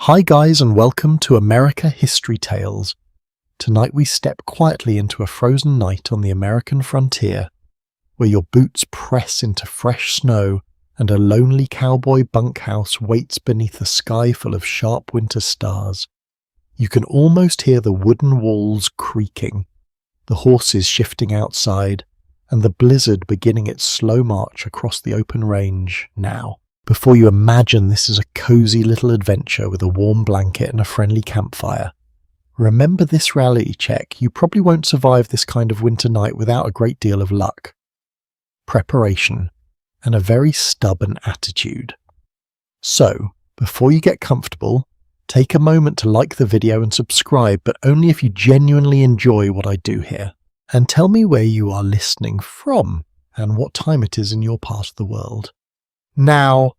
Hi guys and welcome to America History Tales. Tonight we step quietly into a frozen night on the American frontier, where your boots press into fresh snow and a lonely cowboy bunkhouse waits beneath a sky full of sharp winter stars. You can almost hear the wooden walls creaking, the horses shifting outside, and the blizzard beginning its slow march across the open range now. Before you imagine this is a cozy little adventure with a warm blanket and a friendly campfire, remember this reality check: you probably won't survive this kind of winter night without a great deal of luck, preparation, and a very stubborn attitude. So, before you get comfortable, take a moment to like the video and subscribe, but only if you genuinely enjoy what I do here. And tell me where you are listening from and what time it is in your part of the world. Now,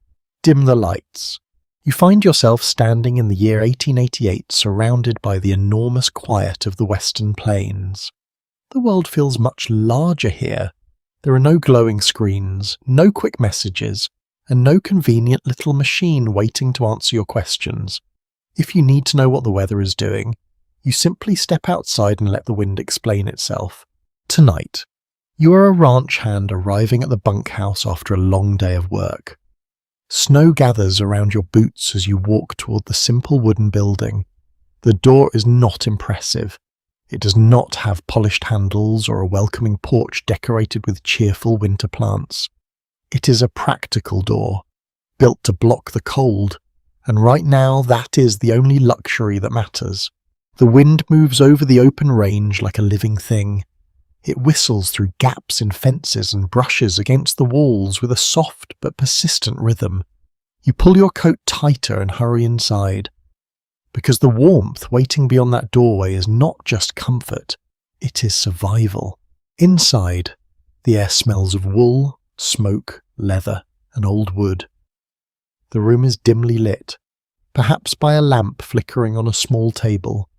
dim the lights. You find yourself standing in the year 1888, surrounded by the enormous quiet of the Western Plains. The world feels much larger here. There are no glowing screens, no quick messages, and no convenient little machine waiting to answer your questions. If you need to know what the weather is doing, you simply step outside and let the wind explain itself. Tonight, you are a ranch hand arriving at the bunkhouse after a long day of work. Snow gathers around your boots as you walk toward the simple wooden building. The door is not impressive. It does not have polished handles or a welcoming porch decorated with cheerful winter plants. It is a practical door, built to block the cold, and right now that is the only luxury that matters. The wind moves over the open range like a living thing. It whistles through gaps in fences and brushes against the walls with a soft but persistent rhythm. You pull your coat tighter and hurry inside, because the warmth waiting beyond that doorway is not just comfort, it is survival. Inside, the air smells of wool, smoke, leather, and old wood. The room is dimly lit, perhaps by a lamp flickering on a small table.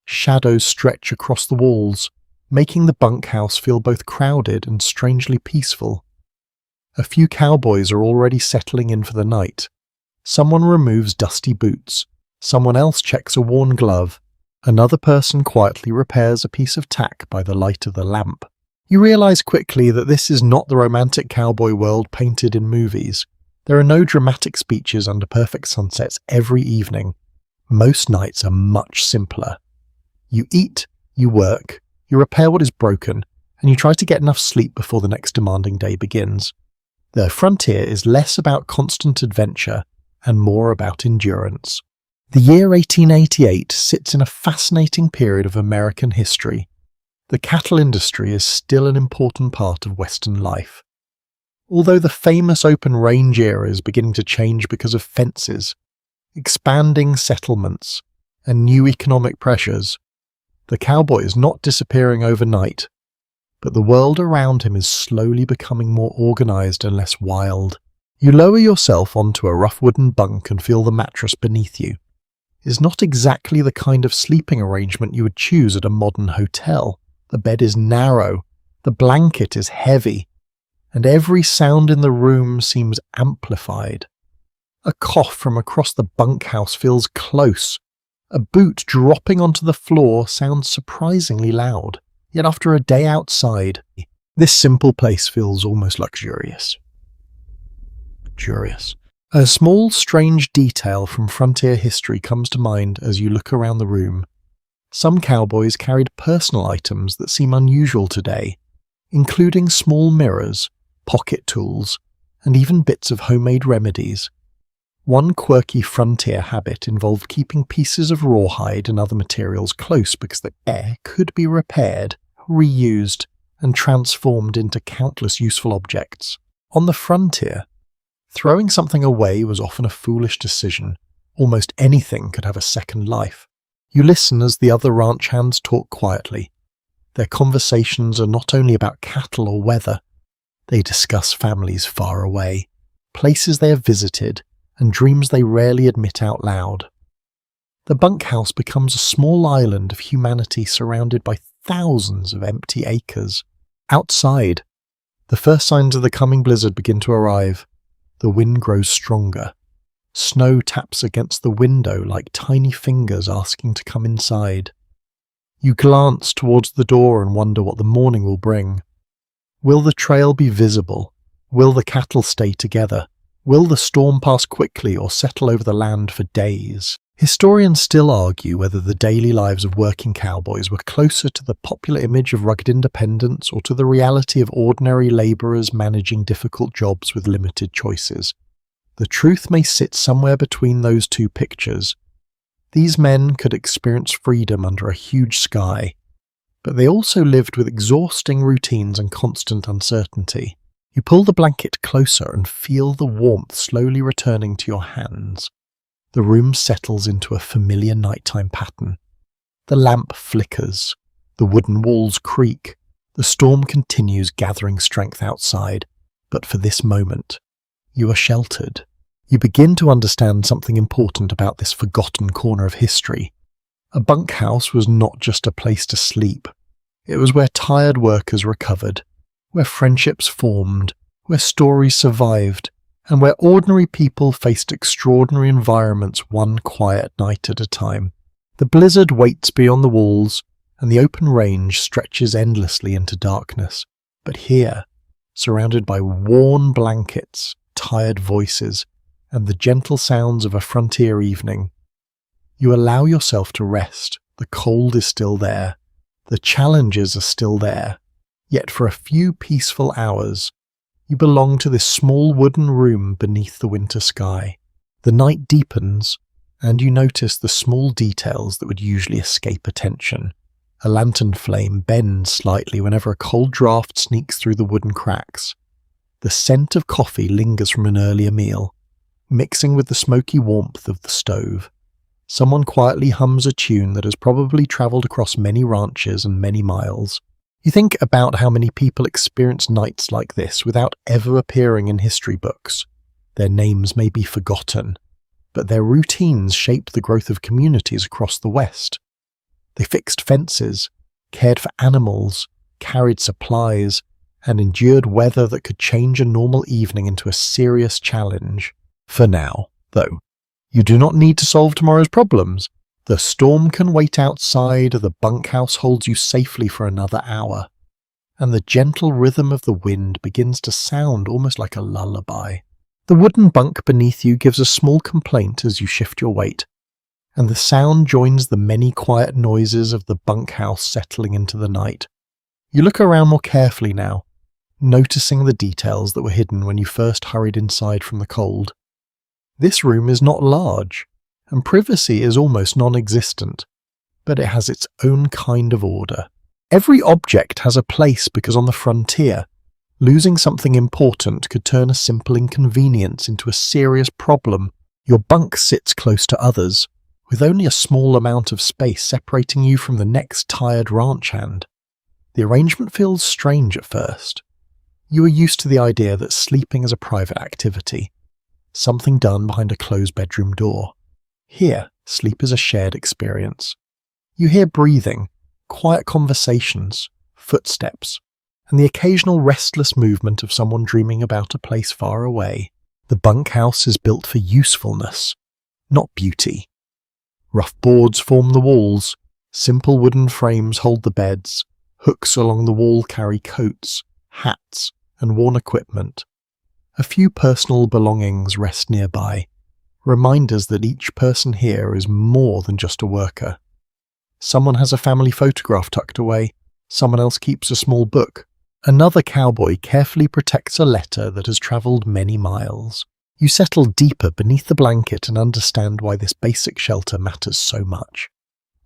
Shadows stretch across the walls, making the bunkhouse feel both crowded and strangely peaceful. A few cowboys are already settling in for the night. Someone removes dusty boots, someone else checks a worn glove, another person quietly repairs a piece of tack by the light of the lamp. You realize quickly that this is not the romantic cowboy world painted in movies. There are no dramatic speeches under perfect sunsets every evening. Most nights are much simpler. You eat, you work, you repair what is broken, and you try to get enough sleep before the next demanding day begins. The frontier is less about constant adventure and more about endurance. The year 1888 sits in a fascinating period of American history. The cattle industry is still an important part of Western life. Although the famous open range era is beginning to change because of fences, expanding settlements, and new economic pressures, the cowboy is not disappearing overnight, but the world around him is slowly becoming more organized and less wild. You lower yourself onto a rough wooden bunk and feel the mattress beneath you. It is not exactly the kind of sleeping arrangement you would choose at a modern hotel. The bed is narrow, the blanket is heavy, and every sound in the room seems amplified. A cough from across the bunkhouse feels close. A boot dropping onto the floor sounds surprisingly loud, yet after a day outside, this simple place feels almost luxurious. A small, strange detail from frontier history comes to mind as you look around the room. Some cowboys carried personal items that seem unusual today, including small mirrors, pocket tools, and even bits of homemade remedies. One quirky frontier habit involved keeping pieces of rawhide and other materials close because the air could be repaired, reused, and transformed into countless useful objects. On the frontier, throwing something away was often a foolish decision. Almost anything could have a second life. You listen as the other ranch hands talk quietly. Their conversations are not only about cattle or weather. They discuss families far away, places they have visited, and dreams they rarely admit out loud. The bunkhouse becomes a small island of humanity surrounded by thousands of empty acres. Outside, the first signs of the coming blizzard begin to arrive. The wind grows stronger. Snow taps against the window like tiny fingers asking to come inside. You glance towards the door and wonder what the morning will bring. Will the trail be visible? Will the cattle stay together? Will the storm pass quickly or settle over the land for days? Historians still argue whether the daily lives of working cowboys were closer to the popular image of rugged independence or to the reality of ordinary labourers managing difficult jobs with limited choices. The truth may sit somewhere between those two pictures. These men could experience freedom under a huge sky, but they also lived with exhausting routines and constant uncertainty. You pull the blanket closer and feel the warmth slowly returning to your hands. The room settles into a familiar nighttime pattern. The lamp flickers. The wooden walls creak. The storm continues gathering strength outside, but for this moment, you are sheltered. You begin to understand something important about this forgotten corner of history. A bunkhouse was not just a place to sleep. It was where tired workers recovered, where friendships formed, where stories survived, and where ordinary people faced extraordinary environments one quiet night at a time. The blizzard waits beyond the walls, and the open range stretches endlessly into darkness. But here, surrounded by worn blankets, tired voices, and the gentle sounds of a frontier evening, you allow yourself to rest. The cold is still there. The challenges are still there. Yet for a few peaceful hours, you belong to this small wooden room beneath the winter sky. The night deepens, and you notice the small details that would usually escape attention. A lantern flame bends slightly whenever a cold draft sneaks through the wooden cracks. The scent of coffee lingers from an earlier meal, mixing with the smoky warmth of the stove. Someone quietly hums a tune that has probably travelled across many ranches and many miles. You think about how many people experience nights like this without ever appearing in history books. Their names may be forgotten, but their routines shaped the growth of communities across the West. They fixed fences, cared for animals, carried supplies, and endured weather that could change a normal evening into a serious challenge. For now, though, you do not need to solve tomorrow's problems. The storm can wait outside, the bunkhouse holds you safely for another hour, and the gentle rhythm of the wind begins to sound almost like a lullaby. The wooden bunk beneath you gives a small complaint as you shift your weight, and the sound joins the many quiet noises of the bunkhouse settling into the night. You look around more carefully now, noticing the details that were hidden when you first hurried inside from the cold. This room is not large, and privacy is almost non-existent, but it has its own kind of order. Every object has a place because on the frontier, losing something important could turn a simple inconvenience into a serious problem. Your bunk sits close to others, with only a small amount of space separating you from the next tired ranch hand. The arrangement feels strange at first. You are used to the idea that sleeping is a private activity, something done behind a closed bedroom door. Here, sleep is a shared experience. You hear breathing, quiet conversations, footsteps, and the occasional restless movement of someone dreaming about a place far away. The bunkhouse is built for usefulness, not beauty. Rough boards form the walls, simple wooden frames hold the beds, hooks along the wall carry coats, hats, and worn equipment. A few personal belongings rest nearby, reminders that each person here is more than just a worker. Someone has a family photograph tucked away, someone else keeps a small book. Another cowboy carefully protects a letter that has travelled many miles. You settle deeper beneath the blanket and understand why this basic shelter matters so much.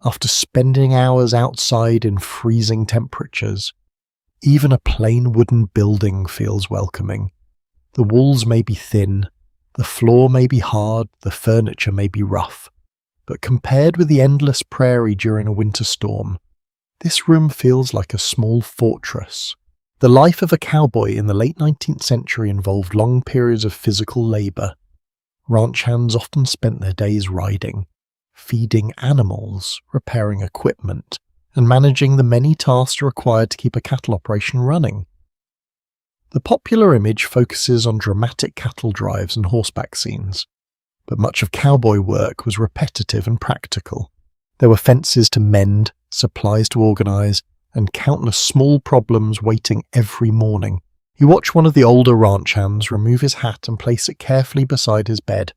After spending hours outside in freezing temperatures, even a plain wooden building feels welcoming. The walls may be thin, the floor may be hard, the furniture may be rough, but compared with the endless prairie during a winter storm, this room feels like a small fortress. The life of a cowboy in the late 19th century involved long periods of physical labour. Ranch hands often spent their days riding, feeding animals, repairing equipment, and managing the many tasks required to keep a cattle operation running. The popular image focuses on dramatic cattle drives and horseback scenes, but much of cowboy work was repetitive and practical. There were fences to mend, supplies to organize, and countless small problems waiting every morning. You watch one of the older ranch hands remove his hat and place it carefully beside his bed.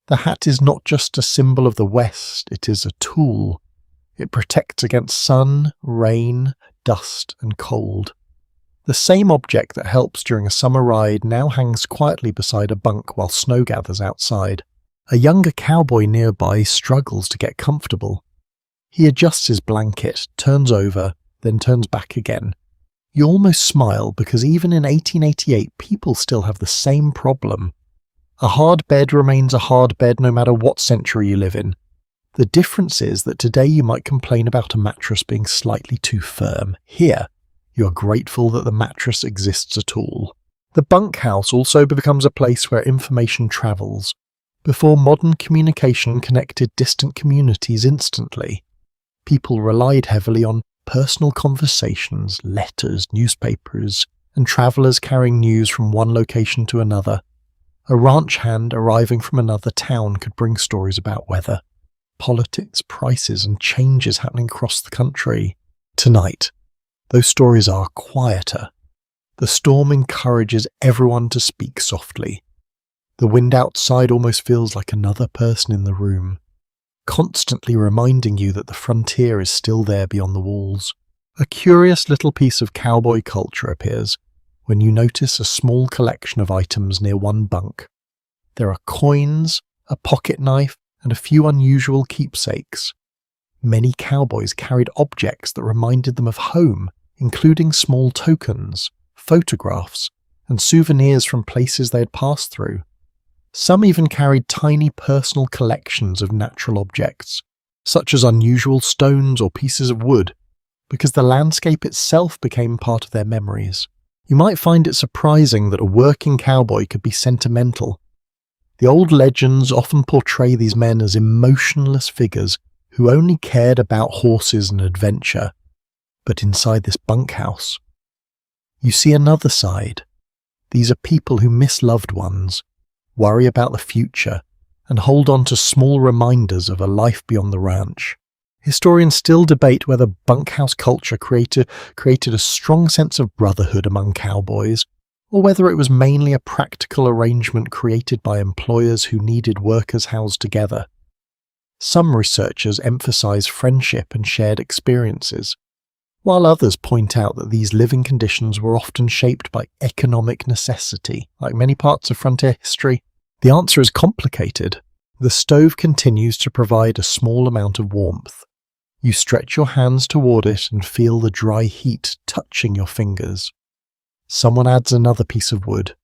The hat is not just a symbol of the West, it is a tool. It protects against sun, rain, dust, and cold. The same object that helps during a summer ride now hangs quietly beside a bunk while snow gathers outside. A younger cowboy nearby struggles to get comfortable. He adjusts his blanket, turns over, then turns back again. You almost smile because even in 1888 people still have the same problem. A hard bed remains a hard bed no matter what century you live in. The difference is that today you might complain about a mattress being slightly too firm. Here, you are grateful that the mattress exists at all. The bunkhouse also becomes a place where information travels. Before modern communication connected distant communities instantly, people relied heavily on personal conversations, letters, newspapers, and travelers carrying news from one location to another. A ranch hand arriving from another town could bring stories about weather, politics, prices, and changes happening across the country. Tonight, those stories are quieter. The storm encourages everyone to speak softly. The wind outside almost feels like another person in the room, constantly reminding you that the frontier is still there beyond the walls. A curious little piece of cowboy culture appears when you notice a small collection of items near one bunk. There are coins, a pocket knife, and a few unusual keepsakes. Many cowboys carried objects that reminded them of home, including small tokens, photographs, and souvenirs from places they had passed through. Some even carried tiny personal collections of natural objects, such as unusual stones or pieces of wood, because the landscape itself became part of their memories. You might find it surprising that a working cowboy could be sentimental. The old legends often portray these men as emotionless figures who only cared about horses and adventure. But inside this bunkhouse, you see another side. These are people who miss loved ones, worry about the future, and hold on to small reminders of a life beyond the ranch. Historians still debate whether bunkhouse culture created a strong sense of brotherhood among cowboys, or whether it was mainly a practical arrangement created by employers who needed workers housed together. Some researchers emphasize friendship and shared experiences, while others point out that these living conditions were often shaped by economic necessity. Like many parts of frontier history, the answer is complicated. The stove continues to provide a small amount of warmth. You stretch your hands toward it and feel the dry heat touching your fingers. Someone adds another piece of wood,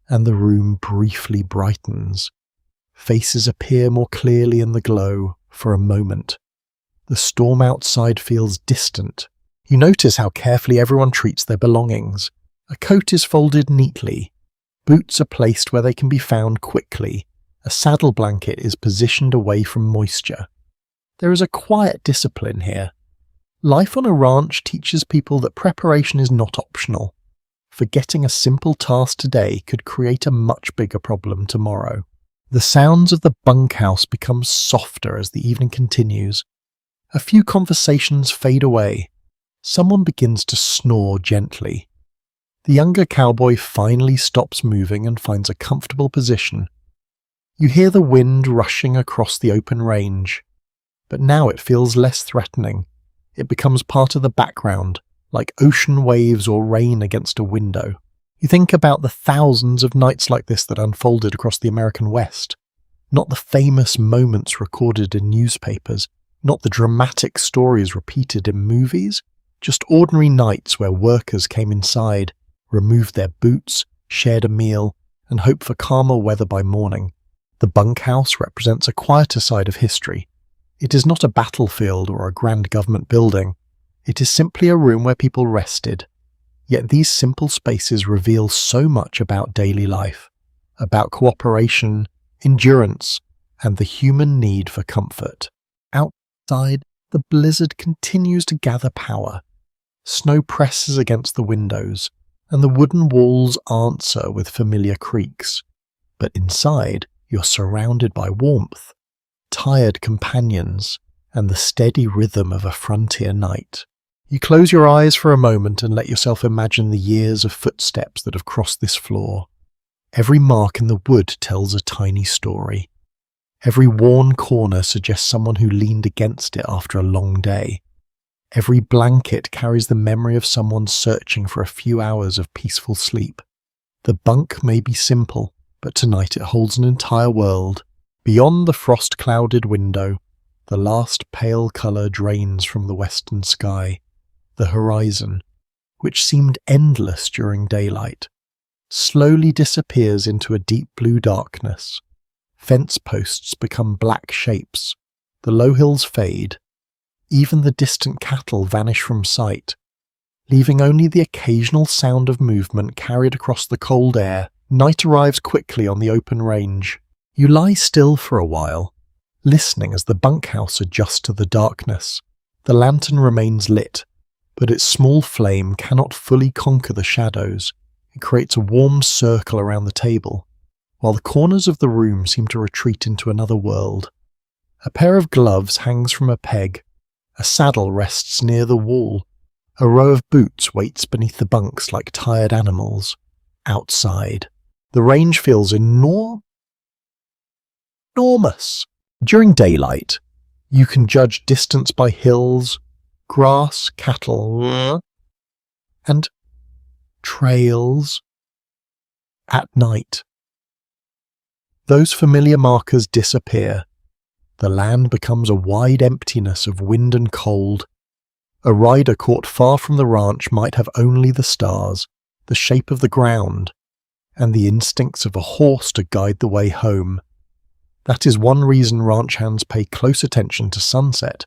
and the room briefly brightens. Faces appear more clearly in the glow for a moment. The storm outside feels distant. You notice how carefully everyone treats their belongings. A coat is folded neatly. Boots are placed where they can be found quickly. A saddle blanket is positioned away from moisture. There is a quiet discipline here. Life on a ranch teaches people that preparation is not optional. Forgetting a simple task today could create a much bigger problem tomorrow. The sounds of the bunkhouse become softer as the evening continues. A few conversations fade away. Someone begins to snore gently. The younger cowboy finally stops moving and finds a comfortable position. You hear the wind rushing across the open range, but now it feels less threatening. It becomes part of the background, like ocean waves or rain against a window. You think about the thousands of nights like this that unfolded across the American West. Not the famous moments recorded in newspapers, not the dramatic stories repeated in movies, just ordinary nights where workers came inside, removed their boots, shared a meal, and hoped for calmer weather by morning. The bunkhouse represents a quieter side of history. It is not a battlefield or a grand government building. It is simply a room where people rested. Yet these simple spaces reveal so much about daily life, about cooperation, endurance, and the human need for comfort. Outside, the blizzard continues to gather power. Snow presses against the windows, and the wooden walls answer with familiar creaks. But inside, you're surrounded by warmth, tired companions, and the steady rhythm of a frontier night. You close your eyes for a moment and let yourself imagine the years of footsteps that have crossed this floor. Every mark in the wood tells a tiny story. Every worn corner suggests someone who leaned against it after a long day. Every blanket carries the memory of someone searching for a few hours of peaceful sleep. The bunk may be simple, but tonight it holds an entire world. Beyond the frost-clouded window, the last pale colour drains from the western sky. The horizon, which seemed endless during daylight, slowly disappears into a deep blue darkness. Fence posts become black shapes. The low hills fade. Even the distant cattle vanish from sight, leaving only the occasional sound of movement carried across the cold air. Night arrives quickly on the open range. You lie still for a while, listening as the bunkhouse adjusts to the darkness. The lantern remains lit, but its small flame cannot fully conquer the shadows. It creates a warm circle around the table, while the corners of the room seem to retreat into another world. A pair of gloves hangs from a peg. A saddle rests near the wall. A row of boots waits beneath the bunks like tired animals. Outside, the range feels enormous. During daylight, you can judge distance by hills, grass, cattle, and trails. At night, those familiar markers disappear. The land becomes a wide emptiness of wind and cold. A rider caught far from the ranch might have only the stars, the shape of the ground, and the instincts of a horse to guide the way home. That is one reason ranch hands pay close attention to sunset.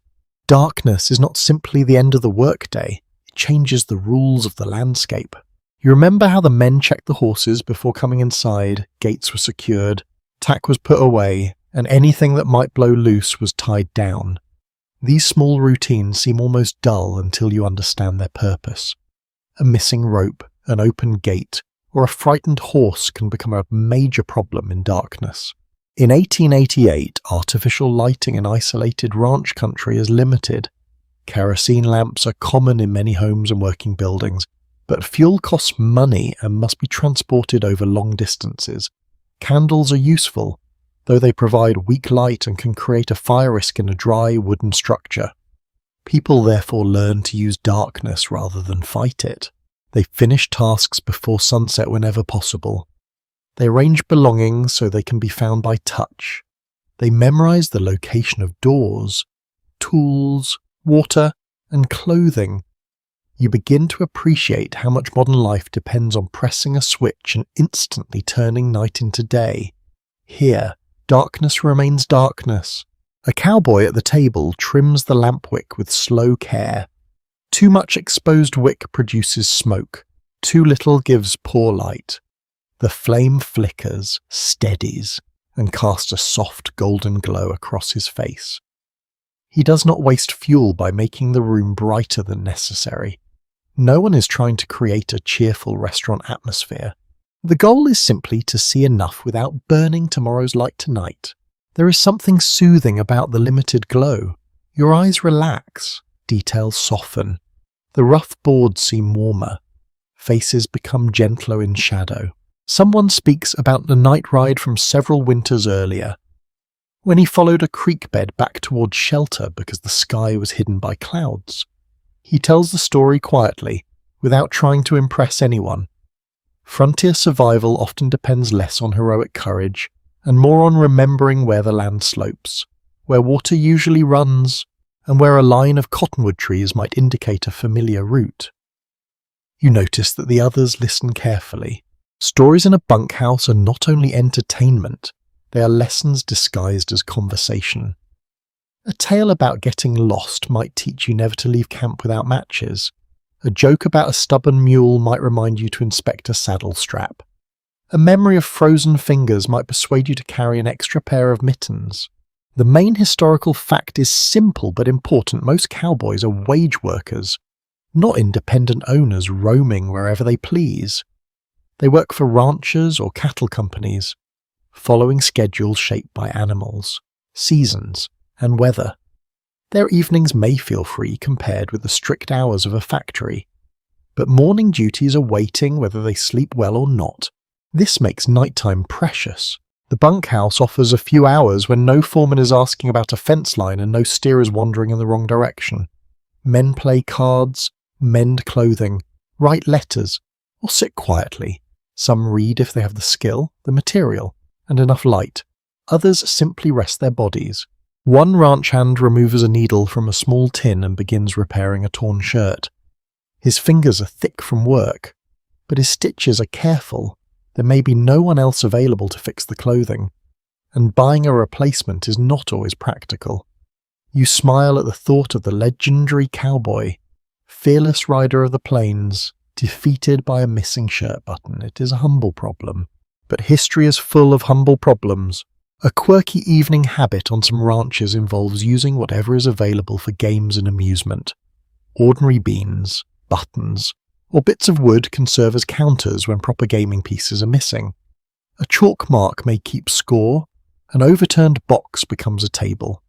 Darkness is not simply the end of the workday, it changes the rules of the landscape. You remember how the men checked the horses before coming inside, gates were secured, tack was put away, and anything that might blow loose was tied down. These small routines seem almost dull until you understand their purpose. A missing rope, an open gate, or a frightened horse can become a major problem in darkness. In 1888, artificial lighting in isolated ranch country is limited. Kerosene lamps are common in many homes and working buildings, but fuel costs money and must be transported over long distances. Candles are useful, though they provide weak light and can create a fire risk in a dry wooden structure. People therefore learn to use darkness rather than fight it. They finish tasks before sunset whenever possible. They arrange belongings so they can be found by touch. They memorize the location of doors, tools, water, and clothing. You begin to appreciate how much modern life depends on pressing a switch and instantly turning night into day. Here, darkness remains darkness. A cowboy at the table trims the lamp wick with slow care. Too much exposed wick produces smoke. Too little gives poor light. The flame flickers, steadies, and casts a soft golden glow across his face. He does not waste fuel by making the room brighter than necessary. No one is trying to create a cheerful restaurant atmosphere. The goal is simply to see enough without burning tomorrow's light tonight. There is something soothing about the limited glow. Your eyes relax, details soften. The rough boards seem warmer. Faces become gentler in shadow. Someone speaks about the night ride from several winters earlier, when he followed a creek bed back towards shelter because the sky was hidden by clouds. He tells the story quietly, without trying to impress anyone. Frontier survival often depends less on heroic courage, and more on remembering where the land slopes, where water usually runs, and where a line of cottonwood trees might indicate a familiar route. You notice that the others listen carefully. Stories in a bunkhouse are not only entertainment, they are lessons disguised as conversation. A tale about getting lost might teach you never to leave camp without matches. A joke about a stubborn mule might remind you to inspect a saddle strap. A memory of frozen fingers might persuade you to carry an extra pair of mittens. The main historical fact is simple but important. Most cowboys are wage workers, not independent owners roaming wherever they please. They work for ranchers or cattle companies. following schedules shaped by animals, seasons, and weather. Their evenings may feel free compared with the strict hours of a factory, but morning duties are waiting whether they sleep well or not. This makes nighttime precious. The bunkhouse offers a few hours when no foreman is asking about a fence line and no steer is wandering in the wrong direction. Men play cards, mend clothing, write letters, or sit quietly. Some read if they have the skill, the material, and enough light. Others simply rest their bodies. One ranch hand removes a needle from a small tin and begins repairing a torn shirt. His fingers are thick from work, but his stitches are careful. There may be no one else available to fix the clothing, and buying a replacement is not always practical. You smile at the thought of the legendary cowboy, fearless rider of the plains, defeated by a missing shirt button. It is a humble problem, but history is full of humble problems. A quirky evening habit on some ranches involves using whatever is available for games and amusement. Ordinary beans, buttons, or bits of wood can serve as counters when proper gaming pieces are missing. A chalk mark may keep score, an overturned box becomes a table.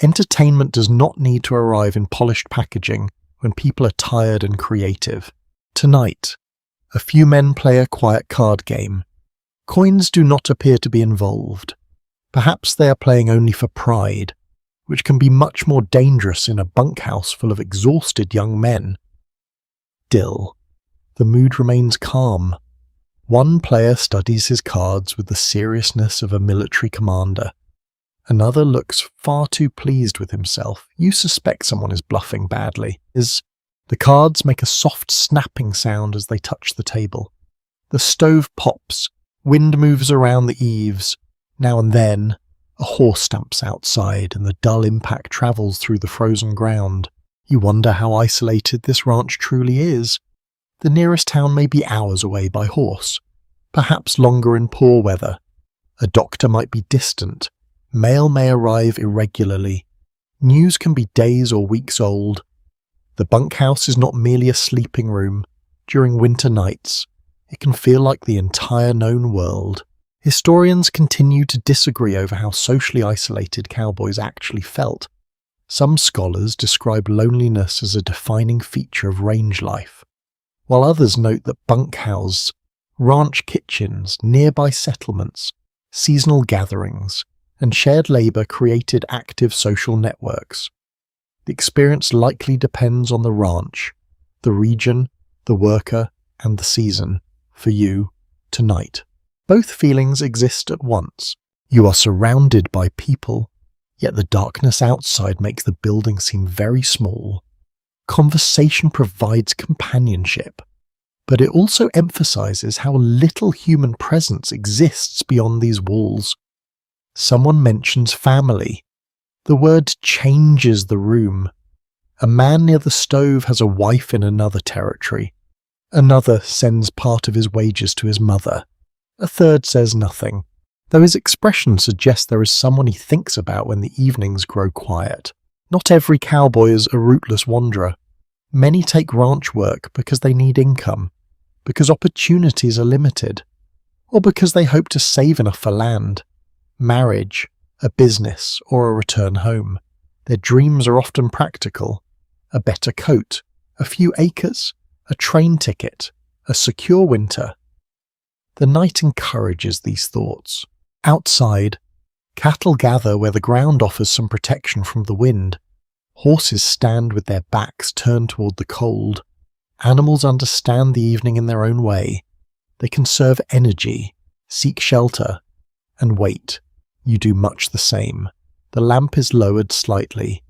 Entertainment does not need to arrive in polished packaging when people are tired and creative. Tonight, a few men play a quiet card game. Coins do not appear to be involved. Perhaps they are playing only for pride, which can be much more dangerous in a bunkhouse full of exhausted young men. Still, the mood remains calm. One player studies his cards with the seriousness of a military commander. Another looks far too pleased with himself. You suspect someone is bluffing badly. The cards make a soft snapping sound as they touch the table. The stove pops, wind moves around the eaves. Now and then, a horse stamps outside and the dull impact travels through the frozen ground. You wonder how isolated this ranch truly is. The nearest town may be hours away by horse, perhaps longer in poor weather. A doctor might be distant. Mail may arrive irregularly. News can be days or weeks old. The bunkhouse is not merely a sleeping room. During winter nights, it can feel like the entire known world. Historians continue to disagree over how socially isolated cowboys actually felt. Some scholars describe loneliness as a defining feature of range life, while others note that bunkhouses, ranch kitchens, nearby settlements, seasonal gatherings, and shared labour created active social networks. The experience likely depends on the ranch, the region, the worker, and the season. For you, tonight, both feelings exist at once. You are surrounded by people, yet the darkness outside makes the building seem very small. Conversation provides companionship, but it also emphasizes how little human presence exists beyond these walls. Someone mentions family. The word changes the room. A man near the stove has a wife in another territory. Another sends part of his wages to his mother. A third says nothing, though his expression suggests there is someone he thinks about when the evenings grow quiet. Not every cowboy is a rootless wanderer. Many take ranch work because they need income, because opportunities are limited, or because they hope to save enough for land, marriage, a business, or a return home. Their dreams are often practical: a better coat, a few acres, a train ticket, a secure winter. The night encourages these thoughts. Outside, cattle gather where the ground offers some protection from the wind. Horses stand with their backs turned toward the cold. Animals understand the evening in their own way. They conserve energy, seek shelter, and wait. You do much the same. The lamp is lowered slightly.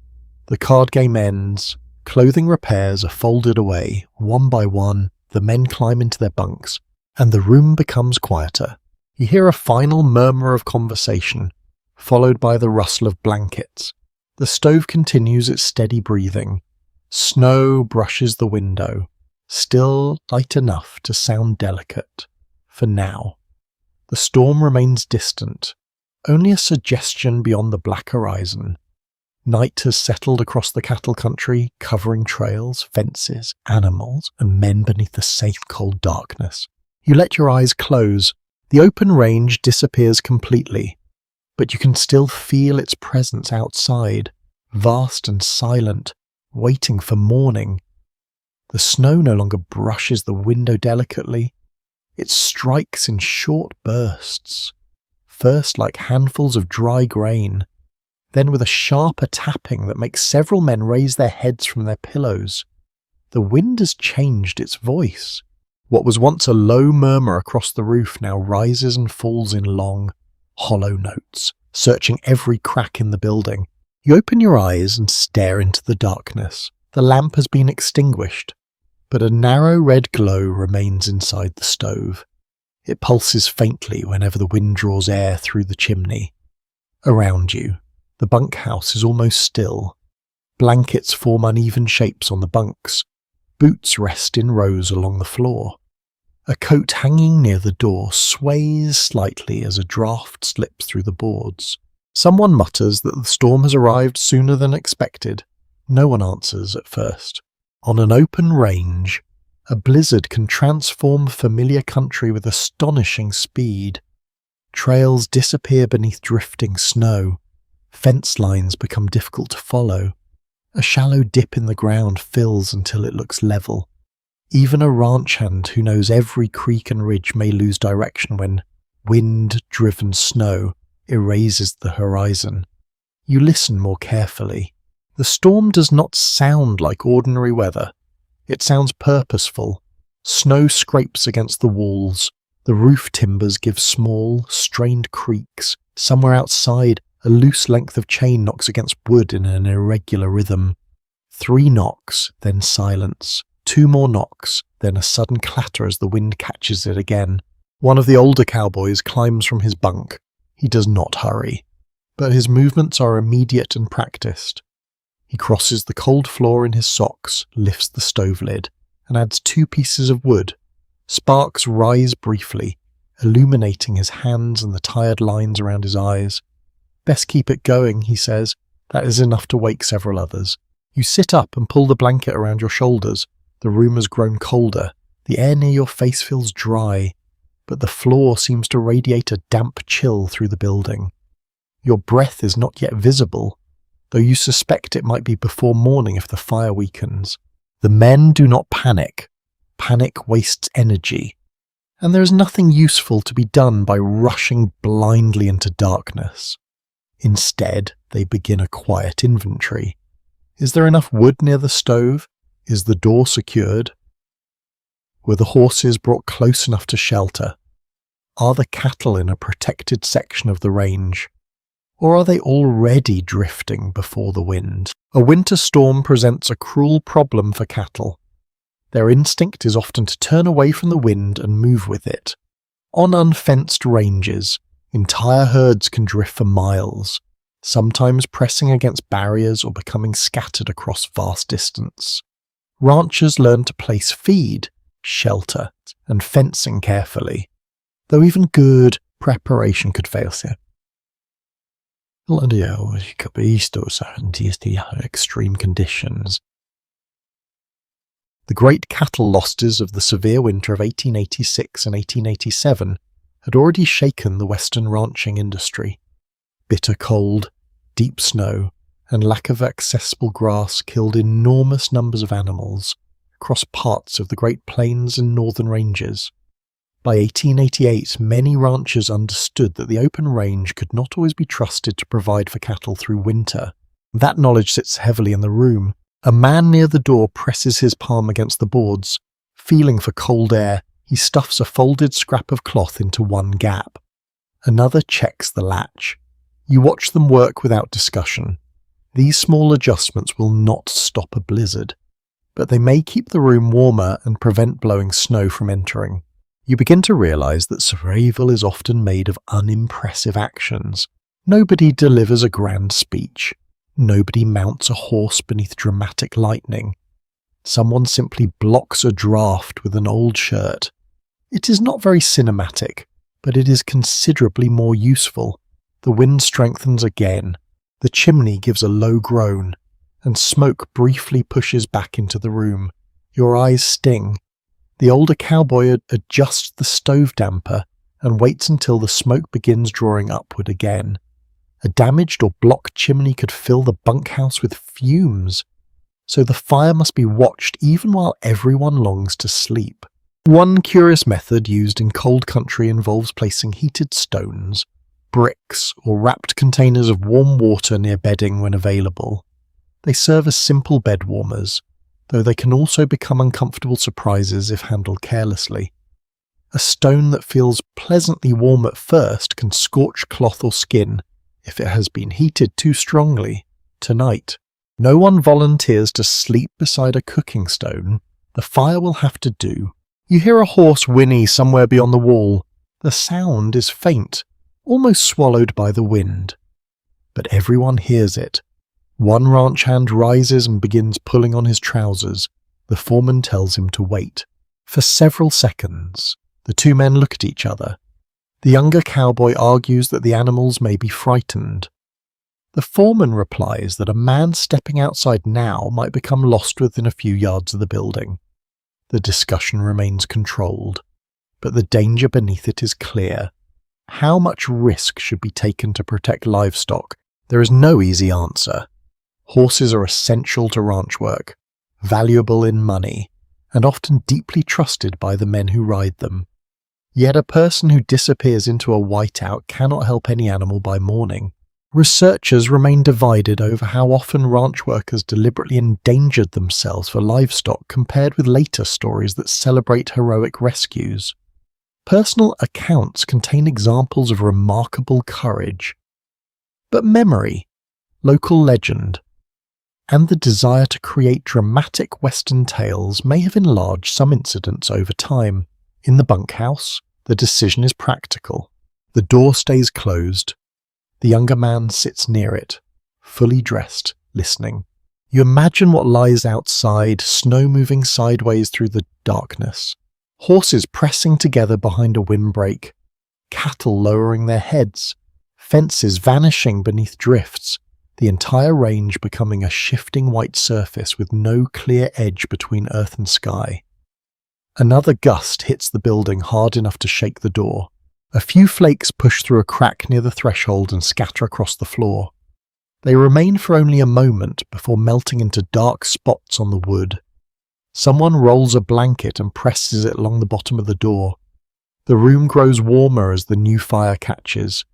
The card game ends. Clothing repairs are folded away. One by one, the men climb into their bunks, and the room becomes quieter. You hear a final murmur of conversation, followed by the rustle of blankets. The stove continues its steady breathing. Snow brushes the window, still light enough to sound delicate. For now, the storm remains distant, only a suggestion beyond the black horizon. Night has settled across the cattle country, covering trails, fences, animals, and men beneath the safe cold darkness. You let your eyes close. The open range disappears completely, but you can still feel its presence outside, vast and silent, waiting for morning. The snow no longer brushes the window delicately. It strikes in short bursts, first like handfuls of dry grain, then with a sharper tapping that makes several men raise their heads from their pillows. The wind has changed its voice. What was once a low murmur across the roof now rises and falls in long, hollow notes, searching every crack in the building. You open your eyes and stare into the darkness. The lamp has been extinguished, but a narrow red glow remains inside the stove. It pulses faintly whenever the wind draws air through the chimney. Around you, the bunkhouse is almost still. Blankets form uneven shapes on the bunks. Boots rest in rows along the floor. A coat hanging near the door sways slightly as a draught slips through the boards. Someone mutters that the storm has arrived sooner than expected. No one answers at first. On an open range, a blizzard can transform familiar country with astonishing speed. Trails disappear beneath drifting snow. Fence lines become difficult to follow. A shallow dip in the ground fills until it looks level. Even a ranch hand who knows every creek and ridge may lose direction when wind-driven snow erases the horizon. You listen more carefully. The storm does not sound like ordinary weather. It sounds purposeful. Snow scrapes against the walls. The roof timbers give small, strained creaks. Somewhere outside, a loose length of chain knocks against wood in an irregular rhythm. 3 knocks, then silence. 2 more knocks, then a sudden clatter as the wind catches it again. One of the older cowboys climbs from his bunk. He does not hurry, but his movements are immediate and practiced. He crosses the cold floor in his socks, lifts the stove lid, and adds 2 pieces of wood. Sparks rise briefly, illuminating his hands and the tired lines around his eyes. "Best keep it going," he says. "That is enough to wake several others." You sit up and pull the blanket around your shoulders. The room has grown colder. The air near your face feels dry, but the floor seems to radiate a damp chill through the building. Your breath is not yet visible, though you suspect it might be before morning if the fire weakens. The men do not panic. Panic wastes energy, and there is nothing useful to be done by rushing blindly into darkness. Instead, they begin a quiet inventory. Is there enough wood near the stove? Is the door secured? Were the horses brought close enough to shelter? Are the cattle in a protected section of the range? Or are they already drifting before the wind? A winter storm presents a cruel problem for cattle. Their instinct is often to turn away from the wind and move with it. On unfenced ranges, entire herds can drift for miles, sometimes pressing against barriers or becoming scattered across vast distance. Ranchers learn to place feed, shelter, and fencing carefully, though even good preparation could fail here. Extreme conditions. The great cattle losses of the severe winter of 1886 and 1887 had already shaken the western ranching industry. Bitter cold, deep snow, and lack of accessible grass killed enormous numbers of animals across parts of the Great Plains and northern ranges. By 1888, many ranchers understood that the open range could not always be trusted to provide for cattle through winter. That knowledge sits heavily in the room. A man near the door presses his palm against the boards. Feeling for cold air, he stuffs a folded scrap of cloth into one gap. Another checks the latch. You watch them work without discussion. These small adjustments will not stop a blizzard, but they may keep the room warmer and prevent blowing snow from entering. You begin to realize that survival is often made of unimpressive actions. Nobody delivers a grand speech. Nobody mounts a horse beneath dramatic lightning. Someone simply blocks a draft with an old shirt. It is not very cinematic, but it is considerably more useful. The wind strengthens again. The chimney gives a low groan, and smoke briefly pushes back into the room. Your eyes sting. The older cowboy adjusts the stove damper and waits until the smoke begins drawing upward again. A damaged or blocked chimney could fill the bunkhouse with fumes, so the fire must be watched even while everyone longs to sleep. One curious method used in cold country involves placing heated stones, bricks, or wrapped containers of warm water near bedding when available. They serve as simple bed warmers, though they can also become uncomfortable surprises if handled carelessly. A stone that feels pleasantly warm at first can scorch cloth or skin if it has been heated too strongly. Tonight, no one volunteers to sleep beside a cooking stone. The fire will have to do. You hear a horse whinny somewhere beyond the wall. The sound is faint, almost swallowed by the wind. But everyone hears it. One ranch hand rises and begins pulling on his trousers. The foreman tells him to wait. For several seconds, the two men look at each other. The younger cowboy argues that the animals may be frightened. The foreman replies that a man stepping outside now might become lost within a few yards of the building. The discussion remains controlled, but the danger beneath it is clear. How much risk should be taken to protect livestock? There is no easy answer. Horses are essential to ranch work, valuable in money, and often deeply trusted by the men who ride them. Yet a person who disappears into a whiteout cannot help any animal by morning. Researchers remain divided over how often ranch workers deliberately endangered themselves for livestock compared with later stories that celebrate heroic rescues. Personal accounts contain examples of remarkable courage. But memory, local legend, and the desire to create dramatic Western tales may have enlarged some incidents over time. In the bunkhouse, the decision is practical. The door stays closed. The younger man sits near it, fully dressed, listening. You imagine what lies outside, snow moving sideways through the darkness, horses pressing together behind a windbreak, cattle lowering their heads, fences vanishing beneath drifts, the entire range becoming a shifting white surface with no clear edge between earth and sky. Another gust hits the building hard enough to shake the door. A few flakes push through a crack near the threshold and scatter across the floor. They remain for only a moment before melting into dark spots on the wood. Someone rolls a blanket and presses it along the bottom of the door. The room grows warmer as the new fire catches.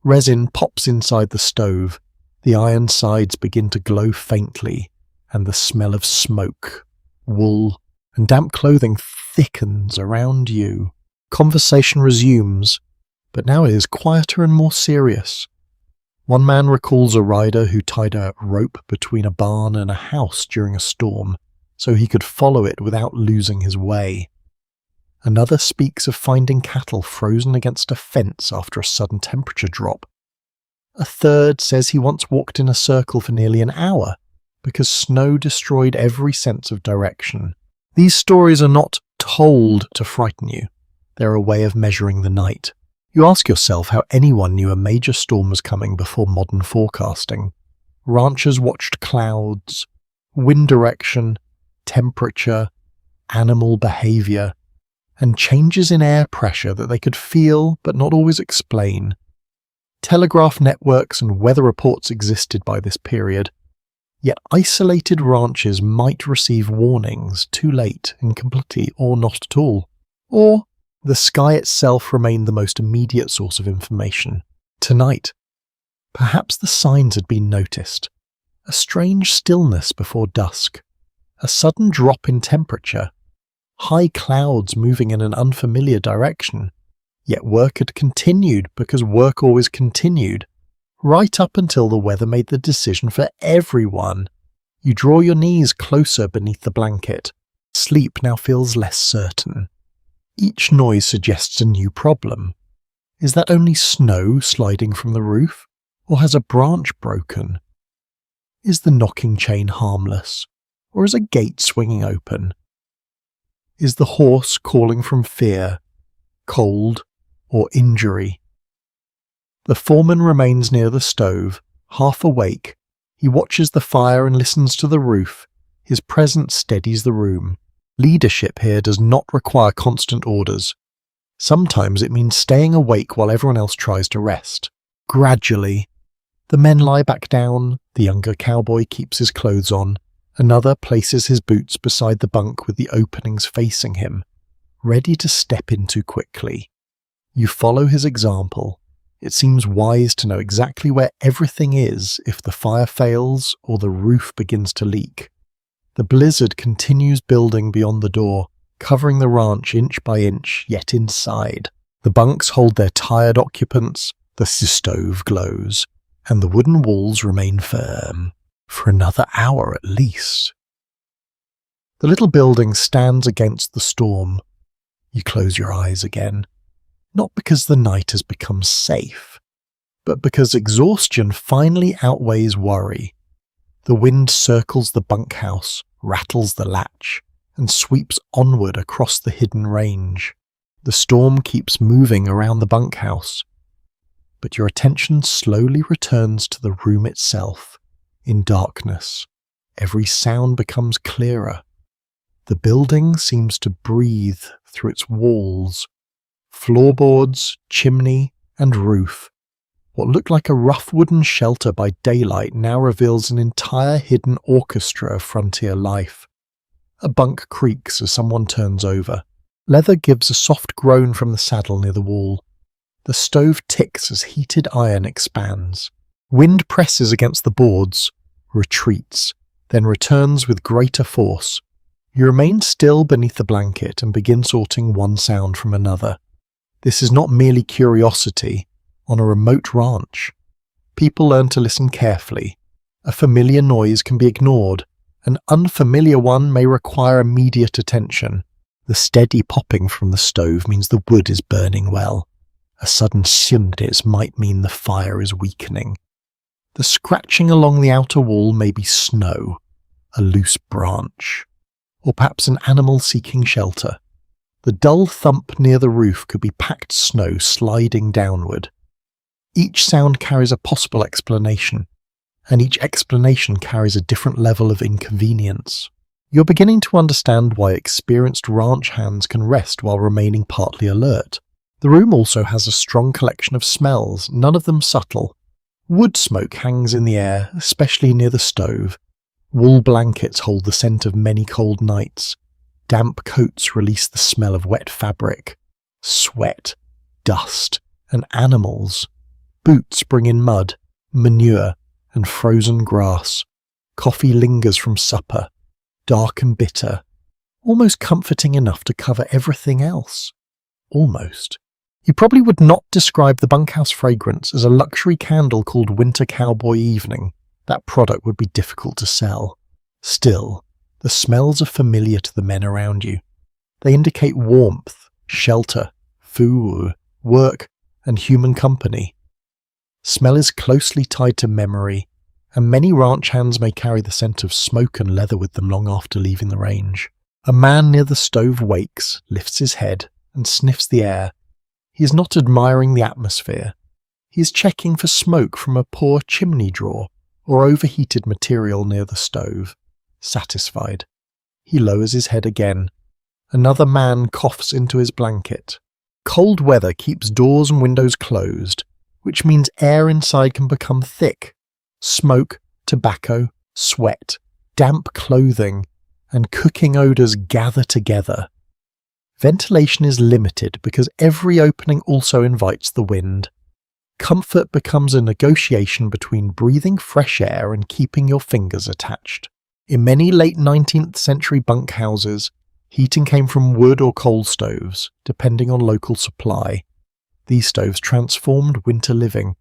Resin pops inside the stove. The iron sides begin to glow faintly, and the smell of smoke, wool, and damp clothing thickens around you. Conversation resumes, but now it is quieter and more serious. One man recalls a rider who tied a rope between a barn and a house during a storm, so he could follow it without losing his way. Another speaks of finding cattle frozen against a fence after a sudden temperature drop. A third says he once walked in a circle for nearly an hour because snow destroyed every sense of direction. These stories are not told to frighten you. They're a way of measuring the night. You ask yourself how anyone knew a major storm was coming before modern forecasting. Ranchers watched clouds, wind direction, temperature, animal behavior, and changes in air pressure that they could feel but not always explain. Telegraph networks and weather reports existed by this period, yet isolated ranches might receive warnings too late, incomplete, or not at all. Or the sky itself remained the most immediate source of information. Tonight, perhaps the signs had been noticed. A strange stillness before dusk, a sudden drop in temperature, high clouds moving in an unfamiliar direction. Yet work had continued because work always continued, right up until the weather made the decision for everyone. You draw your knees closer beneath the blanket. Sleep now feels less certain. Each noise suggests a new problem. Is that only snow sliding from the roof, or has a branch broken? Is the knocking chain harmless, or is a gate swinging open? Is the horse calling from fear, cold, or injury? The foreman remains near the stove, half awake. He watches the fire and listens to the roof. His presence steadies the room. Leadership here does not require constant orders. Sometimes it means staying awake while everyone else tries to rest. Gradually, the men lie back down, the younger cowboy keeps his clothes on, another places his boots beside the bunk with the openings facing him, ready to step into quickly. You follow his example. It seems wise to know exactly where everything is if the fire fails or the roof begins to leak. The blizzard continues building beyond the door, covering the ranch inch by inch, yet inside. The bunks hold their tired occupants, the stove glows, and the wooden walls remain firm, for another hour at least. The little building stands against the storm. You close your eyes again, not because the night has become safe, but because exhaustion finally outweighs worry. The wind circles the bunkhouse, rattles the latch, and sweeps onward across the hidden range. The storm keeps moving around the bunkhouse, but your attention slowly returns to the room itself. In darkness, every sound becomes clearer. The building seems to breathe through its walls, floorboards, chimney, and roof. What looked like a rough wooden shelter by daylight now reveals an entire hidden orchestra of frontier life. A bunk creaks as someone turns over. Leather gives a soft groan from the saddle near the wall. The stove ticks as heated iron expands. Wind presses against the boards, retreats, then returns with greater force. You remain still beneath the blanket and begin sorting one sound from another. This is not merely curiosity. On a remote ranch, people learn to listen carefully. A familiar noise can be ignored. An unfamiliar one may require immediate attention. The steady popping from the stove means the wood is burning well. A sudden syndiz might mean the fire is weakening. The scratching along the outer wall may be snow, a loose branch, or perhaps an animal seeking shelter. The dull thump near the roof could be packed snow sliding downward. Each sound carries a possible explanation, and each explanation carries a different level of inconvenience. You're beginning to understand why experienced ranch hands can rest while remaining partly alert. The room also has a strong collection of smells, none of them subtle. Wood smoke hangs in the air, especially near the stove. Wool blankets hold the scent of many cold nights. Damp coats release the smell of wet fabric. Sweat, dust, and animals. Boots bring in mud, manure, and frozen grass. Coffee lingers from supper, dark and bitter, almost comforting enough to cover everything else. Almost. You probably would not describe the bunkhouse fragrance as a luxury candle called Winter Cowboy Evening. That product would be difficult to sell. Still, the smells are familiar to the men around you. They indicate warmth, shelter, food, work, and human company. Smell is closely tied to memory, and many ranch hands may carry the scent of smoke and leather with them long after leaving the range. A man near the stove wakes, lifts his head, and sniffs the air. He is not admiring the atmosphere. He is checking for smoke from a poor chimney drawer or overheated material near the stove. Satisfied, he lowers his head again. Another man coughs into his blanket. Cold weather keeps doors and windows closed, which means air inside can become thick. Smoke, tobacco, sweat, damp clothing, and cooking odours gather together. Ventilation is limited because every opening also invites the wind. Comfort becomes a negotiation between breathing fresh air and keeping your fingers attached. In many late 19th century bunkhouses, heating came from wood or coal stoves, depending on local supply. These stoves transformed winter living,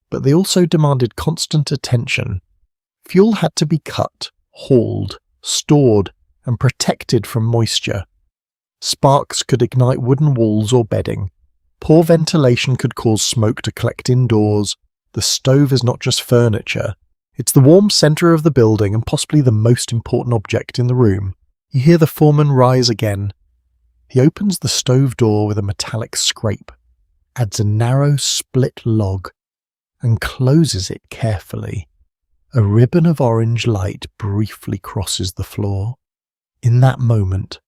but they also demanded constant attention. Fuel had to be cut, hauled, stored, and protected from moisture. Sparks could ignite wooden walls or bedding. Poor ventilation could cause smoke to collect indoors. The stove is not just furniture. It's the warm centre of the building and possibly the most important object in the room. You hear the foreman rise again. He opens the stove door with a metallic scrape, adds a narrow split log, and closes it carefully. A ribbon of orange light briefly crosses the floor. In that moment,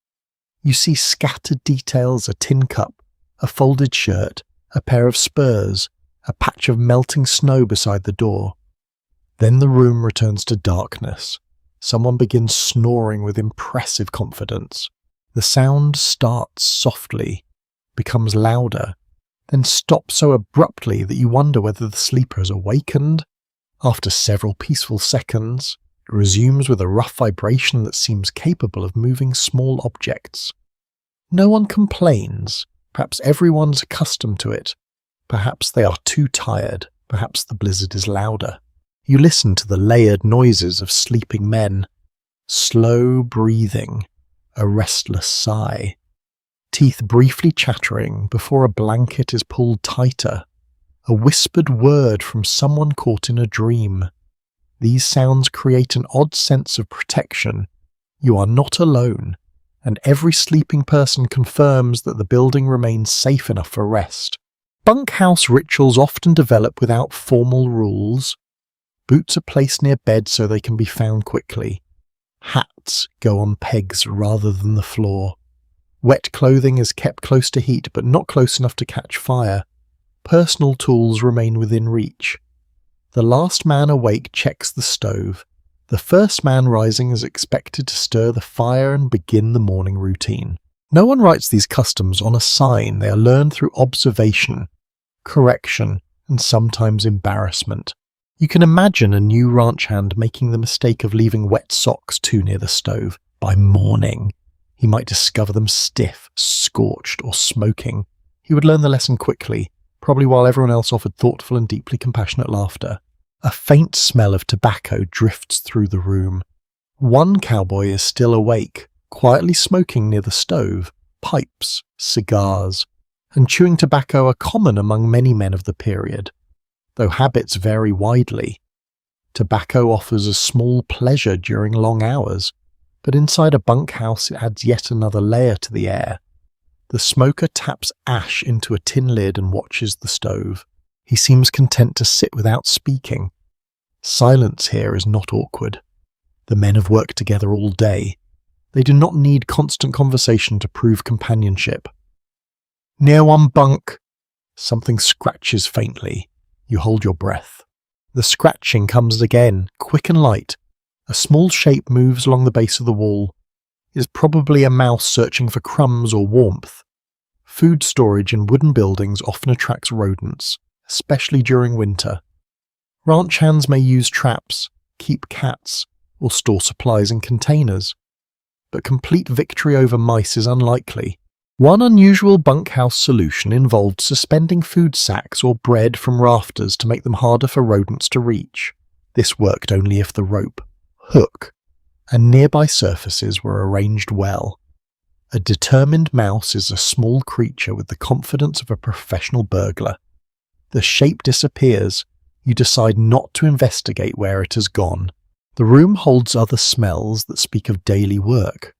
you see scattered details: a tin cup, a folded shirt, a pair of spurs, a patch of melting snow beside the door. Then the room returns to darkness. Someone begins snoring with impressive confidence. The sound starts softly, becomes louder, then stops so abruptly that you wonder whether the sleeper has awakened. After several peaceful seconds, it resumes with a rough vibration that seems capable of moving small objects. No one complains. Perhaps everyone's accustomed to it. Perhaps they are too tired. Perhaps the blizzard is louder. You listen to the layered noises of sleeping men. Slow breathing, a restless sigh. Teeth briefly chattering before a blanket is pulled tighter. A whispered word from someone caught in a dream. These sounds create an odd sense of protection. You are not alone, and every sleeping person confirms that the building remains safe enough for rest. Bunkhouse rituals often develop without formal rules. Boots are placed near beds so they can be found quickly. Hats go on pegs rather than the floor. Wet clothing is kept close to heat but not close enough to catch fire. Personal tools remain within reach. The last man awake checks the stove. The first man rising is expected to stir the fire and begin the morning routine. No one writes these customs on a sign. They are learned through observation, correction, and sometimes embarrassment. You can imagine a new ranch hand making the mistake of leaving wet socks too near the stove. By morning, he might discover them stiff, scorched, or smoking. He would learn the lesson quickly, probably while everyone else offered thoughtful and deeply compassionate laughter. A faint smell of tobacco drifts through the room. One cowboy is still awake, quietly smoking near the stove. Pipes, cigars, and chewing tobacco are common among many men of the period, though habits vary widely. Tobacco offers a small pleasure during long hours, but inside a bunkhouse it adds yet another layer to the air. The smoker taps ash into a tin lid and watches the stove. He seems content to sit without speaking. Silence here is not awkward. The men have worked together all day. They do not need constant conversation to prove companionship. Near one bunk, something scratches faintly. You hold your breath. The scratching comes again, quick and light. A small shape moves along the base of the wall. It is probably a mouse searching for crumbs or warmth. Food storage in wooden buildings often attracts rodents, especially during winter. Ranch hands may use traps, keep cats, or store supplies in containers. But complete victory over mice is unlikely. One unusual bunkhouse solution involved suspending food sacks or bread from rafters to make them harder for rodents to reach. This worked only if the rope, hook, and nearby surfaces were arranged well. A determined mouse is a small creature with the confidence of a professional burglar. The shape disappears. You decide not to investigate where it has gone. The room holds other smells that speak of daily work.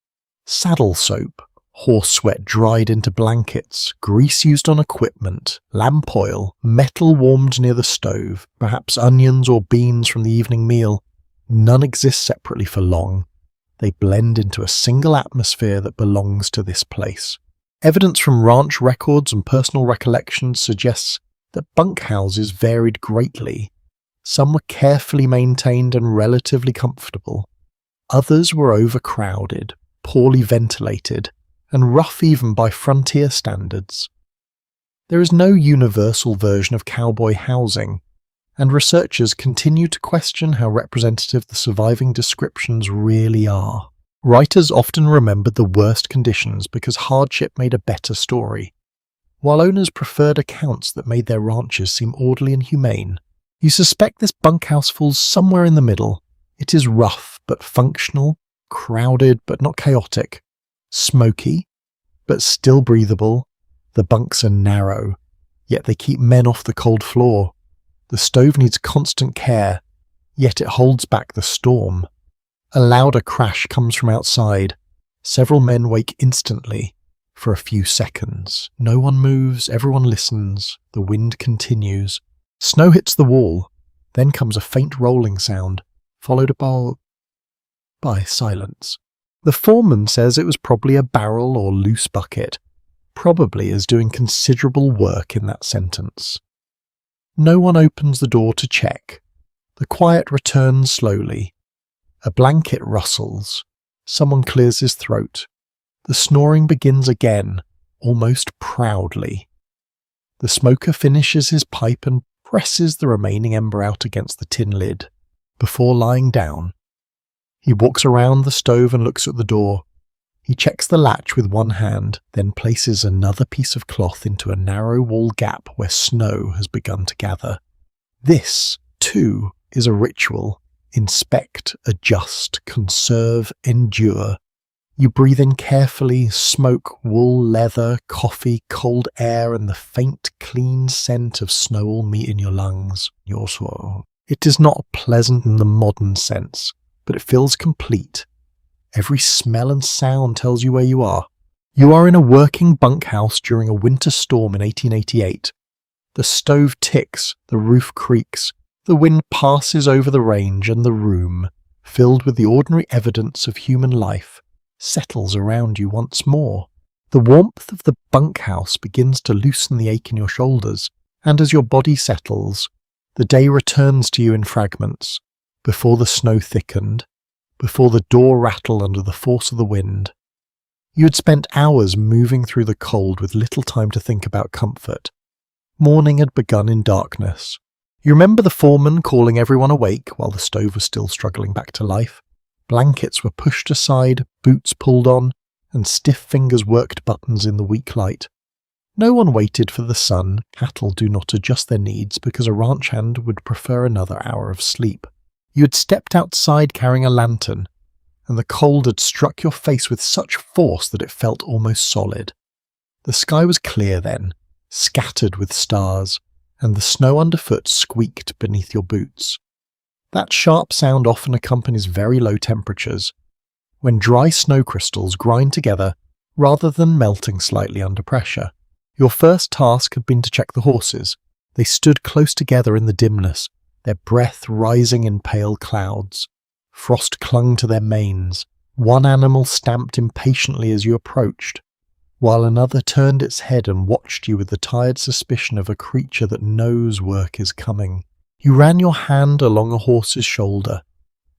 Saddle soap, horse sweat dried into blankets, grease used on equipment, lamp oil, metal warmed near the stove, perhaps onions or beans from the evening meal. None exist separately for long. They blend into a single atmosphere that belongs to this place. Evidence from ranch records and personal recollections suggests that bunkhouses varied greatly. Some were carefully maintained and relatively comfortable. Others were overcrowded, poorly ventilated, and rough even by frontier standards. There is no universal version of cowboy housing, and researchers continue to question how representative the surviving descriptions really are. Writers often remembered the worst conditions because hardship made a better story, while owners preferred accounts that made their ranches seem orderly and humane. You suspect this bunkhouse falls somewhere in the middle. It is rough but functional, crowded but not chaotic, smoky but still breathable. The bunks are narrow, yet they keep men off the cold floor. The stove needs constant care, yet it holds back the storm. A louder crash comes from outside. Several men wake instantly. For a few seconds, no one moves, everyone listens. The wind continues. Snow hits the wall. Then comes a faint rolling sound, followed by silence. The foreman says it was probably a barrel or loose bucket. probably as doing considerable work in that sentence. No one opens the door to check. The quiet returns slowly. A blanket rustles. Someone clears his throat. The snoring begins again, almost proudly. The smoker finishes his pipe and presses the remaining ember out against the tin lid, before lying down. He walks around the stove and looks at the door. He checks the latch with one hand, then places another piece of cloth into a narrow wall gap where snow has begun to gather. This, too, is a ritual. Inspect, adjust, conserve, endure. You breathe in carefully, smoke, wool, leather, coffee, cold air, and the faint, clean scent of snow all meet in your lungs. It is not pleasant in the modern sense, but it feels complete. Every smell and sound tells you where you are. You are in a working bunkhouse during a winter storm in 1888. The stove ticks, the roof creaks, the wind passes over the range, and the room, filled with the ordinary evidence of human life, settles around you once more. The warmth of the bunkhouse begins to loosen the ache in your shoulders, and as your body settles, the day returns to you in fragments, before the snow thickened, before the door rattled under the force of the wind. You had spent hours moving through the cold with little time to think about comfort. Morning had begun in darkness. You remember the foreman calling everyone awake while the stove was still struggling back to life? Blankets were pushed aside, boots pulled on, and stiff fingers worked buttons in the weak light. No one waited for the sun. Cattle do not adjust their needs because a ranch hand would prefer another hour of sleep. You had stepped outside carrying a lantern, and the cold had struck your face with such force that it felt almost solid. The sky was clear then, scattered with stars, and the snow underfoot squeaked beneath your boots. That sharp sound often accompanies very low temperatures, when dry snow crystals grind together rather than melting slightly under pressure. Your first task had been to check the horses. They stood close together in the dimness, their breath rising in pale clouds. Frost clung to their manes. One animal stamped impatiently as you approached, while another turned its head and watched you with the tired suspicion of a creature that knows work is coming. You ran your hand along a horse's shoulder,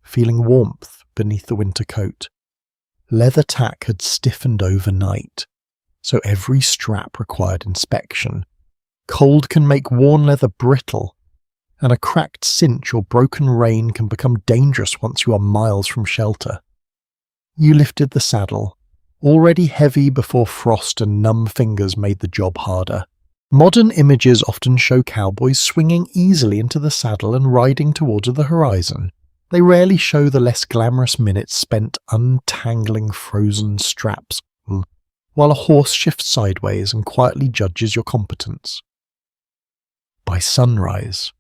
feeling warmth beneath the winter coat. Leather tack had stiffened overnight, so every strap required inspection. Cold can make worn leather brittle, and a cracked cinch or broken rein can become dangerous once you are miles from shelter. You lifted the saddle, already heavy before frost and numb fingers made the job harder. Modern images often show cowboys swinging easily into the saddle and riding towards the horizon. They rarely show the less glamorous minutes spent untangling frozen straps, while a horse shifts sideways and quietly judges your competence. By sunrise,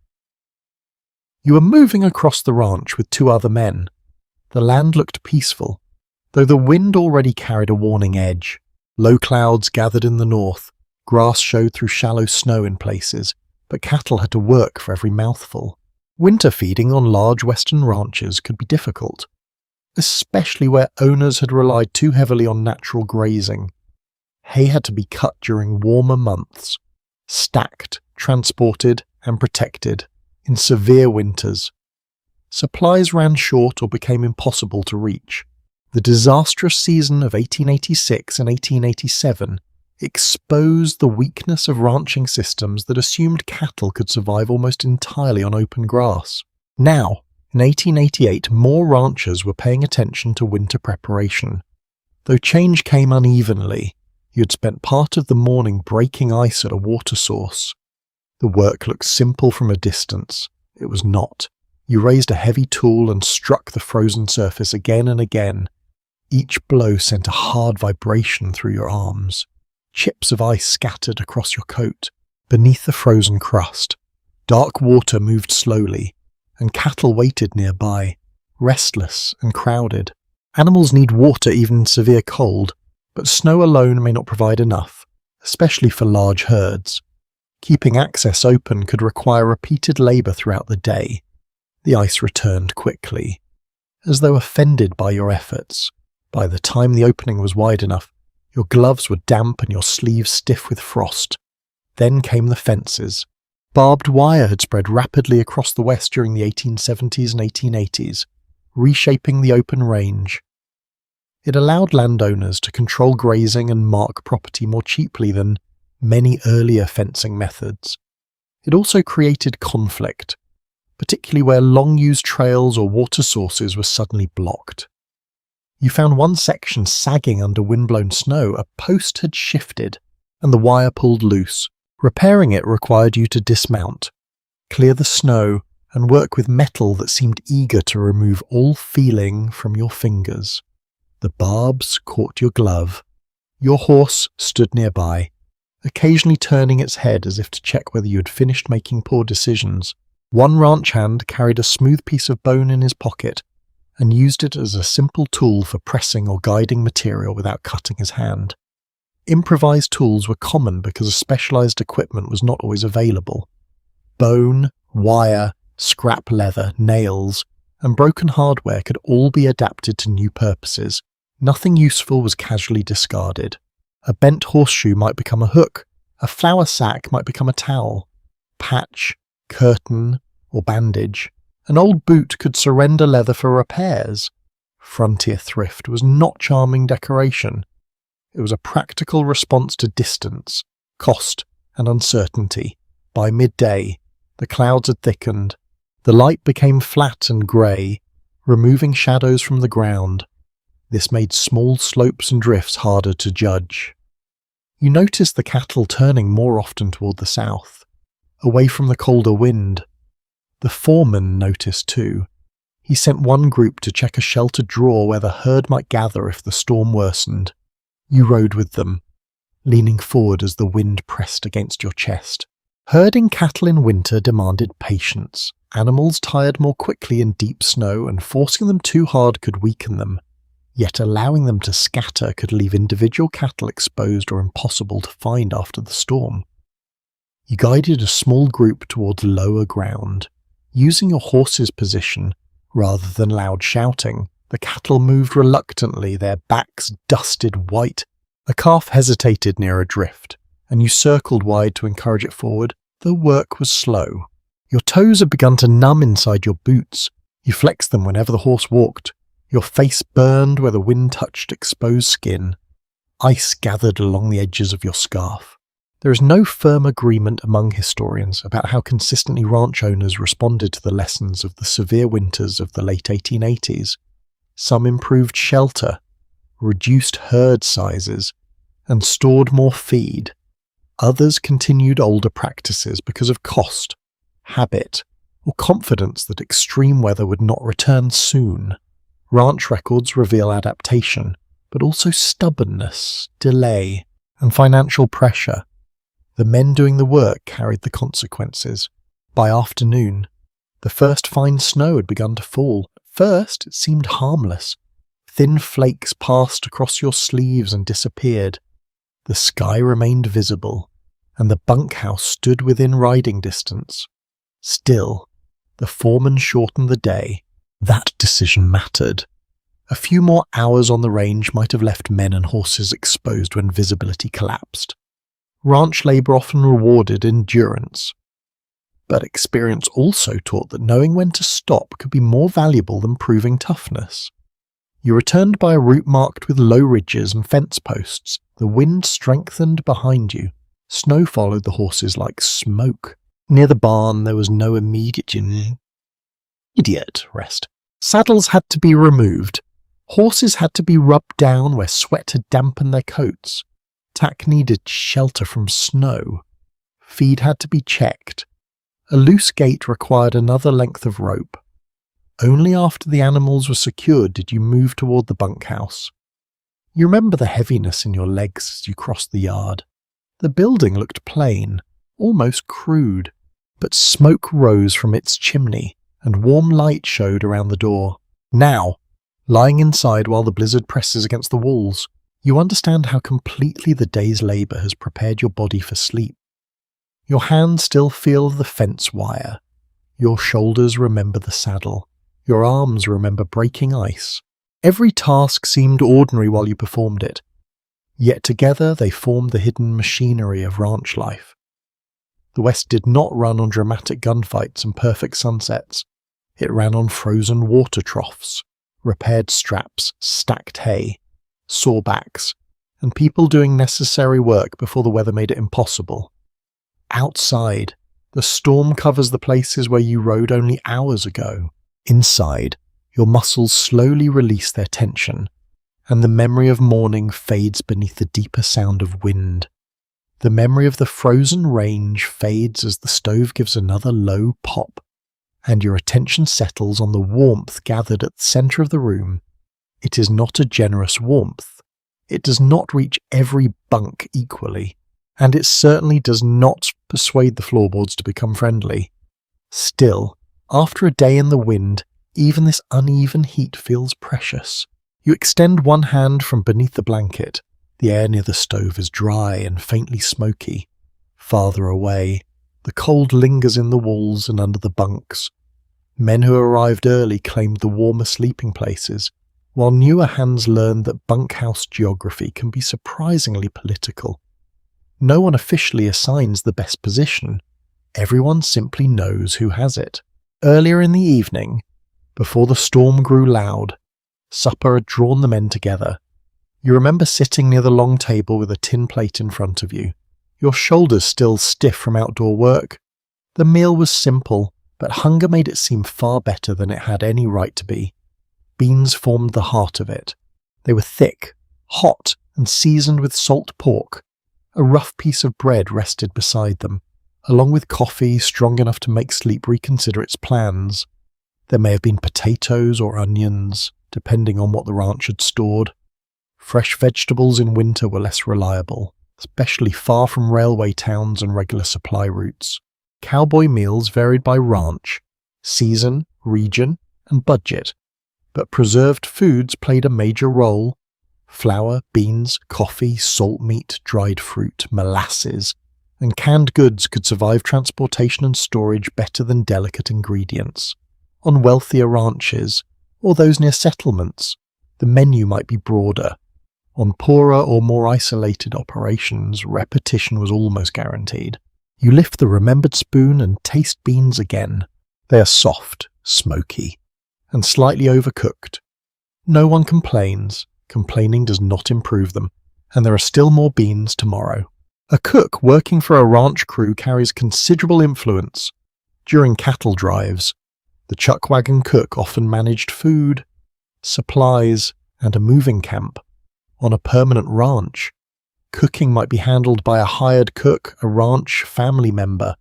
you were moving across the ranch with two other men. The land looked peaceful, though the wind already carried a warning edge. Low clouds gathered in the north, grass showed through shallow snow in places, but cattle had to work for every mouthful. Winter feeding on large western ranches could be difficult, especially where owners had relied too heavily on natural grazing. Hay had to be cut during warmer months, stacked, transported, and protected in severe winters. Supplies ran short or became impossible to reach. The disastrous season of 1886 and 1887 exposed the weakness of ranching systems that assumed cattle could survive almost entirely on open grass. Now, in 1888, more ranchers were paying attention to winter preparation. Though change came unevenly, you had spent part of the morning breaking ice at a water source. The work looked simple from a distance. It was not. You raised a heavy tool and struck the frozen surface again and again. Each blow sent a hard vibration through your arms. Chips of ice scattered across your coat. Beneath the frozen crust, dark water moved slowly, and cattle waited nearby, restless and crowded. Animals need water even in severe cold, but snow alone may not provide enough, especially for large herds. Keeping access open could require repeated labour throughout the day. The ice returned quickly, as though offended by your efforts. By the time the opening was wide enough, Your gloves were damp and your sleeves stiff with frost. Then came the fences. Barbed wire had spread rapidly across the West during the 1870s and 1880s, reshaping the open range. It allowed landowners to control grazing and mark property more cheaply than many earlier fencing methods. It also created conflict, particularly where long-used trails or water sources were suddenly blocked. You found one section sagging under windblown snow. A post had shifted, and the wire pulled loose. Repairing it required you to dismount, clear the snow, and work with metal that seemed eager to remove all feeling from your fingers. The barbs caught your glove. Your horse stood nearby, occasionally turning its head as if to check whether you had finished making poor decisions. One ranch hand carried a smooth piece of bone in his pocket and used it as a simple tool for pressing or guiding material without cutting his hand. Improvised tools were common because specialized equipment was not always available. Bone, wire, scrap leather, nails, and broken hardware could all be adapted to new purposes. Nothing useful was casually discarded. A bent horseshoe might become a hook, a flour sack might become a towel, patch, curtain, or bandage. An old boot could surrender leather for repairs. Frontier thrift was not charming decoration. It was a practical response to distance, cost, and uncertainty. By midday, the clouds had thickened. The light became flat and grey, removing shadows from the ground. This made small slopes and drifts harder to judge. You noticed the cattle turning more often toward the south, away from the colder wind. The foreman noticed too. He sent one group to check a sheltered draw where the herd might gather if the storm worsened. You rode with them, leaning forward as the wind pressed against your chest. Herding cattle in winter demanded patience. Animals tired more quickly in deep snow, and forcing them too hard could weaken them. Yet allowing them to scatter could leave individual cattle exposed or impossible to find after the storm. You guided a small group towards lower ground. Using your horse's position, rather than loud shouting, the cattle moved reluctantly, their backs dusted white. A calf hesitated near a drift, and you circled wide to encourage it forward. The work was slow. Your toes had begun to numb inside your boots. You flexed them whenever the horse walked. Your face burned where the wind touched exposed skin. Ice gathered along the edges of your scarf. There is no firm agreement among historians about how consistently ranch owners responded to the lessons of the severe winters of the late 1880s. Some improved shelter, reduced herd sizes, and stored more feed. Others continued older practices because of cost, habit, or confidence that extreme weather would not return soon. Ranch records reveal adaptation, but also stubbornness, delay, and financial pressure. The men doing the work carried the consequences. By afternoon, the first fine snow had begun to fall. At first, it seemed harmless. Thin flakes passed across your sleeves and disappeared. The sky remained visible, and the bunkhouse stood within riding distance. Still, the foreman shortened the day. That decision mattered. A few more hours on the range might have left men and horses exposed when visibility collapsed. Ranch labor often rewarded endurance, but experience also taught that knowing when to stop could be more valuable than proving toughness. You returned by a route marked with low ridges and fence posts. The wind strengthened behind you. Snow followed the horses like smoke. Near the barn there was no immediate rest. Saddles had to be removed. Horses had to be rubbed down where sweat had dampened their coats. Tack needed shelter from snow. Feed had to be checked. A loose gate required another length of rope. Only after the animals were secured did you move toward the bunkhouse. You remember the heaviness in your legs as you crossed the yard. The building looked plain, almost crude, but smoke rose from its chimney, and warm light showed around the door. Now, lying inside while the blizzard presses against the walls, you understand how completely the day's labor has prepared your body for sleep. Your hands still feel the fence wire. Your shoulders remember the saddle. Your arms remember breaking ice. Every task seemed ordinary while you performed it. Yet together they formed the hidden machinery of ranch life. The West did not run on dramatic gunfights and perfect sunsets. It ran on frozen water troughs, repaired straps, stacked hay, sawbacks, and people doing necessary work before the weather made it impossible. Outside, the storm covers the places where you rode only hours ago. Inside, your muscles slowly release their tension, and the memory of morning fades beneath the deeper sound of wind. The memory of the frozen range fades as the stove gives another low pop, and your attention settles on the warmth gathered at the centre of the room. It is not a generous warmth. It does not reach every bunk equally, and it certainly does not persuade the floorboards to become friendly. Still, after a day in the wind, even this uneven heat feels precious. You extend one hand from beneath the blanket. The air near the stove is dry and faintly smoky. Farther away, the cold lingers in the walls and under the bunks. Men who arrived early claimed the warmer sleeping places, while newer hands learned that bunkhouse geography can be surprisingly political. No one officially assigns the best position. Everyone simply knows who has it. Earlier in the evening, before the storm grew loud, supper had drawn the men together. You remember sitting near the long table with a tin plate in front of you, your shoulders still stiff from outdoor work. The meal was simple, but hunger made it seem far better than it had any right to be. Beans formed the heart of it. They were thick, hot, and seasoned with salt pork. A rough piece of bread rested beside them, along with coffee strong enough to make sleep reconsider its plans. There may have been potatoes or onions, depending on what the ranch had stored. Fresh vegetables in winter were less reliable, especially far from railway towns and regular supply routes. Cowboy meals varied by ranch, season, region, and budget, but preserved foods played a major role. Flour, beans, coffee, salt meat, dried fruit, molasses, and canned goods could survive transportation and storage better than delicate ingredients. On wealthier ranches, or those near settlements, the menu might be broader. On poorer or more isolated operations, repetition was almost guaranteed. You lift the remembered spoon and taste beans again. They are soft, smoky, and slightly overcooked. No one complains. Complaining does not improve them, and there are still more beans tomorrow. A cook working for a ranch crew carries considerable influence. During cattle drives, the chuck wagon cook often managed food, supplies, and a moving camp. On a permanent ranch, cooking might be handled by a hired cook, a ranch family member,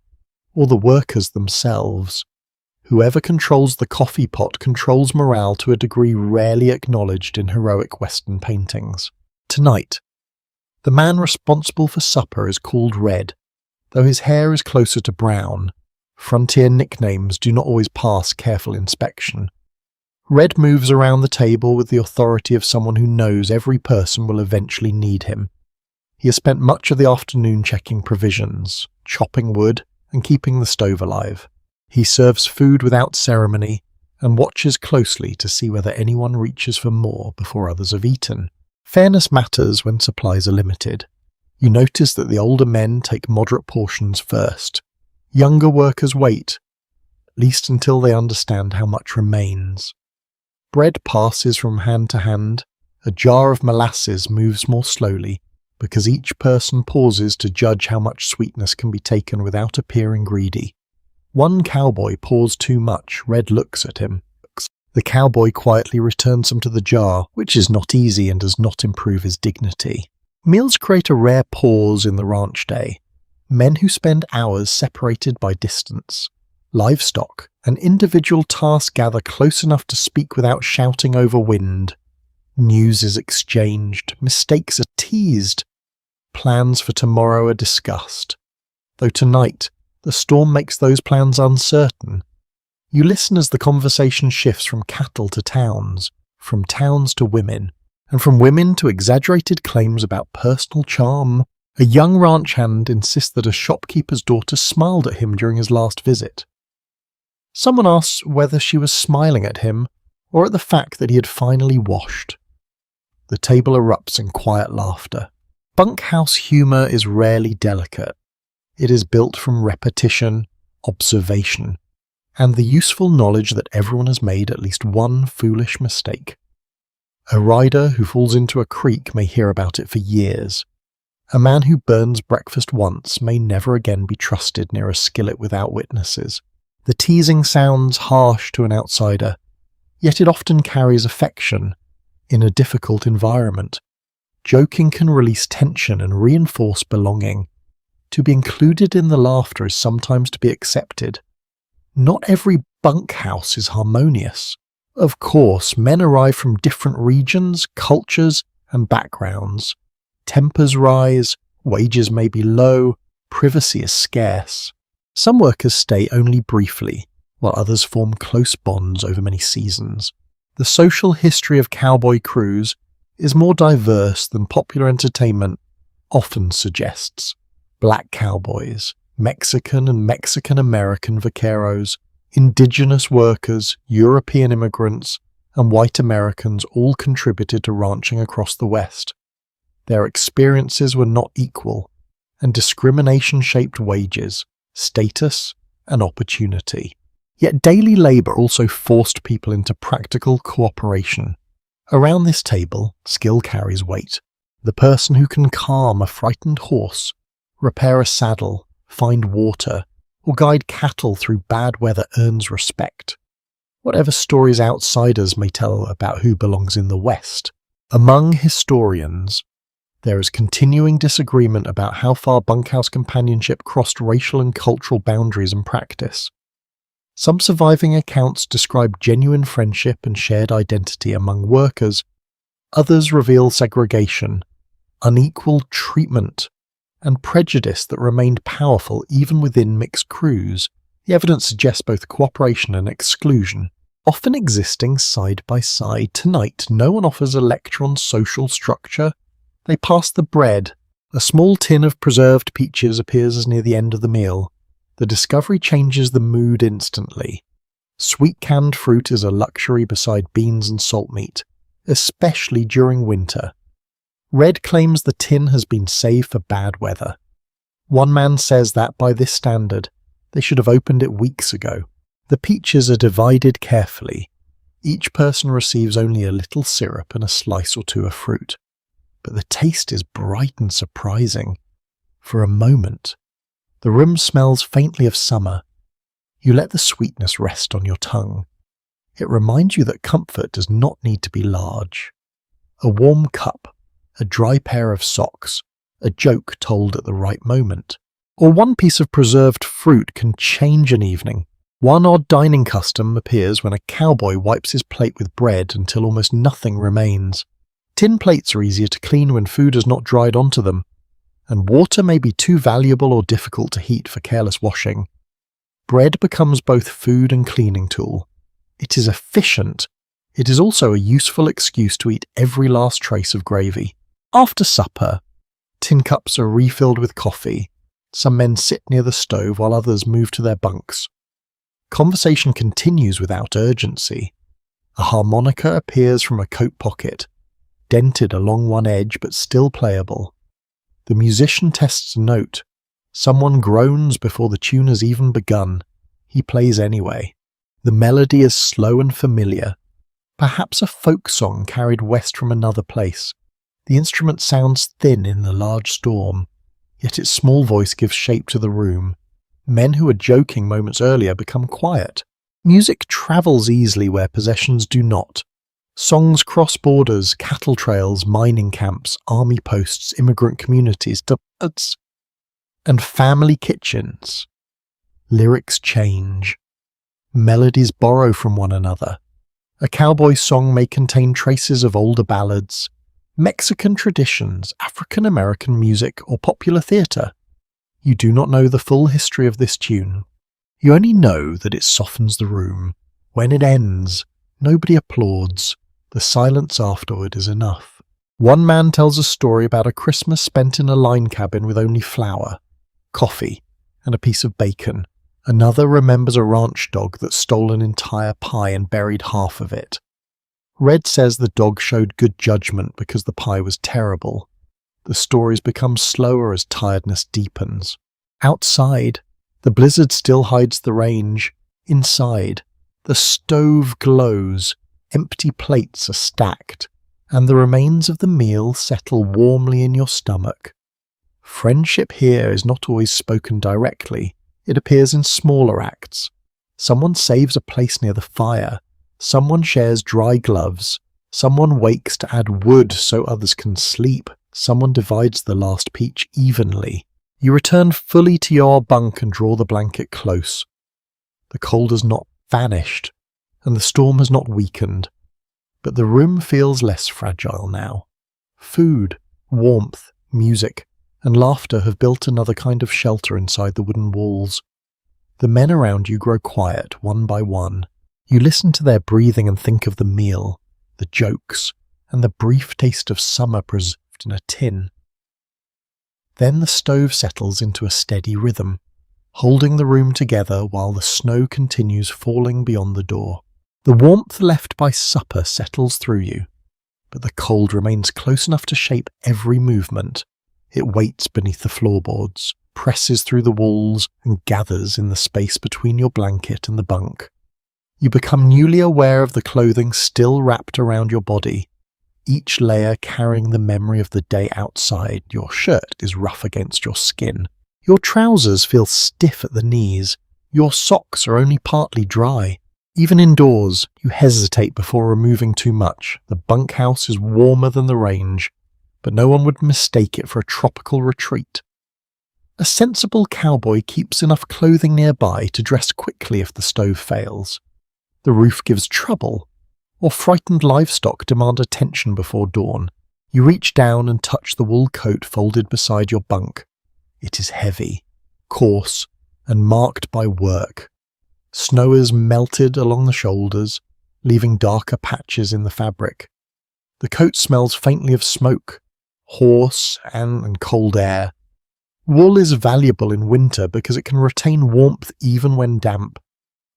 or the workers themselves. Whoever controls the coffee pot controls morale to a degree rarely acknowledged in heroic Western paintings. Tonight, the man responsible for supper is called Red, though his hair is closer to brown. Frontier nicknames do not always pass careful inspection. Red moves around the table with the authority of someone who knows every person will eventually need him. He has spent much of the afternoon checking provisions, chopping wood, and keeping the stove alive. He serves food without ceremony and watches closely to see whether anyone reaches for more before others have eaten. Fairness matters when supplies are limited. You notice that the older men take moderate portions first. Younger workers wait, at least until they understand how much remains. Bread passes from hand to hand. A jar of molasses moves more slowly, because each person pauses to judge how much sweetness can be taken without appearing greedy. One cowboy pours too much. Red looks at him. The cowboy quietly returns some to the jar, which is not easy and does not improve his dignity. Meals create a rare pause in the ranch day. Men who spend hours separated by distance. Livestock, an individual task gather close enough to speak without shouting over wind. News is exchanged, mistakes are teased, plans for tomorrow are discussed. Though tonight, the storm makes those plans uncertain. You listen as the conversation shifts from cattle to towns, from towns to women, and from women to exaggerated claims about personal charm. A young ranch hand insists that a shopkeeper's daughter smiled at him during his last visit. Someone asks whether she was smiling at him or at the fact that he had finally washed. The table erupts in quiet laughter. Bunkhouse humour is rarely delicate. It is built from repetition, observation, and the useful knowledge that everyone has made at least one foolish mistake. A rider who falls into a creek may hear about it for years. A man who burns breakfast once may never again be trusted near a skillet without witnesses. The teasing sounds harsh to an outsider, yet it often carries affection in a difficult environment. Joking can release tension and reinforce belonging. To be included in the laughter is sometimes to be accepted. Not every bunkhouse is harmonious. Of course, men arrive from different regions, cultures, and backgrounds. Tempers rise, wages may be low, privacy is scarce. Some workers stay only briefly, while others form close bonds over many seasons. The social history of cowboy crews is more diverse than popular entertainment often suggests. Black cowboys, Mexican and Mexican-American vaqueros, indigenous workers, European immigrants, and white Americans all contributed to ranching across the West. Their experiences were not equal, and discrimination shaped wages, status, and opportunity. Yet daily labour also forced people into practical cooperation. Around this table, skill carries weight. The person who can calm a frightened horse, repair a saddle, find water, or guide cattle through bad weather earns respect. Whatever stories outsiders may tell about who belongs in the West, among historians, there is continuing disagreement about how far bunkhouse companionship crossed racial and cultural boundaries and practice. Some surviving accounts describe genuine friendship and shared identity among workers. Others reveal segregation, unequal treatment, and prejudice that remained powerful even within mixed crews. The evidence suggests both cooperation and exclusion, often existing side by side. Tonight, no one offers a lecture on social structure. They pass the bread. A small tin of preserved peaches appears near the end of the meal. The discovery changes the mood instantly. Sweet canned fruit is a luxury beside beans and salt meat, especially during winter. Red claims the tin has been saved for bad weather. One man says that by this standard, they should have opened it weeks ago. The peaches are divided carefully. Each person receives only a little syrup and a slice or two of fruit. But the taste is bright and surprising. For a moment, the room smells faintly of summer. You let the sweetness rest on your tongue. It reminds you that comfort does not need to be large. A warm cup, a dry pair of socks, a joke told at the right moment, or one piece of preserved fruit can change an evening. One odd dining custom appears when a cowboy wipes his plate with bread until almost nothing remains. Tin plates are easier to clean when food has not dried onto them, and water may be too valuable or difficult to heat for careless washing. Bread becomes both food and cleaning tool. It is efficient. It is also a useful excuse to eat every last trace of gravy. After supper, tin cups are refilled with coffee. Some men sit near the stove while others move to their bunks. Conversation continues without urgency. A harmonica appears from a coat pocket, dented along one edge but still playable. The musician tests a note. Someone groans before the tune has even begun. He plays anyway. The melody is slow and familiar, perhaps a folk song carried west from another place. The instrument sounds thin in the large storm, yet its small voice gives shape to the room. Men who were joking moments earlier become quiet. Music travels easily where possessions do not. Songs cross borders, cattle trails, mining camps, army posts, immigrant communities, and family kitchens. Lyrics change. Melodies borrow from one another. A cowboy song may contain traces of older ballads, Mexican traditions, African American music, or popular theatre. You do not know the full history of this tune. You only know that it softens the room. When it ends, nobody applauds. The silence afterward is enough. One man tells a story about a Christmas spent in a line cabin with only flour, coffee, and a piece of bacon. Another remembers a ranch dog that stole an entire pie and buried half of it. Red says the dog showed good judgment because the pie was terrible. The stories become slower as tiredness deepens. Outside, the blizzard still hides the range. Inside, the stove glows, empty plates are stacked, and the remains of the meal settle warmly in your stomach. Friendship here is not always spoken directly. It appears in smaller acts. Someone saves a place near the fire. Someone shares dry gloves. Someone wakes to add wood so others can sleep. Someone divides the last peach evenly. You return fully to your bunk and draw the blanket close. The cold has not vanished, and the storm has not weakened, but the room feels less fragile now. Food, warmth, music, and laughter have built another kind of shelter inside the wooden walls. The men around you grow quiet, one by one. You listen to their breathing and think of the meal, the jokes, and the brief taste of summer preserved in a tin. Then the stove settles into a steady rhythm, holding the room together while the snow continues falling beyond the door. The warmth left by supper settles through you, but the cold remains close enough to shape every movement. It waits beneath the floorboards, presses through the walls, and gathers in the space between your blanket and the bunk. You become newly aware of the clothing still wrapped around your body, each layer carrying the memory of the day outside. Your shirt is rough against your skin. Your trousers feel stiff at the knees. Your socks are only partly dry. Even indoors, you hesitate before removing too much. The bunkhouse is warmer than the range, but no one would mistake it for a tropical retreat. A sensible cowboy keeps enough clothing nearby to dress quickly if the stove fails. The roof gives trouble, or frightened livestock demand attention before dawn. You reach down and touch the wool coat folded beside your bunk. It is heavy, coarse, and marked by work. Snow is melted along the shoulders, leaving darker patches in the fabric. The coat smells faintly of smoke, hoarse, and cold air. Wool is valuable in winter because it can retain warmth even when damp.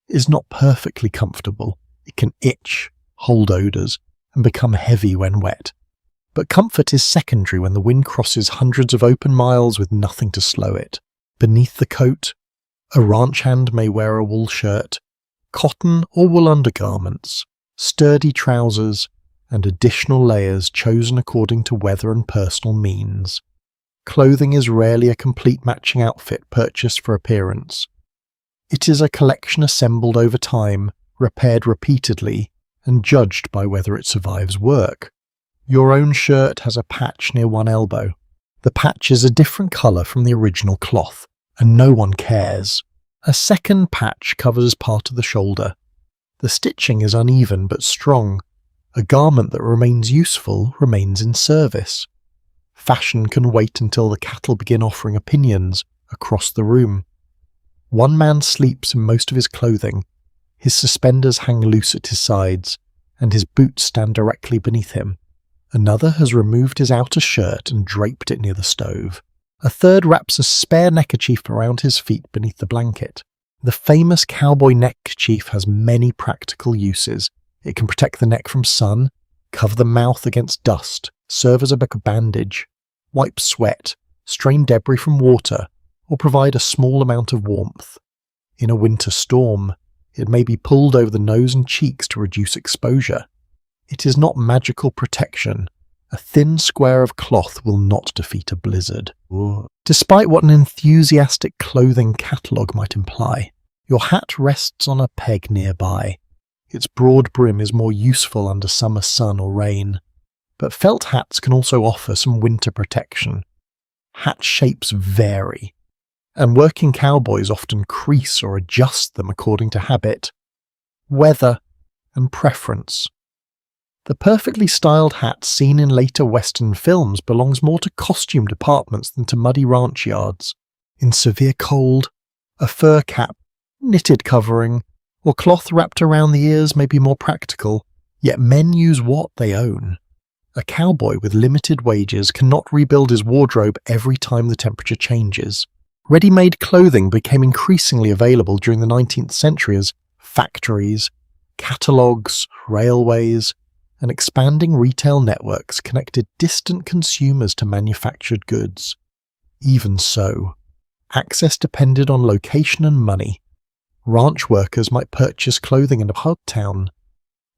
It is not perfectly comfortable. It can itch, hold odours, and become heavy when wet. But comfort is secondary when the wind crosses hundreds of open miles with nothing to slow it. Beneath the coat, a ranch hand may wear a wool shirt, cotton or wool undergarments, sturdy trousers, and additional layers chosen according to weather and personal means. Clothing is rarely a complete matching outfit purchased for appearance. It is a collection assembled over time, repaired repeatedly, and judged by whether it survives work. Your own shirt has a patch near one elbow. The patch is a different colour from the original cloth, and no one cares. A second patch covers part of the shoulder. The stitching is uneven but strong. A garment that remains useful remains in service. Fashion can wait until the cattle begin offering opinions across the room. One man sleeps in most of his clothing. His suspenders hang loose at his sides, and his boots stand directly beneath him. Another has removed his outer shirt and draped it near the stove. A third wraps a spare neckerchief around his feet beneath the blanket. The famous cowboy neckerchief has many practical uses. It can protect the neck from sun, cover the mouth against dust, serve as a bandage, wipe sweat, strain debris from water, or provide a small amount of warmth. In a winter storm, it may be pulled over the nose and cheeks to reduce exposure. It is not magical protection. A thin square of cloth will not defeat a blizzard. Despite what an enthusiastic clothing catalogue might imply, your hat rests on a peg nearby. Its broad brim is more useful under summer sun or rain, but felt hats can also offer some winter protection. Hat shapes vary, and working cowboys often crease or adjust them according to habit, weather, and preference. The perfectly styled hat seen in later Western films belongs more to costume departments than to muddy ranch yards. In severe cold, a fur cap, knitted covering, or cloth wrapped around the ears may be more practical, yet men use what they own. A cowboy with limited wages cannot rebuild his wardrobe every time the temperature changes. Ready-made clothing became increasingly available during the 19th century as factories, catalogues, railways, and expanding retail networks connected distant consumers to manufactured goods. Even so, access depended on location and money. Ranch workers might purchase clothing in a hub town,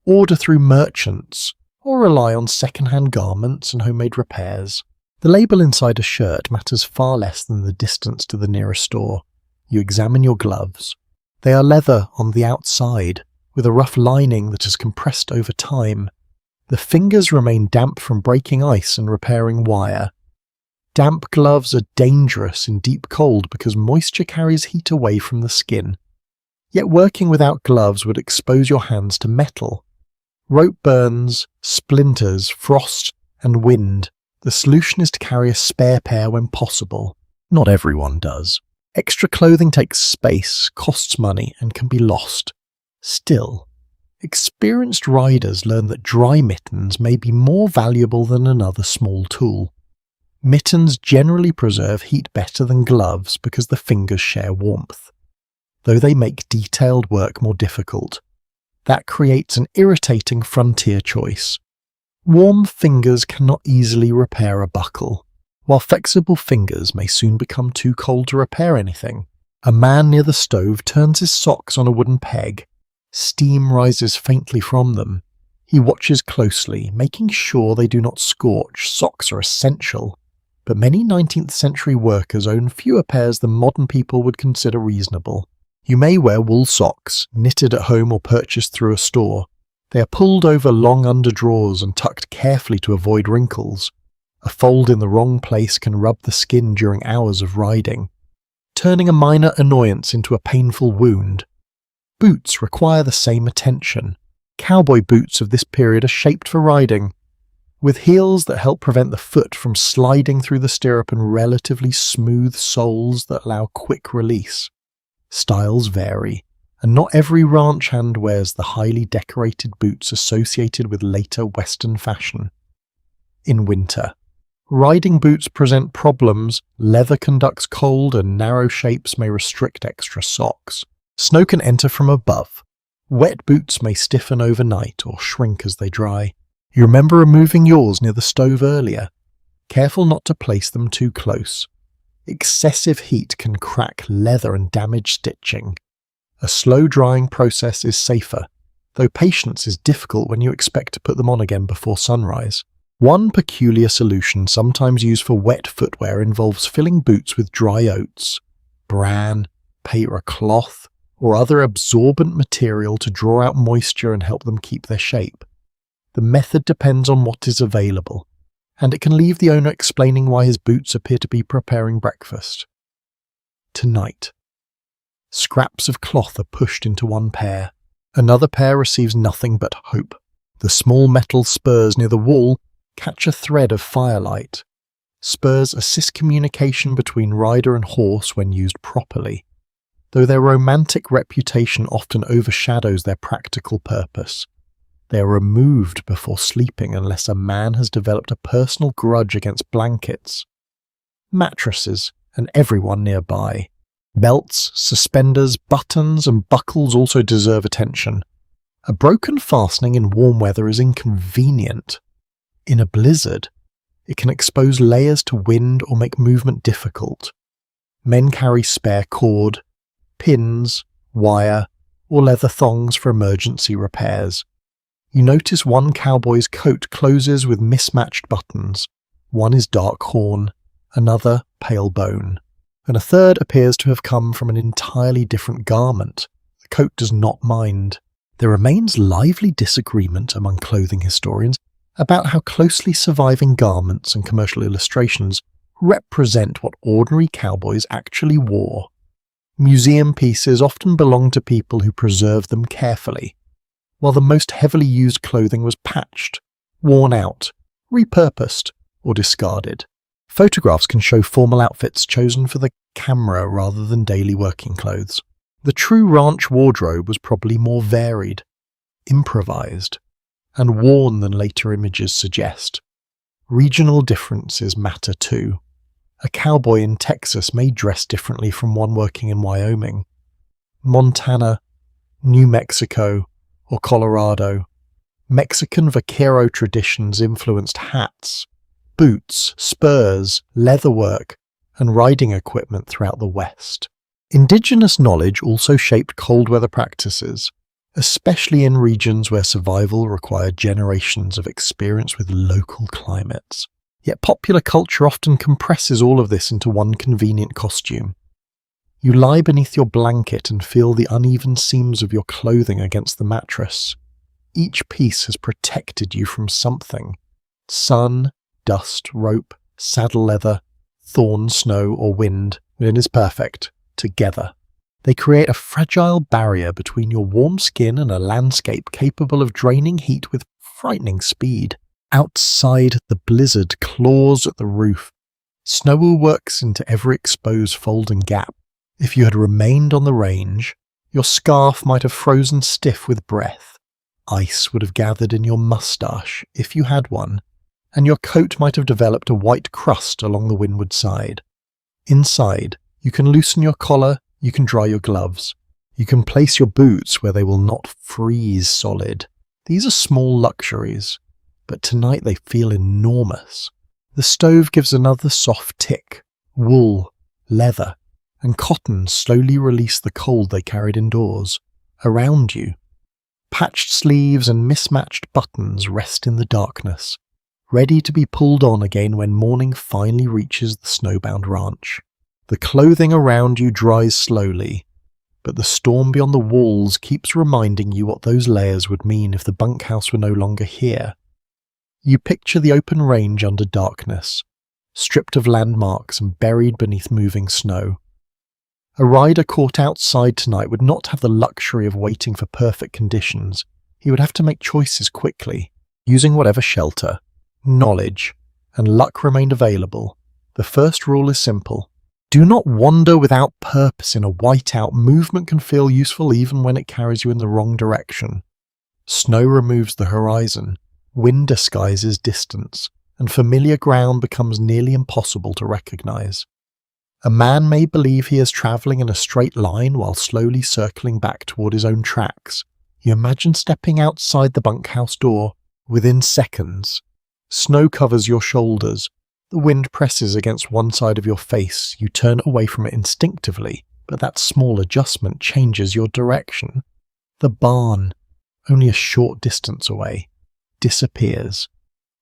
order through merchants, or rely on second-hand garments and homemade repairs. The label inside a shirt matters far less than the distance to the nearest store. You examine your gloves. They are leather on the outside, with a rough lining that has compressed over time. The fingers remain damp from breaking ice and repairing wire. Damp gloves are dangerous in deep cold because moisture carries heat away from the skin. Yet working without gloves would expose your hands to metal. Rope burns, splinters, frost, and wind. The solution is to carry a spare pair when possible. Not everyone does. Extra clothing takes space, costs money, and can be lost. Still, experienced riders learn that dry mittens may be more valuable than another small tool. Mittens generally preserve heat better than gloves because the fingers share warmth, though they make detailed work more difficult. That creates an irritating frontier choice. Warm fingers cannot easily repair a buckle, while flexible fingers may soon become too cold to repair anything. A man near the stove turns his socks on a wooden peg. Steam rises faintly from them. He watches closely, making sure they do not scorch. Socks are essential, but many 19th century workers own fewer pairs than modern people would consider reasonable. You may wear wool socks, knitted at home or purchased through a store. They are pulled over long underdrawers and tucked carefully to avoid wrinkles. A fold in the wrong place can rub the skin during hours of riding, turning a minor annoyance into a painful wound. Boots require the same attention. Cowboy boots of this period are shaped for riding, with heels that help prevent the foot from sliding through the stirrup and relatively smooth soles that allow quick release. Styles vary, and not every ranch hand wears the highly decorated boots associated with later Western fashion. In winter, riding boots present problems. Leather conducts cold and narrow shapes may restrict extra socks. Snow can enter from above. Wet boots may stiffen overnight or shrink as they dry. You remember removing yours near the stove earlier. Careful not to place them too close. Excessive heat can crack leather and damage stitching. A slow drying process is safer, though patience is difficult when you expect to put them on again before sunrise. One peculiar solution sometimes used for wet footwear involves filling boots with dry oats, bran, paper cloth, or other absorbent material to draw out moisture and help them keep their shape. The method depends on what is available, and it can leave the owner explaining why his boots appear to be preparing breakfast. Tonight, scraps of cloth are pushed into one pair. Another pair receives nothing but hope. The small metal spurs near the wall catch a thread of firelight. Spurs assist communication between rider and horse when used properly, though their romantic reputation often overshadows their practical purpose. They are removed before sleeping unless a man has developed a personal grudge against blankets, mattresses, and everyone nearby. Belts, suspenders, buttons, and buckles also deserve attention. A broken fastening in warm weather is inconvenient. In a blizzard, it can expose layers to wind or make movement difficult. Men carry spare cord, pins, wire, or leather thongs for emergency repairs. You notice one cowboy's coat closes with mismatched buttons. One is dark horn, another pale bone, and a third appears to have come from an entirely different garment. The coat does not mind. There remains lively disagreement among clothing historians about how closely surviving garments and commercial illustrations represent what ordinary cowboys actually wore. Museum pieces often belong to people who preserved them carefully, while the most heavily used clothing was patched, worn out, repurposed, or discarded. Photographs can show formal outfits chosen for the camera rather than daily working clothes. The true ranch wardrobe was probably more varied, improvised, and worn than later images suggest. Regional differences matter too. A cowboy in Texas may dress differently from one working in Wyoming, Montana, New Mexico, or Colorado. Mexican vaquero traditions influenced hats, boots, spurs, leatherwork, and riding equipment throughout the West. Indigenous knowledge also shaped cold weather practices, especially in regions where survival required generations of experience with local climates. Yet popular culture often compresses all of this into one convenient costume. You lie beneath your blanket and feel the uneven seams of your clothing against the mattress. Each piece has protected you from something: sun, dust, rope, saddle leather, thorn, snow, or wind, when it is perfect, together. They create a fragile barrier between your warm skin and a landscape capable of draining heat with frightening speed. Outside, the blizzard claws at the roof. Snow works into every exposed fold and gap. If you had remained on the range, your scarf might have frozen stiff with breath. Ice would have gathered in your mustache, if you had one, and your coat might have developed a white crust along the windward side. Inside, you can loosen your collar, you can dry your gloves. You can place your boots where they will not freeze solid. These are small luxuries, but tonight they feel enormous. The stove gives another soft tick. Wool, leather, and cotton slowly release the cold they carried indoors. Around you, patched sleeves and mismatched buttons rest in the darkness, ready to be pulled on again when morning finally reaches the snowbound ranch. The clothing around you dries slowly, but the storm beyond the walls keeps reminding you what those layers would mean if the bunkhouse were no longer here. You picture the open range under darkness, stripped of landmarks and buried beneath moving snow. A rider caught outside tonight would not have the luxury of waiting for perfect conditions. He would have to make choices quickly, using whatever shelter, knowledge, and luck remained available. The first rule is simple. Do not wander without purpose in a whiteout. Movement can feel useful even when it carries you in the wrong direction. Snow removes the horizon, wind disguises distance, and familiar ground becomes nearly impossible to recognize. A man may believe he is traveling in a straight line while slowly circling back toward his own tracks. You imagine stepping outside the bunkhouse door. Within seconds, snow covers your shoulders. The wind presses against one side of your face. You turn away from it instinctively, but that small adjustment changes your direction. The barn, only a short distance away, disappears.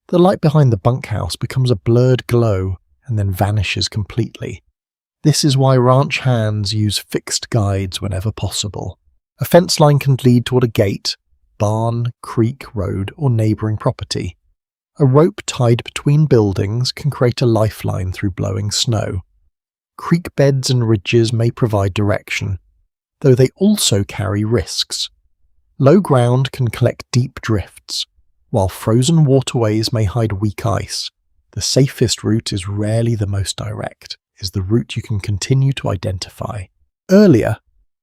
The light behind the bunkhouse becomes a blurred glow and then vanishes completely. This is why ranch hands use fixed guides whenever possible. A fence line can lead toward a gate, barn, creek, road, or neighbouring property. A rope tied between buildings can create a lifeline through blowing snow. Creek beds and ridges may provide direction, though they also carry risks. Low ground can collect deep drifts, while frozen waterways may hide weak ice. The safest route is rarely the most direct, is the route you can continue to identify. Earlier,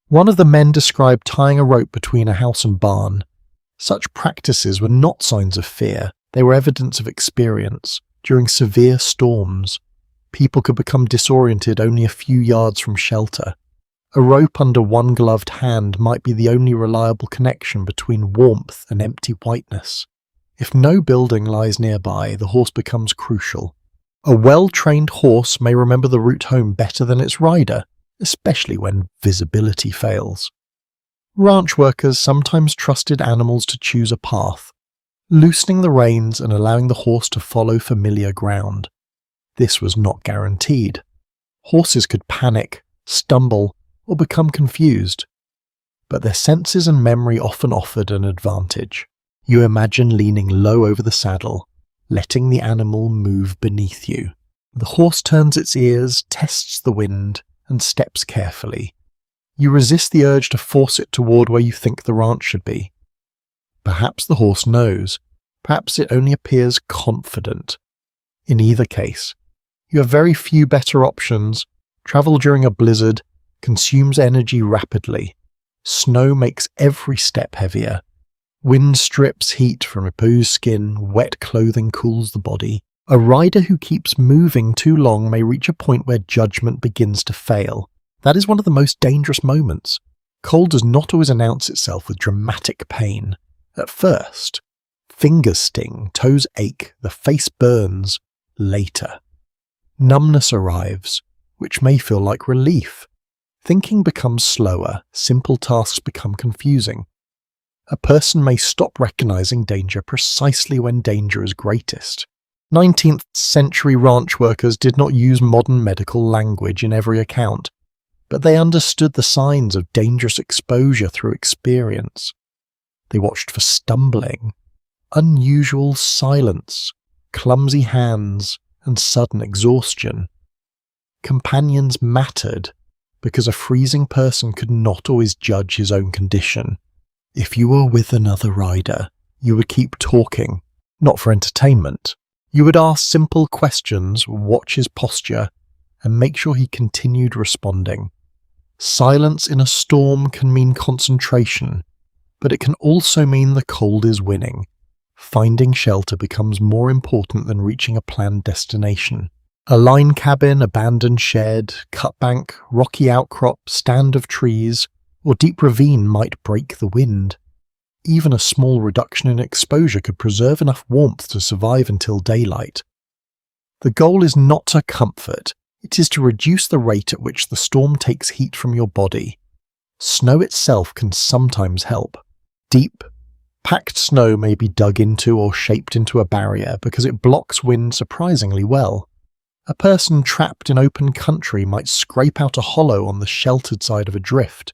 one of the men described tying a rope between a house and barn. Such practices were not signs of fear. They were evidence of experience. During severe storms, people could become disoriented only a few yards from shelter. A rope under one gloved hand might be the only reliable connection between warmth and empty whiteness. If no building lies nearby, the horse becomes crucial. A well-trained horse may remember the route home better than its rider, especially when visibility fails. Ranch workers sometimes trusted animals to choose a path, loosening the reins and allowing the horse to follow familiar ground. This was not guaranteed. Horses could panic, stumble, or become confused. But their senses and memory often offered an advantage. You imagine leaning low over the saddle, letting the animal move beneath you. The horse turns its ears, tests the wind, and steps carefully. You resist the urge to force it toward where you think the ranch should be. Perhaps the horse knows. Perhaps it only appears confident. In either case, you have very few better options. Travel during a blizzard consumes energy rapidly. Snow makes every step heavier. Wind strips heat from opposed skin. Wet clothing cools the body. A rider who keeps moving too long may reach a point where judgment begins to fail. That is one of the most dangerous moments. Cold does not always announce itself with dramatic pain. At first, Fingers sting, toes ache, the face burns. Later. Numbness arrives, which may feel like relief. Thinking becomes slower, simple tasks become confusing. A person may stop recognizing danger precisely when danger is greatest. 19th century ranch workers did not use modern medical language in every account, but they understood the signs of dangerous exposure through experience. They watched for stumbling, unusual silence, clumsy hands, and sudden exhaustion. Companions mattered because a freezing person could not always judge his own condition. If you were with another rider, you would keep talking, not for entertainment. You would ask simple questions, watch his posture, and make sure he continued responding. Silence in a storm can mean concentration, but it can also mean the cold is winning. Finding shelter becomes more important than reaching a planned destination. A line cabin, abandoned shed, cut bank, rocky outcrop, stand of trees, or deep ravine might break the wind. Even a small reduction in exposure could preserve enough warmth to survive until daylight. The goal is not to comfort, it is to reduce the rate at which the storm takes heat from your body. Snow itself can sometimes help. Deep, packed snow may be dug into or shaped into a barrier because it blocks wind surprisingly well. A person trapped in open country might scrape out a hollow on the sheltered side of a drift,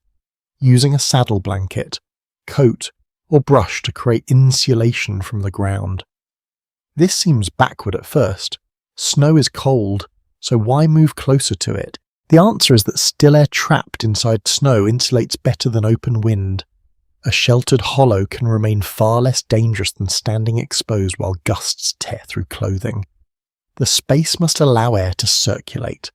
using a saddle blanket, coat, or brush to create insulation from the ground. This seems backward at first. Snow is cold, so why move closer to it? The answer is that still air trapped inside snow insulates better than open wind. A sheltered hollow can remain far less dangerous than standing exposed while gusts tear through clothing. The space must allow air to circulate,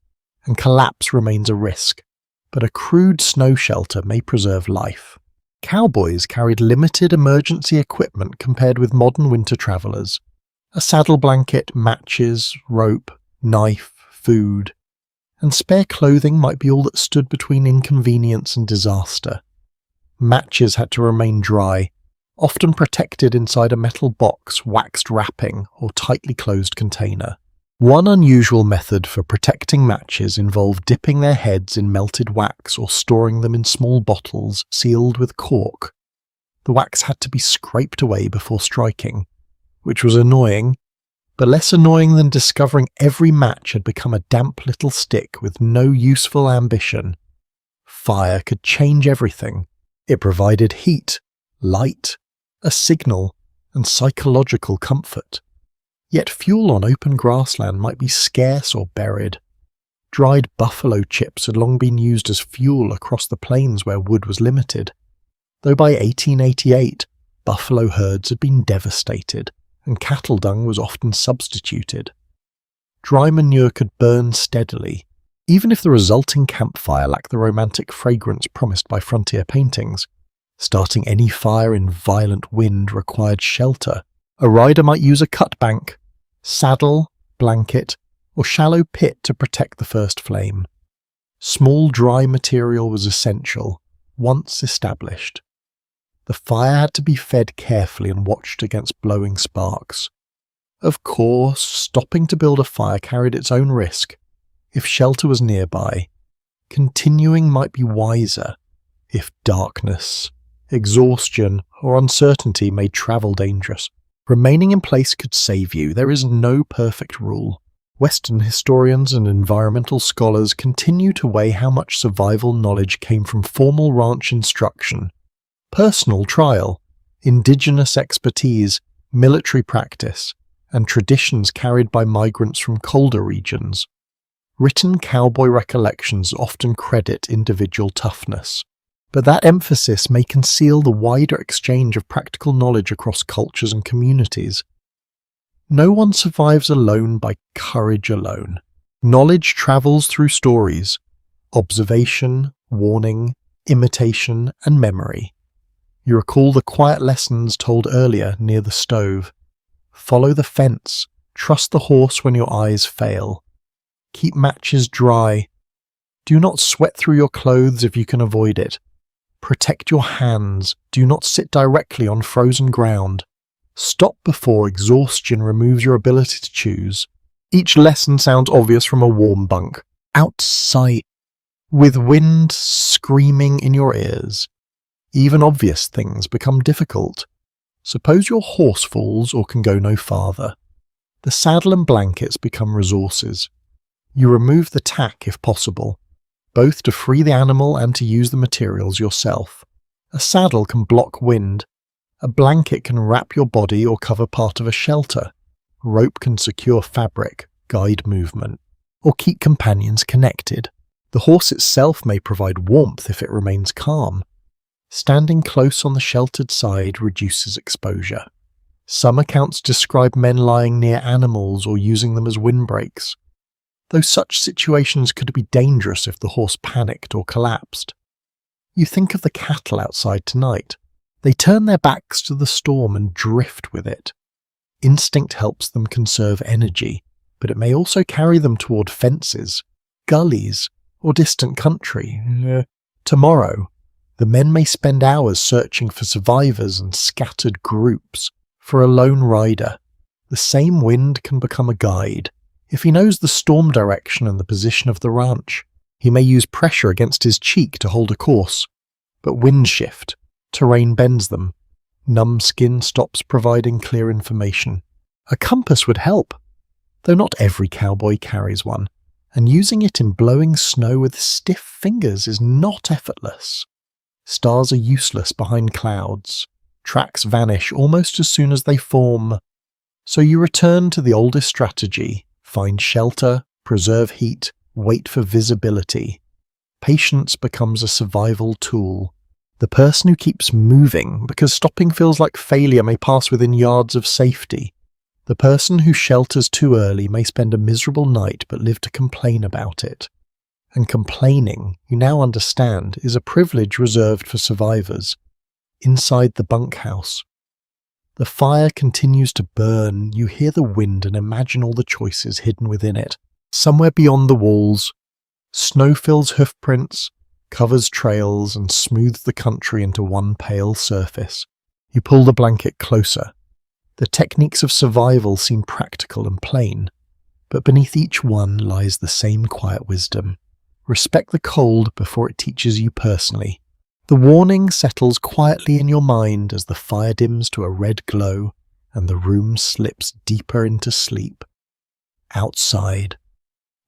and collapse remains a risk, but a crude snow shelter may preserve life. Cowboys carried limited emergency equipment compared with modern winter travelers. A saddle blanket, matches, rope, knife, food, and spare clothing might be all that stood between inconvenience and disaster. Matches had to remain dry, often protected inside a metal box, waxed wrapping, or tightly closed container. One unusual method for protecting matches involved dipping their heads in melted wax or storing them in small bottles sealed with cork. The wax had to be scraped away before striking, which was annoying, but less annoying than discovering every match had become a damp little stick with no useful ambition. Fire could change everything. It provided heat, light, a signal, and psychological comfort. Yet fuel on open grassland might be scarce or buried. Dried buffalo chips had long been used as fuel across the plains where wood was limited, though by 1888 buffalo herds had been devastated and cattle dung was often substituted. Dry manure could burn steadily, even if the resulting campfire lacked the romantic fragrance promised by frontier paintings. Starting any fire in violent wind required shelter. A rider might use a cut bank, saddle, blanket, or shallow pit to protect the first flame. Small dry material was essential, once established. The fire had to be fed carefully and watched against blowing sparks. Of course, stopping to build a fire carried its own risk. If shelter was nearby, continuing might be wiser. If darkness, exhaustion, or uncertainty made travel dangerous, remaining in place could save you. There is no perfect rule. Western historians and environmental scholars continue to weigh how much survival knowledge came from formal ranch instruction, personal trial, indigenous expertise, military practice, and traditions carried by migrants from colder regions. Written cowboy recollections often credit individual toughness, but that emphasis may conceal the wider exchange of practical knowledge across cultures and communities. No one survives alone by courage alone. Knowledge travels through stories, observation, warning, imitation, and memory. You recall the quiet lessons told earlier near the stove. Follow the fence, trust the horse when your eyes fail. Keep matches dry. Do not sweat through your clothes if you can avoid it. Protect your hands. Do not sit directly on frozen ground. Stop before exhaustion removes your ability to choose. Each lesson sounds obvious from a warm bunk. Outside, with wind screaming in your ears, even obvious things become difficult. Suppose your horse falls or can go no farther. The saddle and blankets become resources. You remove the tack if possible, both to free the animal and to use the materials yourself. A saddle can block wind. A blanket can wrap your body or cover part of a shelter. Rope can secure fabric, guide movement, or keep companions connected. The horse itself may provide warmth if it remains calm. Standing close on the sheltered side reduces exposure. Some accounts describe men lying near animals or using them as windbreaks, though such situations could be dangerous if the horse panicked or collapsed. You think of the cattle outside tonight. They turn their backs to the storm and drift with it. Instinct helps them conserve energy, but it may also carry them toward fences, gullies, or distant country. Tomorrow, the men may spend hours searching for survivors and scattered groups. For a lone rider, the same wind can become a guide. If he knows the storm direction and the position of the ranch, he may use pressure against his cheek to hold a course. But wind shift, terrain bends them. Numb skin stops providing clear information. A compass would help, though not every cowboy carries one, and using it in blowing snow with stiff fingers is not effortless. Stars are useless behind clouds. Tracks vanish almost as soon as they form. So you return to the oldest strategy: find shelter, preserve heat, wait for visibility. Patience becomes a survival tool. The person who keeps moving because stopping feels like failure may pass within yards of safety. The person who shelters too early may spend a miserable night but live to complain about it. And complaining, you now understand, is a privilege reserved for survivors. Inside the bunkhouse, the fire continues to burn. You hear the wind and imagine all the choices hidden within it. Somewhere beyond the walls, snow fills hoofprints, covers trails, and smooths the country into one pale surface. You pull the blanket closer. The techniques of survival seem practical and plain, but beneath each one lies the same quiet wisdom. Respect the cold before it teaches you personally. The warning settles quietly in your mind as the fire dims to a red glow and the room slips deeper into sleep. Outside,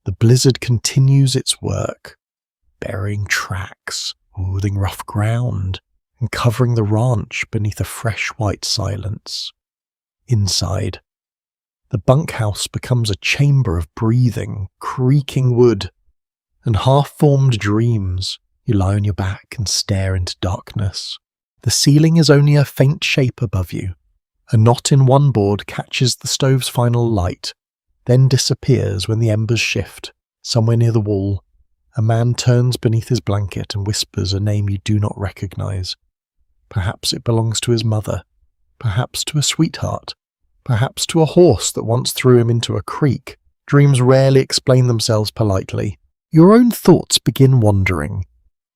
the blizzard continues its work, burying tracks, smoothing rough ground, and covering the ranch beneath a fresh white silence. Inside, the bunkhouse becomes a chamber of breathing, creaking wood, and half-formed dreams. You lie on your back and stare into darkness. The ceiling is only a faint shape above you. A knot in one board catches the stove's final light, then disappears when the embers shift. Somewhere near the wall, a man turns beneath his blanket and whispers a name you do not recognize. Perhaps it belongs to his mother, perhaps to a sweetheart, perhaps to a horse that once threw him into a creek. Dreams rarely explain themselves politely. Your own thoughts begin wandering.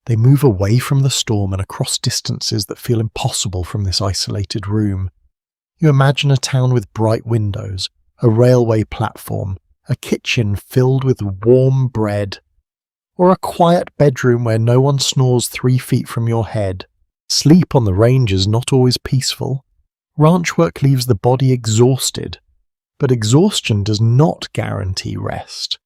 They move away from the storm and across distances that feel impossible from this isolated room. You imagine a town with bright windows, a railway platform, a kitchen filled with warm bread, or a quiet bedroom where no one snores 3 feet from your head. Sleep on the range is not always peaceful. Ranch work leaves the body exhausted, but exhaustion does not guarantee rest.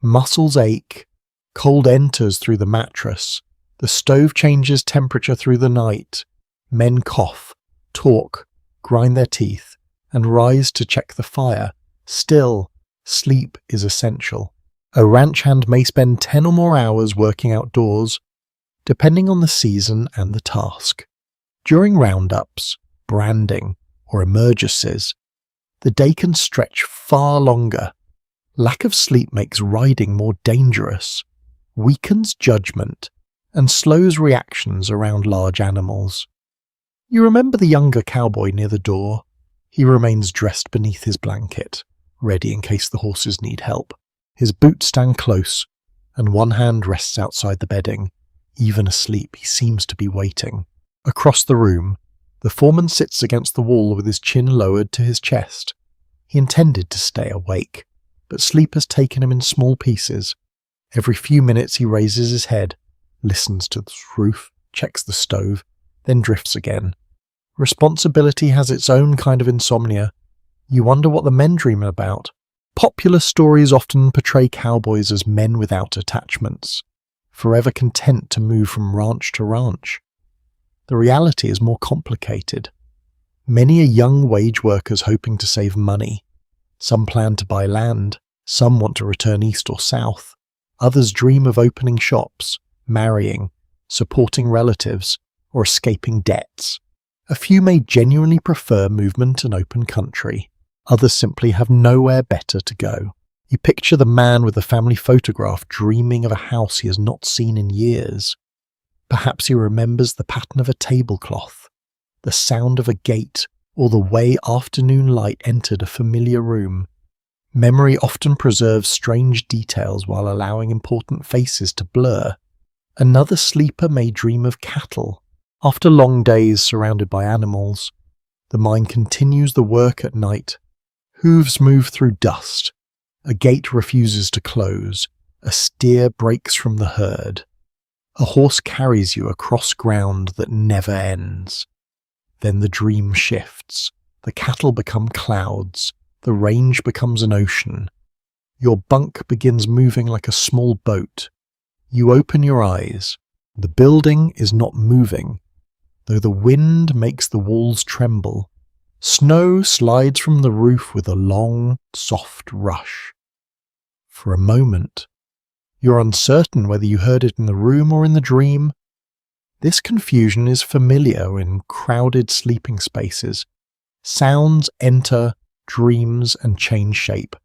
Muscles ache, cold enters through the mattress, the stove changes temperature through the night, men cough, talk, grind their teeth, and rise to check the fire. Still, sleep is essential. A ranch hand may spend 10 or more hours working outdoors, depending on the season and the task. During roundups, branding, or emergencies, the day can stretch far longer. Lack of sleep makes riding more dangerous, weakens judgment, and slows reactions around large animals. You remember the younger cowboy near the door. He remains dressed beneath his blanket, ready in case the horses need help. His boots stand close, and one hand rests outside the bedding. Even asleep, he seems to be waiting. Across the room, The foreman sits against the wall with his chin lowered to his chest. He intended to stay awake, but sleep has taken him in small pieces. Every few minutes he raises his head, listens to the roof, checks the stove, then drifts again. Responsibility has its own kind of insomnia. You wonder what the men dream about. Popular stories often portray cowboys as men without attachments, forever content to move from ranch to ranch. The reality is more complicated. Many are young wage workers hoping to save money. Some plan to buy land, some want to return east or south. Others dream of opening shops, marrying, supporting relatives, or escaping debts. A few may genuinely prefer movement and open country. Others simply have nowhere better to go. You picture the man with the family photograph dreaming of a house he has not seen in years. Perhaps he remembers the pattern of a tablecloth, the sound of a gate, or the way afternoon light entered a familiar room. Memory often preserves strange details while allowing important faces to blur. Another sleeper may dream of cattle. After long days surrounded by animals, the mind continues the work at night. Hooves move through dust. A gate refuses to close. A steer breaks from the herd. A horse carries you across ground that never ends. Then the dream shifts. The cattle become clouds. The range becomes an ocean. Your bunk begins moving like a small boat. You open your eyes. The building is not moving, though the wind makes the walls tremble. Snow slides from the roof with a long, soft rush. For a moment, you're uncertain whether you heard it in the room or in the dream. This confusion is familiar in crowded sleeping spaces. Sounds enter dreams and change shape.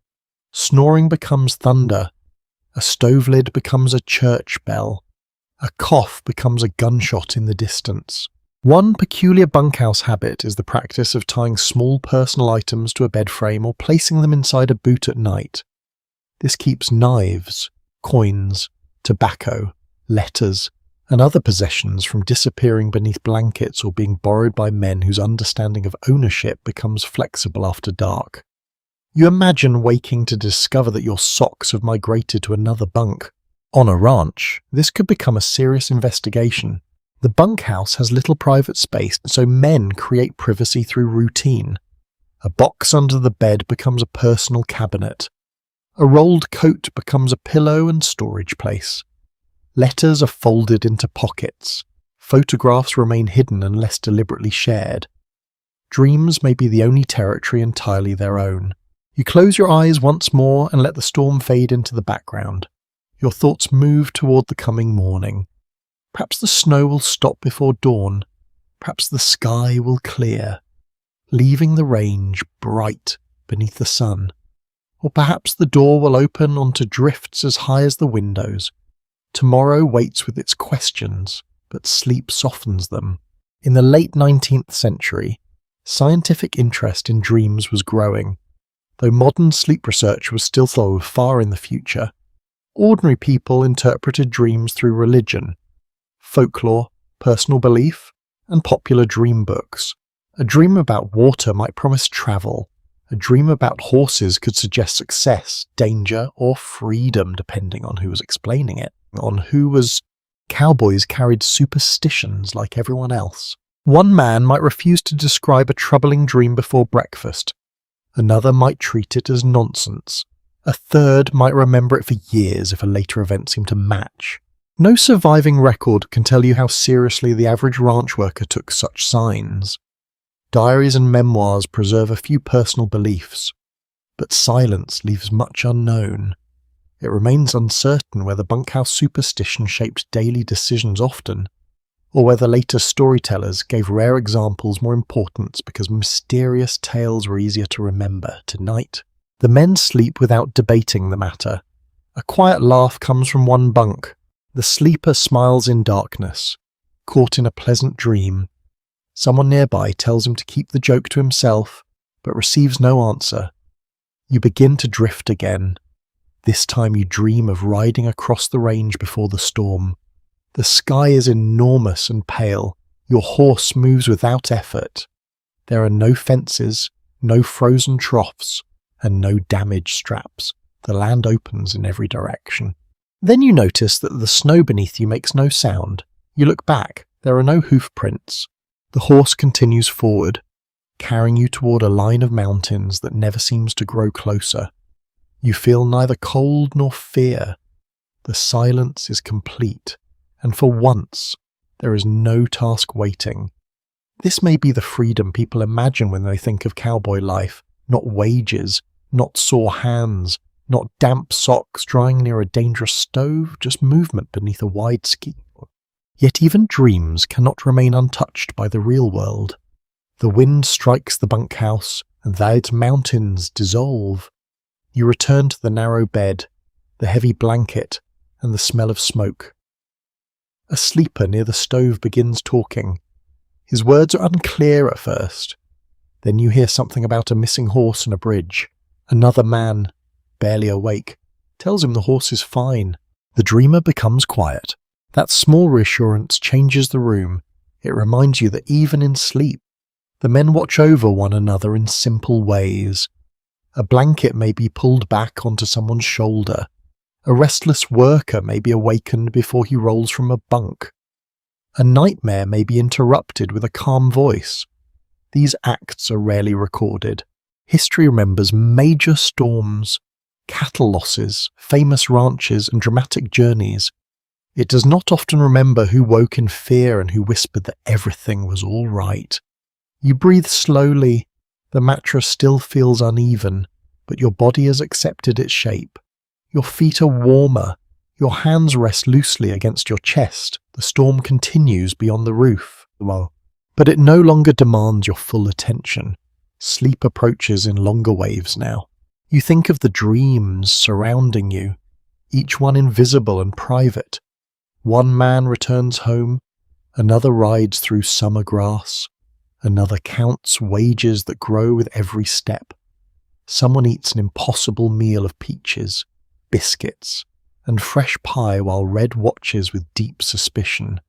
Snoring becomes thunder. A stove lid becomes a church bell. A cough becomes a gunshot in the distance. One peculiar bunkhouse habit is the practice of tying small personal items to a bed frame or placing them inside a boot at night. This keeps knives, coins, tobacco, letters, and other possessions from disappearing beneath blankets or being borrowed by men whose understanding of ownership becomes flexible after dark. You imagine waking to discover that your socks have migrated to another bunk. On a ranch, this could become a serious investigation. The bunkhouse has little private space, so men create privacy through routine. A box under the bed becomes a personal cabinet. A rolled coat becomes a pillow and storage place. Letters are folded into pockets. Photographs remain hidden unless deliberately shared. Dreams may be the only territory entirely their own. You close your eyes once more and let the storm fade into the background. Your thoughts move toward the coming morning. Perhaps the snow will stop before dawn. Perhaps the sky will clear, leaving the range bright beneath the sun. Or perhaps the door will open onto drifts as high as the windows. Tomorrow waits with its questions, but sleep softens them. In the late 19th century, scientific interest in dreams was growing. Though modern sleep research was still so far in the future, ordinary people interpreted dreams through religion, folklore, personal belief, and popular dream books. A dream about water might promise travel. A dream about horses could suggest success, danger, or freedom, depending on who was explaining it. Cowboys carried superstitions like everyone else. One man might refuse to describe a troubling dream before breakfast. Another might treat it as nonsense. A third might remember it for years if a later event seemed to match. No surviving record can tell you how seriously the average ranch worker took such signs. Diaries and memoirs preserve a few personal beliefs, but silence leaves much unknown. It remains uncertain whether bunkhouse superstition shaped daily decisions often, or whether later storytellers gave rare examples more importance because mysterious tales were easier to remember. Tonight, the men sleep without debating the matter. A quiet laugh comes from one bunk. The sleeper smiles in darkness, caught in a pleasant dream. Someone nearby tells him to keep the joke to himself, but receives no answer. You begin to drift again. This time you dream of riding across the range before the storm. The sky is enormous and pale. Your horse moves without effort. There are no fences, no frozen troughs, and no damaged straps. The land opens in every direction. Then you notice that the snow beneath you makes no sound. You look back. There are no hoof prints. The horse continues forward, carrying you toward a line of mountains that never seems to grow closer. You feel neither cold nor fear. The silence is complete, and for once, there is no task waiting. This may be the freedom people imagine when they think of cowboy life. Not wages, not sore hands, not damp socks drying near a dangerous stove, just movement beneath a wide ski. Yet even dreams cannot remain untouched by the real world. The wind strikes the bunkhouse, and its mountains dissolve. You return to the narrow bed, the heavy blanket, and the smell of smoke. A sleeper near the stove begins talking. His words are unclear at first. Then you hear something about a missing horse and a bridge. Another man, barely awake, tells him the horse is fine. The dreamer becomes quiet. That small reassurance changes the room. It reminds you that even in sleep, the men watch over one another in simple ways. A blanket may be pulled back onto someone's shoulder. A restless worker may be awakened before he rolls from a bunk. A nightmare may be interrupted with a calm voice. These acts are rarely recorded. History remembers major storms, cattle losses, famous ranches, and dramatic journeys. It does not often remember who woke in fear and who whispered that everything was all right. You breathe slowly. The mattress still feels uneven, but your body has accepted its shape. Your feet are warmer. Your hands rest loosely against your chest. The storm continues beyond the roof. But it no longer demands your full attention. Sleep approaches in longer waves now. You think of the dreams surrounding you, each one invisible and private. One man returns home, another rides through summer grass, another counts wages that grow with every step. Someone eats an impossible meal of peaches, biscuits, and fresh pie while Red watches with deep suspicion.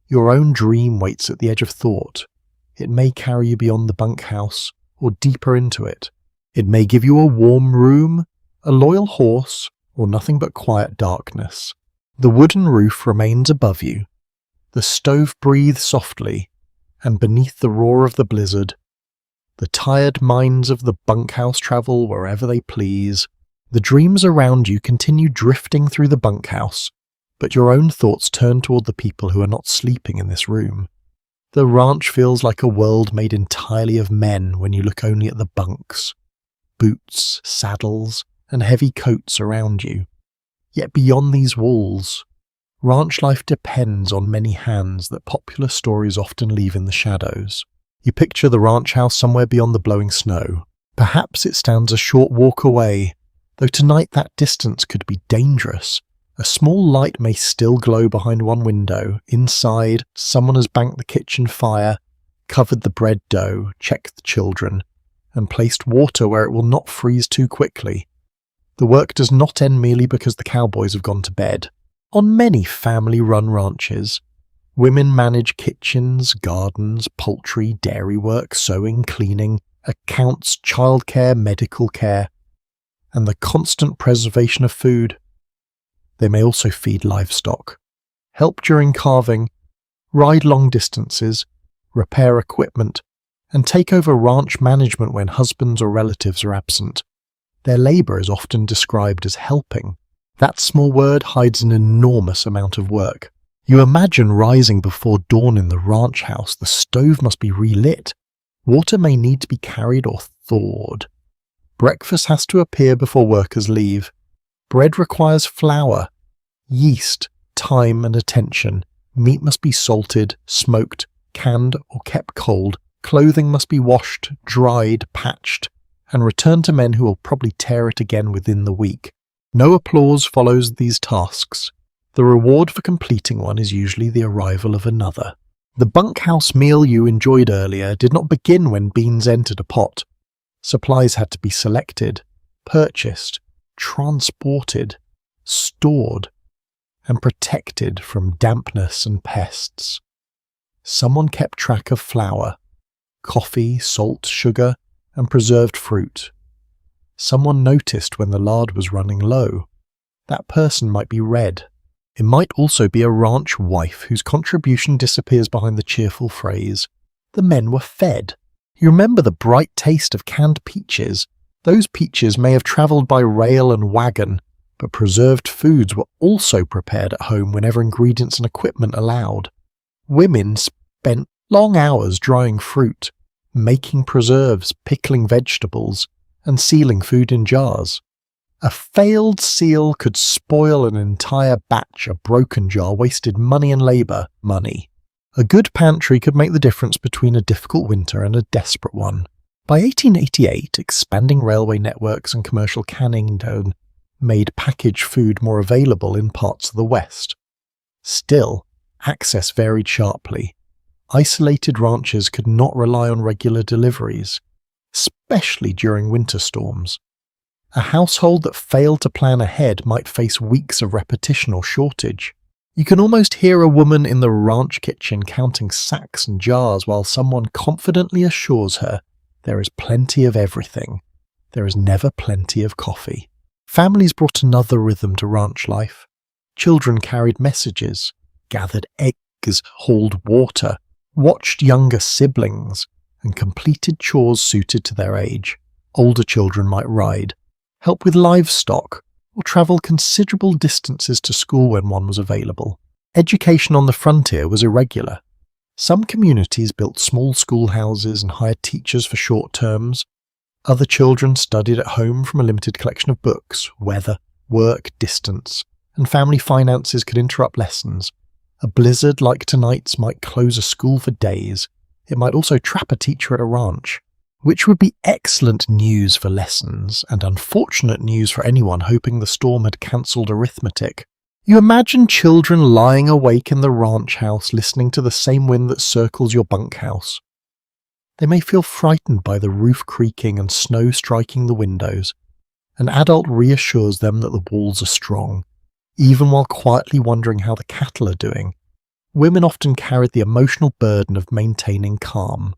Your own dream waits at the edge of thought. It may carry you beyond the bunkhouse or deeper into it. It may give you a warm room, a loyal horse, or nothing but quiet darkness. The wooden roof remains above you. The stove breathes softly, and beneath the roar of the blizzard, the tired minds of the bunkhouse travel wherever they please. The dreams around you continue drifting through the bunkhouse, but your own thoughts turn toward the people who are not sleeping in this room. The ranch feels like a world made entirely of men when you look only at the bunks. Boots, saddles, and heavy coats around you. Yet beyond these walls, ranch life depends on many hands that popular stories often leave in the shadows. You picture the ranch house somewhere beyond the blowing snow. Perhaps it stands a short walk away, though tonight that distance could be dangerous. A small light may still glow behind one window. Inside, someone has banked the kitchen fire, covered the bread dough, checked the children, and placed water where it will not freeze too quickly. The work does not end merely because the cowboys have gone to bed. On many family-run ranches, women manage kitchens, gardens, poultry, dairy work, sewing, cleaning, accounts, childcare, medical care, and the constant preservation of food. They may also feed livestock, help during carving, ride long distances, repair equipment, and take over ranch management when husbands or relatives are absent. Their labour is often described as helping. That small word hides an enormous amount of work. You imagine rising before dawn in the ranch house. The stove must be relit. Water may need to be carried or thawed. Breakfast has to appear before workers leave. Bread requires flour, yeast, time and attention. Meat must be salted, smoked, canned or kept cold. Clothing must be washed, dried, patched, and returned to men who will probably tear it again within the week. No applause follows these tasks. The reward for completing one is usually the arrival of another. The bunkhouse meal you enjoyed earlier did not begin when beans entered a pot. Supplies had to be selected, purchased, transported, stored, and protected from dampness and pests. Someone kept track of flour, coffee, salt, sugar, and preserved fruit. Someone noticed when the lard was running low. That person might be Red. It might also be a ranch wife whose contribution disappears behind the cheerful phrase, "The men were fed." You remember the bright taste of canned peaches? Those peaches may have travelled by rail and wagon, but preserved foods were also prepared at home whenever ingredients and equipment allowed. Women spent long hours drying fruit, making preserves, pickling vegetables, and sealing food in jars. A failed seal could spoil an entire batch. A broken jar wasted money and labour, money. A good pantry could make the difference between a difficult winter and a desperate one. By 1888, expanding railway networks and commercial canning made packaged food more available in parts of the West. Still, access varied sharply. Isolated ranches could not rely on regular deliveries, especially during winter storms. A household that failed to plan ahead might face weeks of repetition or shortage. You can almost hear a woman in the ranch kitchen counting sacks and jars while someone confidently assures her there is plenty of everything. There is never plenty of coffee. Families brought another rhythm to ranch life. Children carried messages, gathered eggs, hauled water, watched younger siblings, and completed chores suited to their age. Older children might ride, help with livestock, or travel considerable distances to school when one was available. Education on the frontier was irregular. Some communities built small schoolhouses and hired teachers for short terms. Other children studied at home from a limited collection of books. Weather, work, distance, and family finances could interrupt lessons. A blizzard like tonight's might close a school for days. It might also trap a teacher at a ranch, which would be excellent news for lessons and unfortunate news for anyone hoping the storm had cancelled arithmetic. You imagine children lying awake in the ranch house listening to the same wind that circles your bunkhouse. They may feel frightened by the roof creaking and snow striking the windows. An adult reassures them that the walls are strong, even while quietly wondering how the cattle are doing. Women often carried the emotional burden of maintaining calm.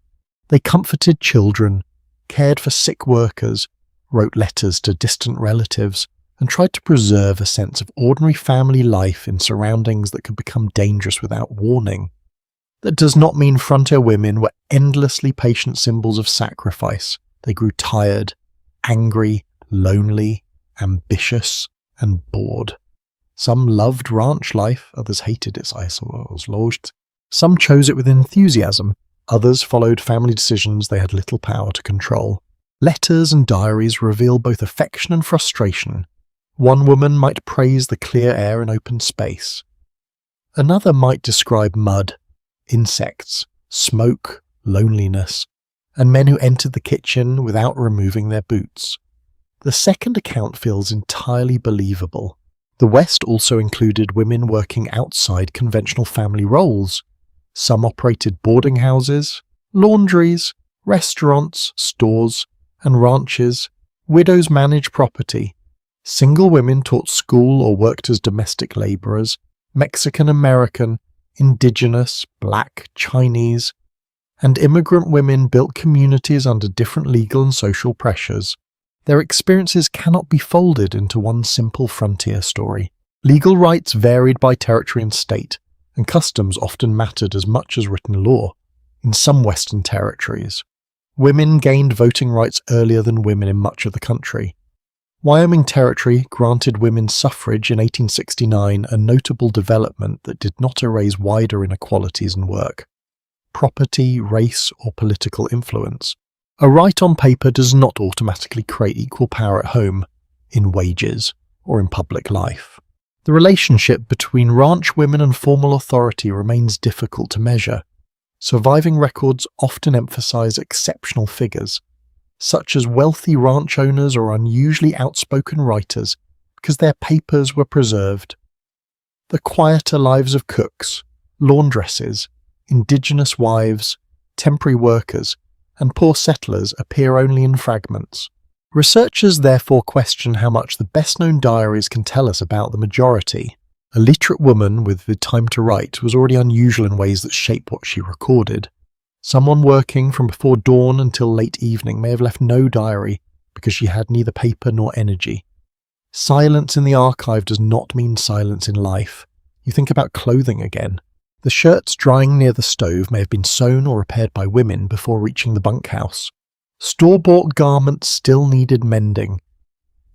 They comforted children, cared for sick workers, wrote letters to distant relatives, and tried to preserve a sense of ordinary family life in surroundings that could become dangerous without warning. That does not mean frontier women were endlessly patient symbols of sacrifice. They grew tired, angry, lonely, ambitious, and bored. Some loved ranch life, others hated its isolated. Some chose it with enthusiasm, others followed family decisions they had little power to control. Letters and diaries reveal both affection and frustration. One woman might praise the clear air and open space. Another might describe mud, insects, smoke, loneliness, and men who entered the kitchen without removing their boots. The second account feels entirely believable. The West also included women working outside conventional family roles. Some operated boarding houses, laundries, restaurants, stores, and ranches. Widows managed property. Single women taught school or worked as domestic labourers. Mexican-American, Indigenous, Black, Chinese, and immigrant women built communities under different legal and social pressures. Their experiences cannot be folded into one simple frontier story. Legal rights varied by territory and state, and customs often mattered as much as written law. In some Western territories, women gained voting rights earlier than women in much of the country. Wyoming Territory granted women suffrage in 1869, a notable development that did not erase wider inequalities in work, property, race, or political influence. A right on paper does not automatically create equal power at home, in wages, or in public life. The relationship between ranch women and formal authority remains difficult to measure. Surviving records often emphasize exceptional figures, such as wealthy ranch owners or unusually outspoken writers, because their papers were preserved. The quieter lives of cooks, laundresses, indigenous wives, temporary workers, and poor settlers appear only in fragments. Researchers therefore question how much the best-known diaries can tell us about the majority. A literate woman with the time to write was already unusual in ways that shape what she recorded. Someone working from before dawn until late evening may have left no diary because she had neither paper nor energy. Silence in the archive does not mean silence in life. You think about clothing again. The shirts drying near the stove may have been sewn or repaired by women before reaching the bunkhouse. Store-bought garments still needed mending.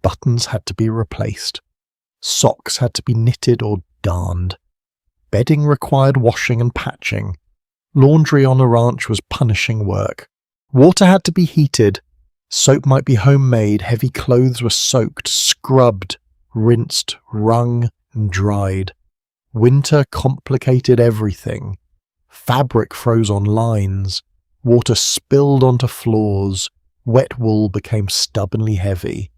Buttons had to be replaced. Socks had to be knitted or darned. Bedding required washing and patching. Laundry on a ranch was punishing work. Water had to be heated. Soap might be homemade. Heavy clothes were soaked, scrubbed, rinsed, wrung, and dried. Winter complicated everything. Fabric froze on lines. Water spilled onto floors. Wet wool became stubbornly heavy.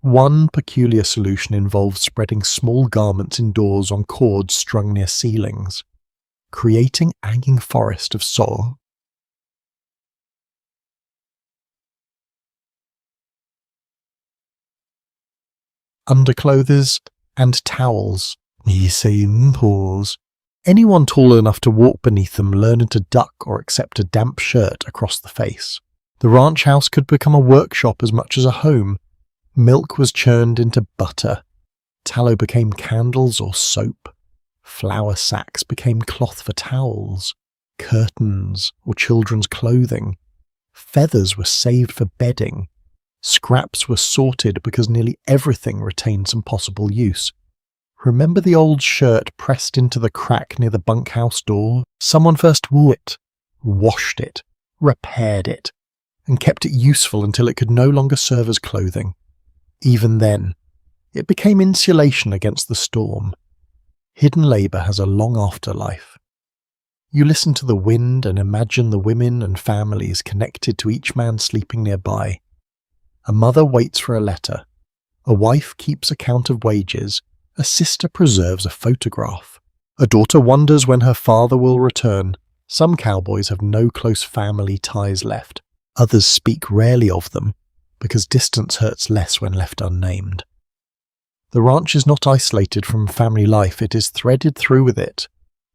One peculiar solution involved spreading small garments indoors on cords strung near ceilings, creating a hanging forest of soil. Underclothes and towels. Anyone tall enough to walk beneath them learned to duck or accept a damp shirt across the face. The ranch house could become a workshop as much as a home. Milk was churned into butter. Tallow became candles or soap. Flour sacks became cloth for towels, curtains or children's clothing. Feathers were saved for bedding. Scraps were sorted because nearly everything retained some possible use. Remember the old shirt pressed into the crack near the bunkhouse door? Someone first wore it, washed it, repaired it, and kept it useful until it could no longer serve as clothing. Even then, it became insulation against the storm. Hidden labour has a long afterlife. You listen to the wind and imagine the women and families connected to each man sleeping nearby. A mother waits for a letter. A wife keeps account of wages. A sister preserves a photograph. A daughter wonders when her father will return. Some cowboys have no close family ties left. Others speak rarely of them, because distance hurts less when left unnamed. The ranch is not isolated from family life, it is threaded through with it.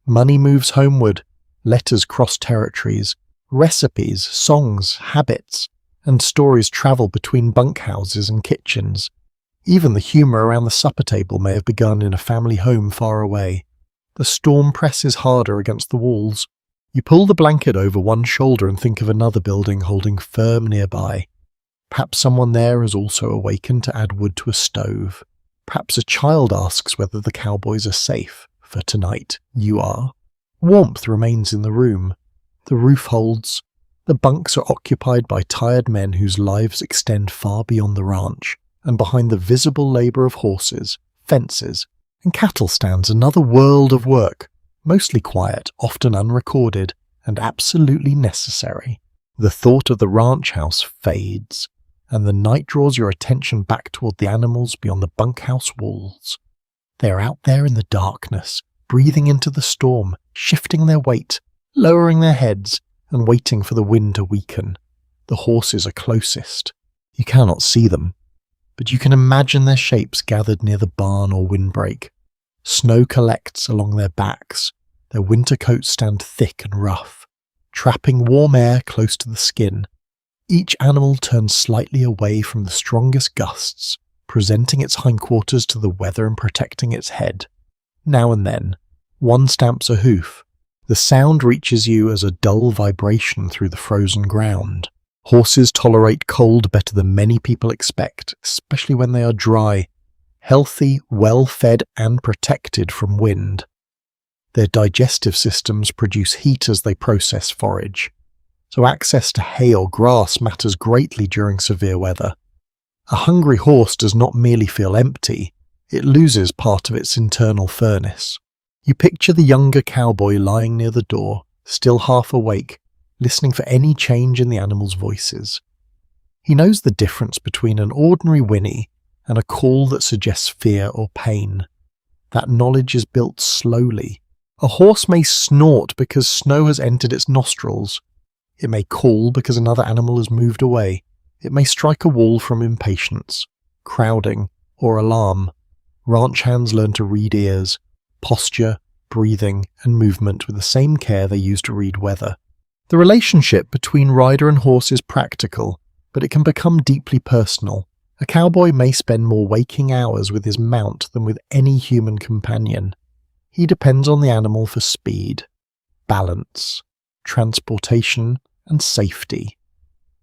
Money moves homeward, letters cross territories, recipes, songs, habits, and stories travel between bunkhouses and kitchens. Even the humour around the supper table may have begun in a family home far away. The storm presses harder against the walls. You pull the blanket over one shoulder and think of another building holding firm nearby. Perhaps someone there has also awakened to add wood to a stove. Perhaps a child asks whether the cowboys are safe. For tonight, you are. Warmth remains in the room. The roof holds. The bunks are occupied by tired men whose lives extend far beyond the ranch, and behind the visible labour of horses, fences, and cattle stands another world of work, mostly quiet, often unrecorded, and absolutely necessary. The thought of the ranch house fades, and the night draws your attention back toward the animals beyond the bunkhouse walls. They are out there in the darkness, breathing into the storm, shifting their weight, lowering their heads, and waiting for the wind to weaken. The horses are closest. You cannot see them, but you can imagine their shapes gathered near the barn or windbreak. Snow collects along their backs. Their winter coats stand thick and rough, trapping warm air close to the skin. Each animal turns slightly away from the strongest gusts, presenting its hindquarters to the weather and protecting its head. Now and then, one stamps a hoof. The sound reaches you as a dull vibration through the frozen ground. Horses tolerate cold better than many people expect, especially when they are dry, healthy, well-fed and protected from wind. Their digestive systems produce heat as they process forage, so access to hay or grass matters greatly during severe weather. A hungry horse does not merely feel empty, it loses part of its internal furnace. You picture the younger cowboy lying near the door, still half awake, listening for any change in the animals' voices. He knows the difference between an ordinary whinny and a call that suggests fear or pain. That knowledge is built slowly. A horse may snort because snow has entered its nostrils. It may call because another animal has moved away. It may strike a wall from impatience, crowding, or alarm. Ranch hands learn to read ears, posture, breathing, and movement with the same care they use to read weather. The relationship between rider and horse is practical, but it can become deeply personal. A cowboy may spend more waking hours with his mount than with any human companion. He depends on the animal for speed, balance, transportation, and safety.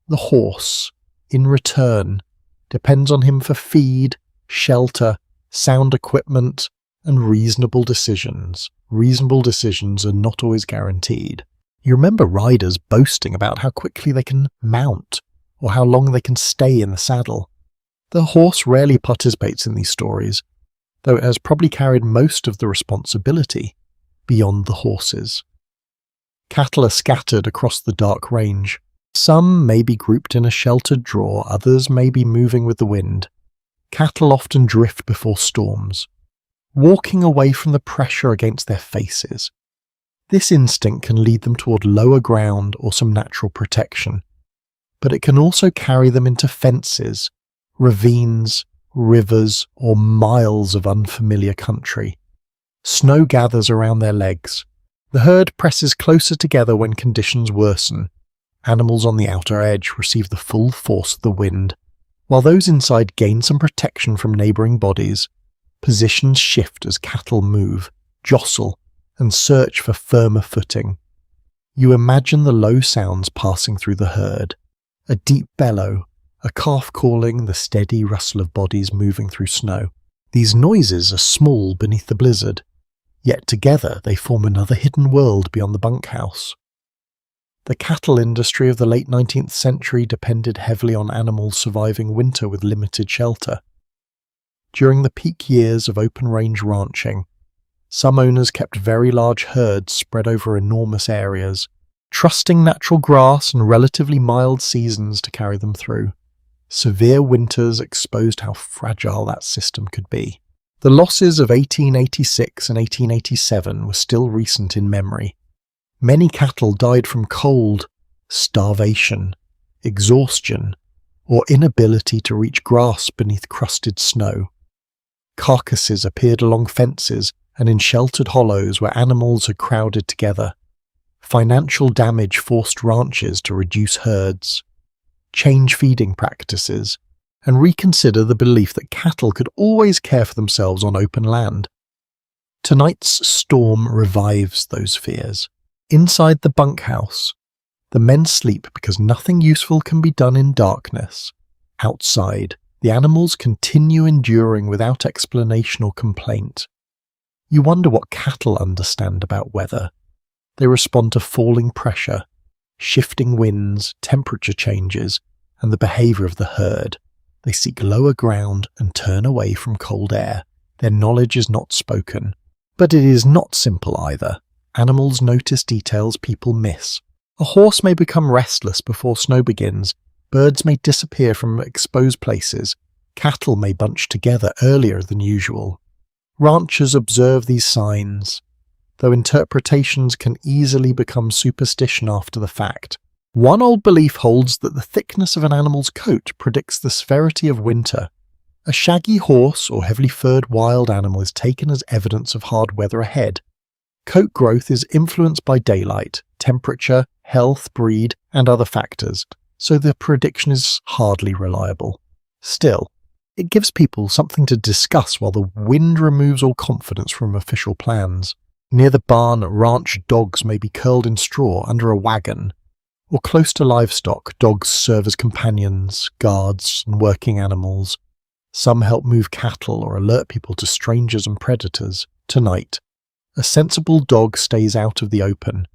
The horse, in return, depends on him for feed, shelter, sound equipment, and reasonable decisions. Reasonable decisions are not always guaranteed. You remember riders boasting about how quickly they can mount, or how long they can stay in the saddle. The horse rarely participates in these stories, though it has probably carried most of the responsibility beyond the horses. Cattle are scattered across the dark range. Some may be grouped in a sheltered draw, others may be moving with the wind. Cattle often drift before storms, walking away from the pressure against their faces. This instinct can lead them toward lower ground or some natural protection, but it can also carry them into fences, ravines, rivers, or miles of unfamiliar country. Snow gathers around their legs. The herd presses closer together when conditions worsen. Animals on the outer edge receive the full force of the wind, while those inside gain some protection from neighbouring bodies. Positions shift as cattle move, jostle, and search for firmer footing. You imagine the low sounds passing through the herd, a deep bellow, a calf calling, the steady rustle of bodies moving through snow. These noises are small beneath the blizzard, yet together they form another hidden world beyond the bunkhouse. The cattle industry of the late 19th century depended heavily on animals surviving winter with limited shelter. During the peak years of open-range ranching, some owners kept very large herds spread over enormous areas, trusting natural grass and relatively mild seasons to carry them through. Severe winters exposed how fragile that system could be. The losses of 1886 and 1887 were still recent in memory. Many cattle died from cold, starvation, exhaustion, or inability to reach grass beneath crusted snow. Carcasses appeared along fences and in sheltered hollows where animals had crowded together. Financial damage forced ranchers to reduce herds, change feeding practices, and reconsider the belief that cattle could always care for themselves on open land. Tonight's storm revives those fears. Inside the bunkhouse, the men sleep because nothing useful can be done in darkness. Outside, the animals continue enduring without explanation or complaint. You wonder what cattle understand about weather. They respond to falling pressure, shifting winds, temperature changes, and the behaviour of the herd. They seek lower ground and turn away from cold air. Their knowledge is not spoken. But it is not simple either. Animals notice details people miss. A horse may become restless before snow begins. Birds may disappear from exposed places. Cattle may bunch together earlier than usual. Ranchers observe these signs, though interpretations can easily become superstition after the fact. One old belief holds that the thickness of an animal's coat predicts the severity of winter. A shaggy horse or heavily furred wild animal is taken as evidence of hard weather ahead. Coat growth is influenced by daylight, temperature, health, breed, and other factors, so the prediction is hardly reliable. Still, it gives people something to discuss while the wind removes all confidence from official plans. Near the barn, ranch dogs may be curled in straw under a wagon, or close to livestock, dogs serve as companions, guards, and working animals. Some help move cattle or alert people to strangers and predators. Tonight, a sensible dog stays out of the open.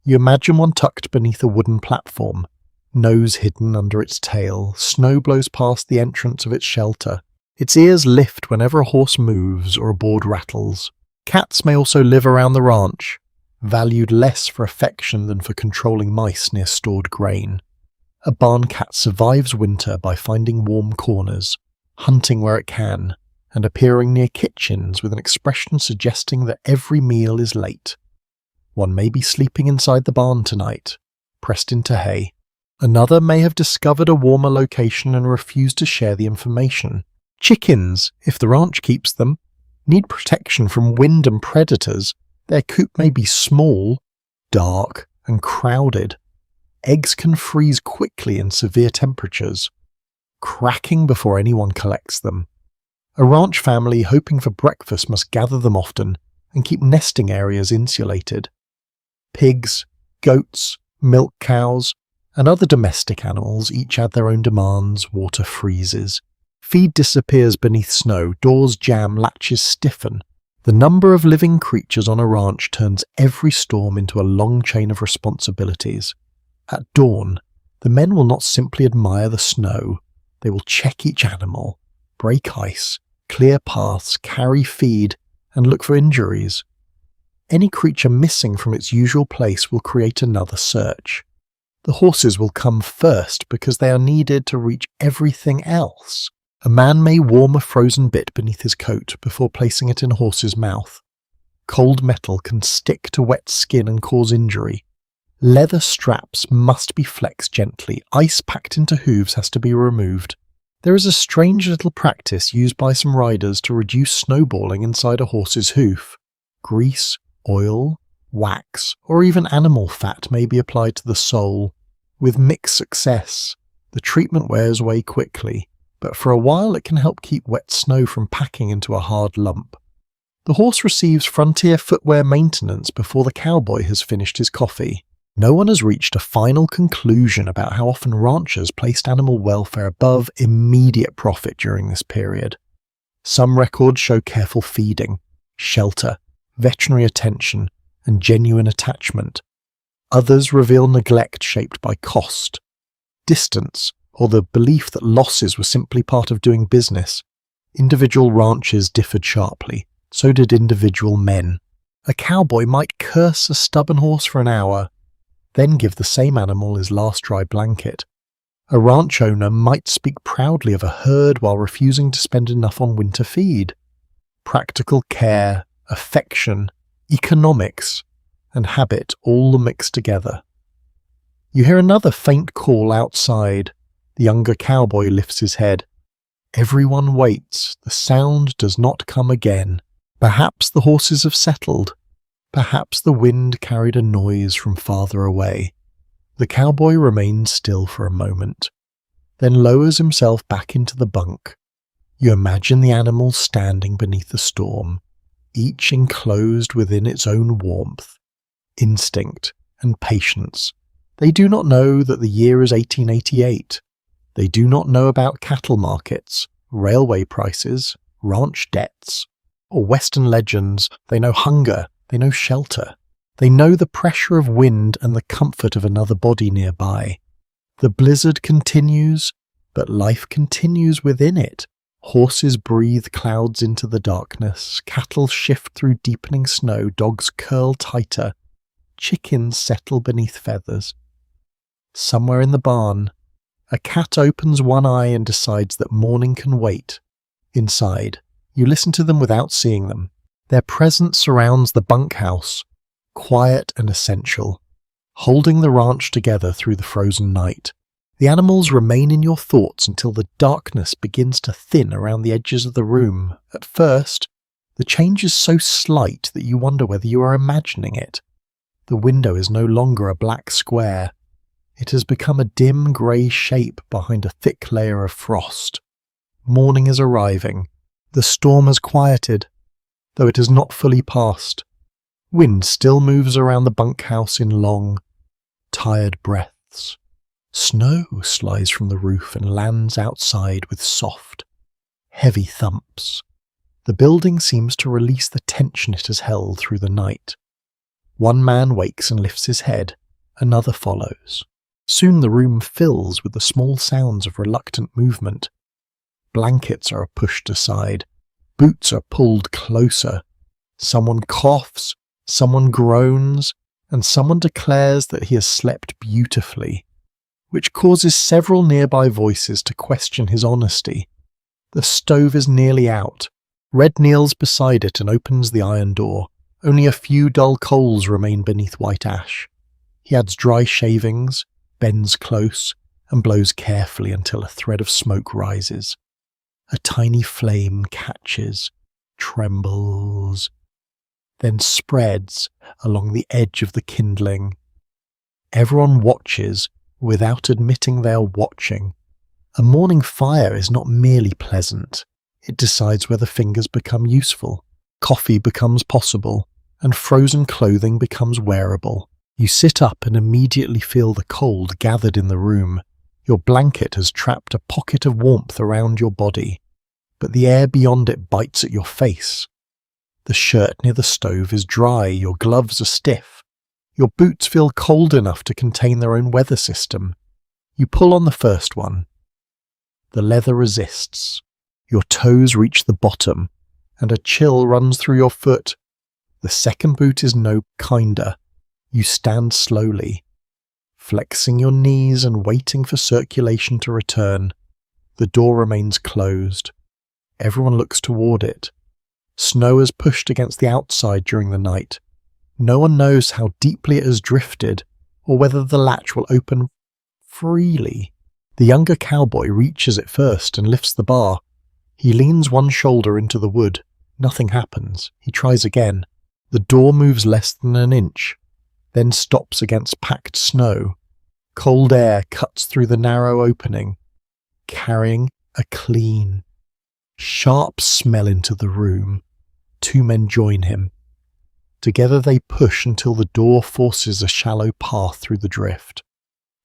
You imagine one tucked beneath a wooden platform, nose hidden under its tail. Snow blows past the entrance of its shelter. Its ears lift whenever a horse moves or a board rattles. Cats may also live around the ranch, valued less for affection than for controlling mice near stored grain. A barn cat survives winter by finding warm corners, hunting where it can, and appearing near kitchens with an expression suggesting that every meal is late. One may be sleeping inside the barn tonight, pressed into hay. Another may have discovered a warmer location and refused to share the information. Chickens, if the ranch keeps them, need protection from wind and predators, their coop may be small, dark, and crowded. Eggs can freeze quickly in severe temperatures, cracking before anyone collects them. A ranch family hoping for breakfast must gather them often and keep nesting areas insulated. Pigs, goats, milk cows, and other domestic animals each add their own demands. Water freezes. Feed disappears beneath snow, doors jam, latches stiffen. The number of living creatures on a ranch turns every storm into a long chain of responsibilities. At dawn, the men will not simply admire the snow, they will check each animal, break ice, clear paths, carry feed, and look for injuries. Any creature missing from its usual place will create another search. The horses will come first because they are needed to reach everything else. A man may warm a frozen bit beneath his coat before placing it in a horse's mouth. Cold metal can stick to wet skin and cause injury. Leather straps must be flexed gently. Ice packed into hooves has to be removed. There is a strange little practice used by some riders to reduce snowballing inside a horse's hoof. Grease, oil, wax, or even animal fat may be applied to the sole. With mixed success, the treatment wears away quickly, but for a while it can help keep wet snow from packing into a hard lump. The horse receives frontier footwear maintenance before the cowboy has finished his coffee. No one has reached a final conclusion about how often ranchers placed animal welfare above immediate profit during this period. Some records show careful feeding, shelter, veterinary attention, and genuine attachment. Others reveal neglect shaped by cost, distance, or the belief that losses were simply part of doing business. Individual ranches differed sharply, so did individual men. A cowboy might curse a stubborn horse for an hour, then give the same animal his last dry blanket. A ranch owner might speak proudly of a herd while refusing to spend enough on winter feed. Practical care, affection, economics, and habit all mixed together. You hear another faint call outside. The younger cowboy lifts his head. Everyone waits. The sound does not come again. Perhaps the horses have settled. Perhaps the wind carried a noise from farther away. The cowboy remains still for a moment, then lowers himself back into the bunk. You imagine the animals standing beneath the storm, each enclosed within its own warmth, instinct, and patience. They do not know that the year is 1888. They do not know about cattle markets, railway prices, ranch debts, or Western legends. They know hunger. They know shelter. They know the pressure of wind and the comfort of another body nearby. The blizzard continues, but life continues within it. Horses breathe clouds into the darkness. Cattle shift through deepening snow. Dogs curl tighter. Chickens settle beneath feathers. Somewhere in the barn, a cat opens one eye and decides that morning can wait. Inside, you listen to them without seeing them. Their presence surrounds the bunkhouse, quiet and essential, holding the ranch together through the frozen night. The animals remain in your thoughts until the darkness begins to thin around the edges of the room. At first, the change is so slight that you wonder whether you are imagining it. The window is no longer a black square. It has become a dim grey shape behind a thick layer of frost. Morning is arriving. The storm has quieted, though it has not fully passed. Wind still moves around the bunkhouse in long, tired breaths. Snow slides from the roof and lands outside with soft, heavy thumps. The building seems to release the tension it has held through the night. One man wakes and lifts his head. Another follows. Soon the room fills with the small sounds of reluctant movement. Blankets are pushed aside. Boots are pulled closer. Someone coughs, someone groans, and someone declares that he has slept beautifully, which causes several nearby voices to question his honesty. The stove is nearly out. Red kneels beside it and opens the iron door. Only a few dull coals remain beneath white ash. He adds dry shavings, bends close, and blows carefully until a thread of smoke rises. A tiny flame catches, trembles, then spreads along the edge of the kindling. Everyone watches without admitting they are watching. A morning fire is not merely pleasant. It decides whether fingers become useful, coffee becomes possible, and frozen clothing becomes wearable. You sit up and immediately feel the cold gathered in the room. Your blanket has trapped a pocket of warmth around your body, but the air beyond it bites at your face. The shirt near the stove is dry, your gloves are stiff. Your boots feel cold enough to contain their own weather system. You pull on the first one. The leather resists. Your toes reach the bottom, and a chill runs through your foot. The second boot is no kinder. You stand slowly, flexing your knees and waiting for circulation to return. The door remains closed. Everyone looks toward it. Snow has pushed against the outside during the night. No one knows how deeply it has drifted, or whether the latch will open freely. The younger cowboy reaches it first and lifts the bar. He leans one shoulder into the wood. Nothing happens. He tries again. The door moves less than an inch, then stops against packed snow. Cold air cuts through the narrow opening, carrying a clean, sharp smell into the room. Two men join him. Together they push until the door forces a shallow path through the drift.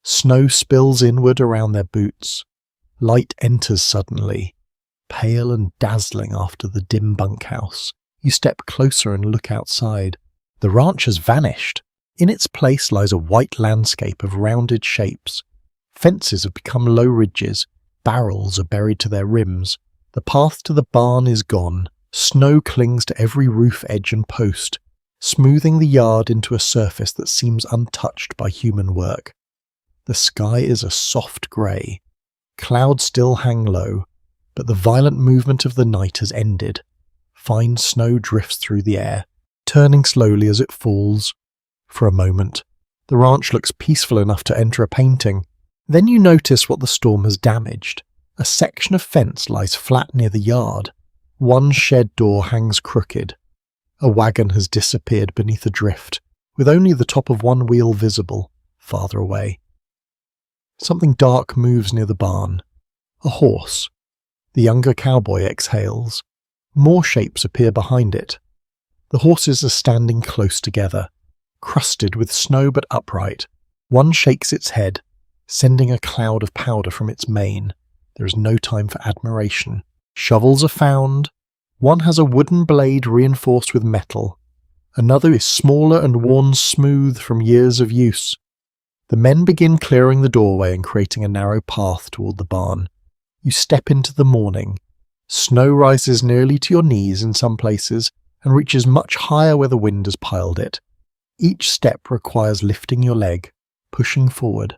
Snow spills inward around their boots. Light enters suddenly, pale and dazzling after the dim bunkhouse. You step closer and look outside. The ranch has vanished. In its place lies a white landscape of rounded shapes. Fences have become low ridges. Barrels are buried to their rims. The path to the barn is gone. Snow clings to every roof edge and post, smoothing the yard into a surface that seems untouched by human work. The sky is a soft grey. Clouds still hang low, but the violent movement of the night has ended. Fine snow drifts through the air, turning slowly as it falls. For a moment, the ranch looks peaceful enough to enter a painting. Then you notice what the storm has damaged. A section of fence lies flat near the yard. One shed door hangs crooked. A wagon has disappeared beneath a drift, with only the top of one wheel visible, farther away. Something dark moves near the barn. A horse. The younger cowboy exhales. More shapes appear behind it. The horses are standing close together, crusted with snow but upright. One shakes its head, sending a cloud of powder from its mane. There is no time for admiration. Shovels are found. One has a wooden blade reinforced with metal. Another is smaller and worn smooth from years of use. The men begin clearing the doorway and creating a narrow path toward the barn. You step into the morning. Snow rises nearly to your knees in some places and reaches much higher where the wind has piled it. Each step requires lifting your leg, pushing forward,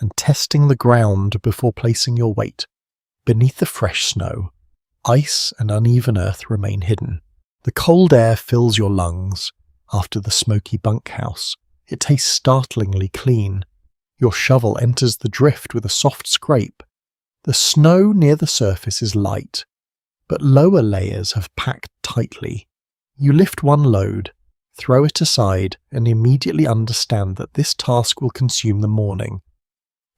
and testing the ground before placing your weight. Beneath the fresh snow, ice and uneven earth remain hidden. The cold air fills your lungs. After the smoky bunkhouse, it tastes startlingly clean. Your shovel enters the drift with a soft scrape. The snow near the surface is light, but lower layers have packed tightly. You lift one load, throw it aside, and immediately understand that this task will consume the morning.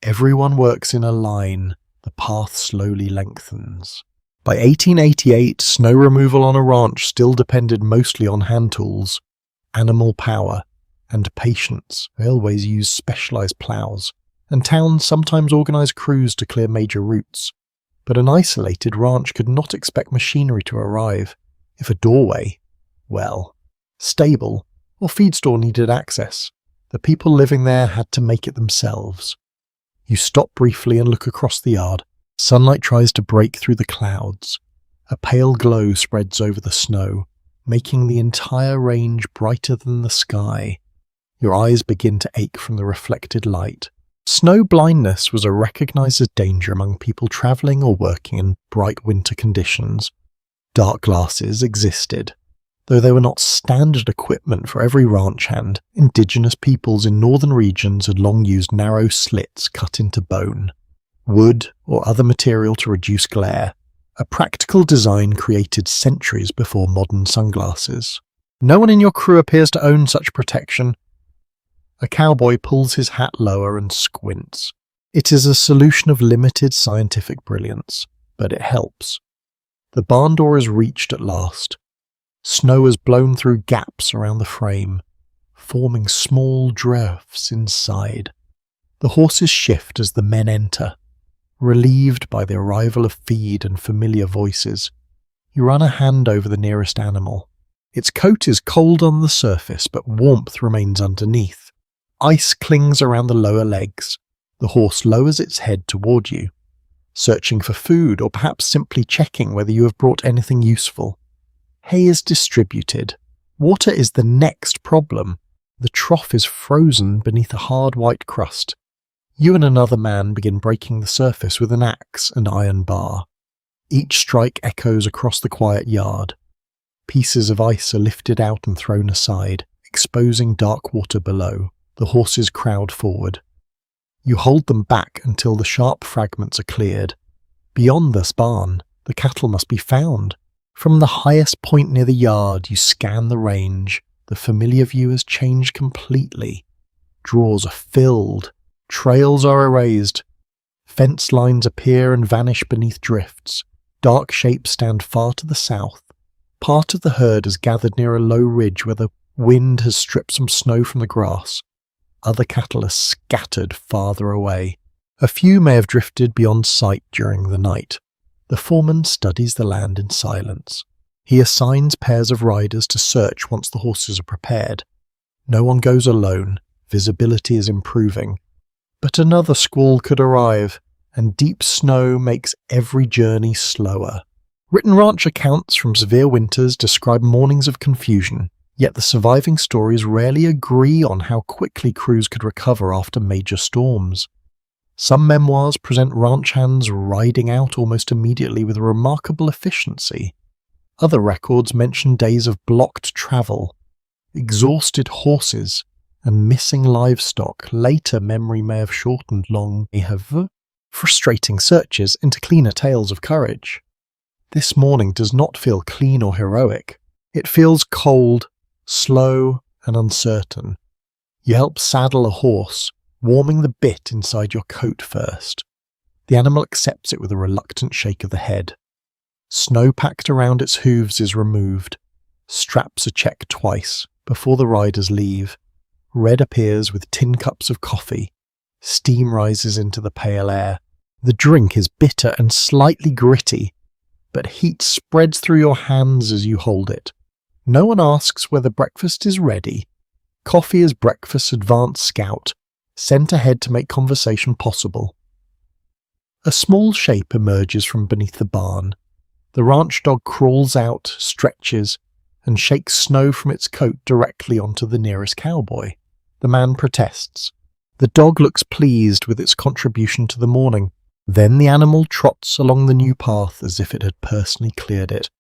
Everyone works in a line. The path slowly lengthens. By 1888, snow removal on a ranch still depended mostly on hand tools, animal power, and patience. Railways use specialized plows, and towns sometimes organize crews to clear major routes. But an isolated ranch could not expect machinery to arrive. If a doorway, stable, or feed store needed access, the people living there had to make it themselves. You stop briefly and look across the yard. Sunlight tries to break through the clouds. A pale glow spreads over the snow, making the entire range brighter than the sky. Your eyes begin to ache from the reflected light. Snow blindness was a recognized danger among people traveling or working in bright winter conditions. Dark glasses existed. Though they were not standard equipment for every ranch hand, indigenous peoples in northern regions had long used narrow slits cut into bone, wood or other material to reduce glare. a practical design created centuries before modern sunglasses. No one in your crew appears to own such protection. A cowboy pulls his hat lower and squints. It is a solution of limited scientific brilliance, but it helps. The barn door is reached at last. Snow has blown through gaps around the frame, forming small drifts inside. The horses shift as the men enter. Relieved by the arrival of feed and familiar voices, you run a hand over the nearest animal. Its coat is cold on the surface, but warmth remains underneath. Ice clings around the lower legs. The horse lowers its head toward you, searching for food or perhaps simply checking whether you have brought anything useful. Hay is distributed. Water is the next problem. The trough is frozen beneath a hard white crust. You and another man begin breaking the surface with an axe and iron bar. Each strike echoes across the quiet yard. Pieces of ice are lifted out and thrown aside, exposing dark water below. The horses crowd forward. You hold them back until the sharp fragments are cleared. Beyond this barn, the cattle must be found. From the highest point near the yard, you scan the range. The familiar view has changed completely. Draws are filled. Trails are erased. Fence lines appear and vanish beneath drifts. Dark shapes stand far to the south. Part of the herd has gathered near a low ridge where the wind has stripped some snow from the grass. Other cattle are scattered farther away. A few may have drifted beyond sight during the night. The foreman studies the land in silence. He assigns pairs of riders to search once the horses are prepared. No one goes alone. Visibility is improving. But another squall could arrive, and deep snow makes every journey slower. Written ranch accounts from severe winters describe mornings of confusion, yet the surviving stories rarely agree on how quickly crews could recover after major storms. Some memoirs present ranch hands riding out almost immediately with remarkable efficiency. Other records mention days of blocked travel, exhausted horses, and missing livestock. Later memory may have shortened long, may have frustrating searches into cleaner tales of courage. This morning does not feel clean or heroic. It feels cold, slow, and uncertain. You help saddle a horse, warming the bit inside your coat first. The animal accepts it with a reluctant shake of the head. Snow packed around its hooves is removed. Straps are checked twice before the riders leave. Red appears with tin cups of coffee. Steam rises into the pale air. The drink is bitter and slightly gritty, but heat spreads through your hands as you hold it. No one asks whether breakfast is ready. Coffee is breakfast's advance scout, sent ahead to make conversation possible. A small shape emerges from beneath the barn. The ranch dog crawls out, stretches, and shakes snow from its coat directly onto the nearest cowboy. The man protests. The dog looks pleased with its contribution to the morning. Then the animal trots along the new path as if it had personally cleared it.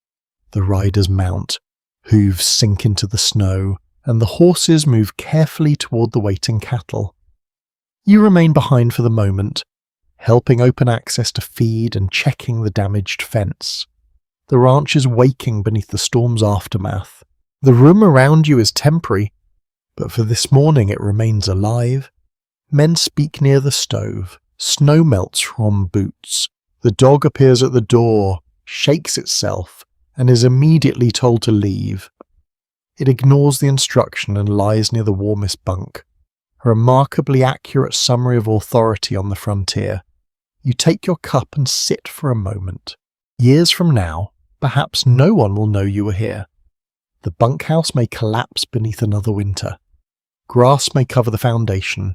The riders mount, hooves sink into the snow, and the horses move carefully toward the waiting cattle. You remain behind for the moment, helping open access to feed and checking the damaged fence. The ranch is waking beneath the storm's aftermath. The room around you is temporary, but for this morning it remains alive. Men speak near the stove. Snow melts from boots. The dog appears at the door, shakes itself, and is immediately told to leave. It ignores the instruction and lies near the warmest bunk. A remarkably accurate summary of authority on the frontier. You take your cup and sit for a moment. Years from now, perhaps no one will know you were here. The bunkhouse may collapse beneath another winter. Grass may cover the foundation.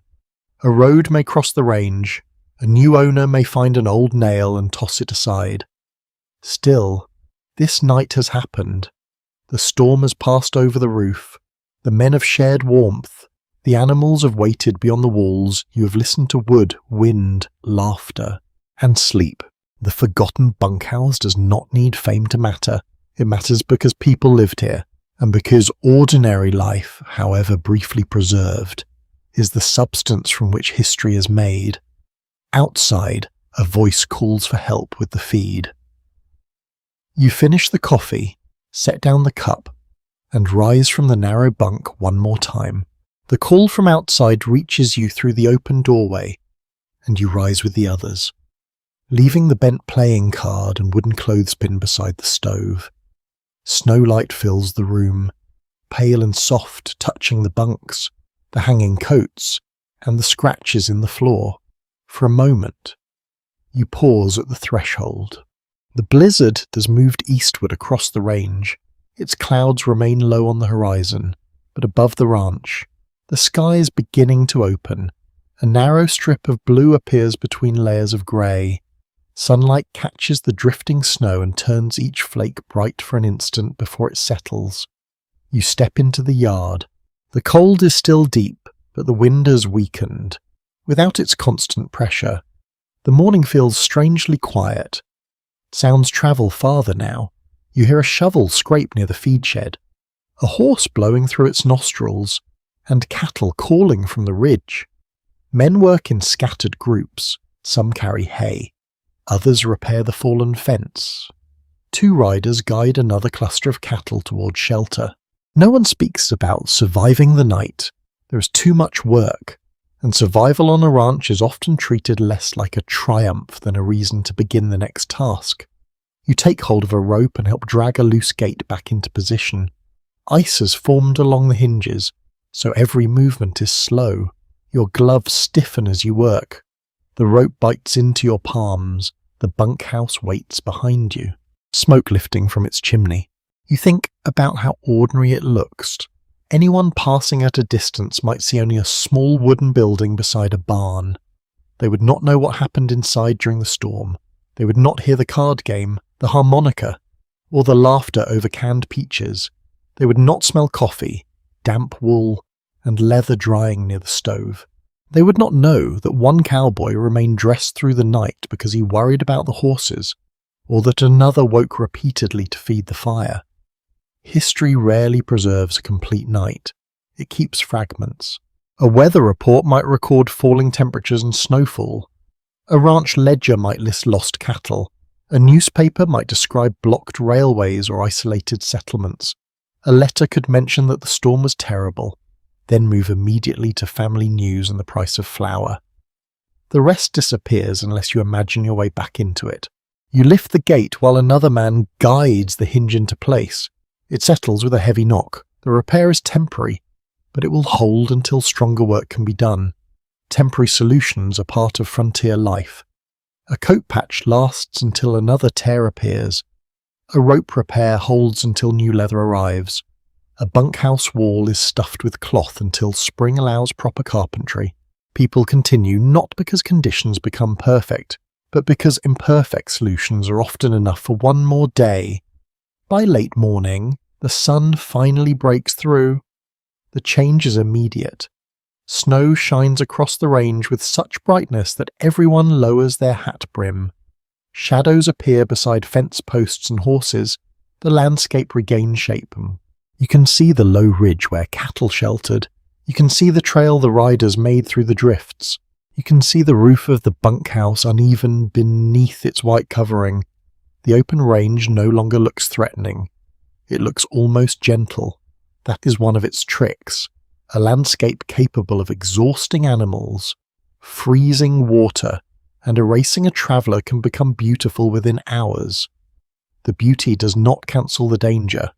A road may cross the range. A new owner may find an old nail and toss it aside. Still, this night has happened. The storm has passed over the roof. The men have shared warmth. The animals have waited beyond the walls. You have listened to wood, wind, laughter, and sleep. The forgotten bunkhouse does not need fame to matter. It matters because people lived here, and because ordinary life, however briefly preserved, is the substance from which history is made. Outside, a voice calls for help with the feed. You finish the coffee, set down the cup, and rise from the narrow bunk one more time. The call from outside reaches you through the open doorway, and you rise with the others, leaving the bent playing card and wooden clothespin beside the stove. Snowlight fills the room, pale and soft, touching the bunks, the hanging coats, and the scratches in the floor. For a moment, you pause at the threshold. The blizzard has moved eastward across the range. Its clouds remain low on the horizon, but above the ranch, the sky is beginning to open. A narrow strip of blue appears between layers of grey. Sunlight catches the drifting snow and turns each flake bright for an instant before it settles. You step into the yard. The cold is still deep, but the wind has weakened. Without its constant pressure, the morning feels strangely quiet. Sounds travel farther now. You hear a shovel scrape near the feed shed, a horse blowing through its nostrils, and cattle calling from the ridge. Men work in scattered groups. Some carry hay. Others repair the fallen fence. 2 riders guide another cluster of cattle towards shelter. No one speaks about surviving the night. There is too much work, and survival on a ranch is often treated less like a triumph than a reason to begin the next task. You take hold of a rope and help drag a loose gate back into position. Ice has formed along the hinges, so every movement is slow. Your gloves stiffen as you work. The rope bites into your palms. The bunkhouse waits behind you, smoke lifting from its chimney. You think about how ordinary it looks. Anyone passing at a distance might see only a small wooden building beside a barn. They would not know what happened inside during the storm. They would not hear the card game, the harmonica, or the laughter over canned peaches. They would not smell coffee, damp wool, and leather drying near the stove. They would not know that one cowboy remained dressed through the night because he worried about the horses, or that another woke repeatedly to feed the fire. History rarely preserves a complete night. It keeps fragments. A weather report might record falling temperatures and snowfall. A ranch ledger might list lost cattle. A newspaper might describe blocked railways or isolated settlements. A letter could mention that the storm was terrible, then move immediately to family news and the price of flour. The rest disappears unless you imagine your way back into it. You lift the gate while another man guides the hinge into place. It settles with a heavy knock. The repair is temporary, but it will hold until stronger work can be done. Temporary solutions are part of frontier life. A coat patch lasts until another tear appears. A rope repair holds until new leather arrives. A bunkhouse wall is stuffed with cloth until spring allows proper carpentry. People continue not because conditions become perfect, but because imperfect solutions are often enough for one more day. By late morning, the sun finally breaks through. The change is immediate. Snow shines across the range with such brightness that everyone lowers their hat brim. Shadows appear beside fence posts and horses. The landscape regains shape. You can see the low ridge where cattle sheltered. You can see the trail the riders made through the drifts. You can see the roof of the bunkhouse uneven beneath its white covering. The open range no longer looks threatening. It looks almost gentle. That is one of its tricks. A landscape capable of exhausting animals, freezing water, and erasing a traveller can become beautiful within hours. The beauty does not cancel the danger,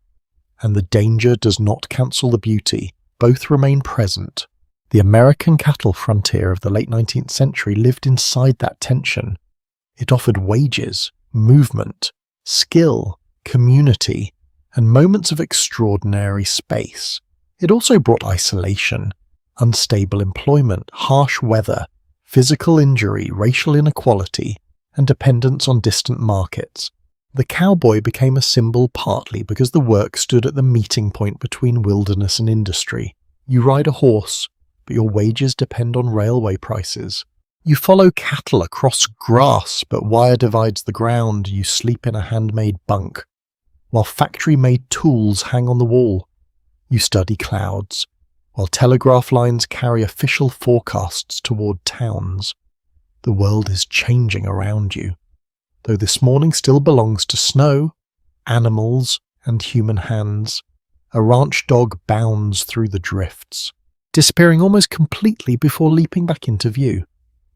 and the danger does not cancel the beauty. Both remain present. The American cattle frontier of the late 19th century lived inside that tension. It offered wages, movement, skill, community, and moments of extraordinary space. It also brought isolation, unstable employment, harsh weather, physical injury, racial inequality, and dependence on distant markets. The cowboy became a symbol partly because the work stood at the meeting point between wilderness and industry. You ride a horse, but your wages depend on railway prices. You follow cattle across grass, but wire divides the ground. You sleep in a handmade bunk, while factory-made tools hang on the wall. You study clouds, while telegraph lines carry official forecasts toward towns. The world is changing around you. Though this morning still belongs to snow, animals and human hands. A ranch dog bounds through the drifts, disappearing almost completely before leaping back into view.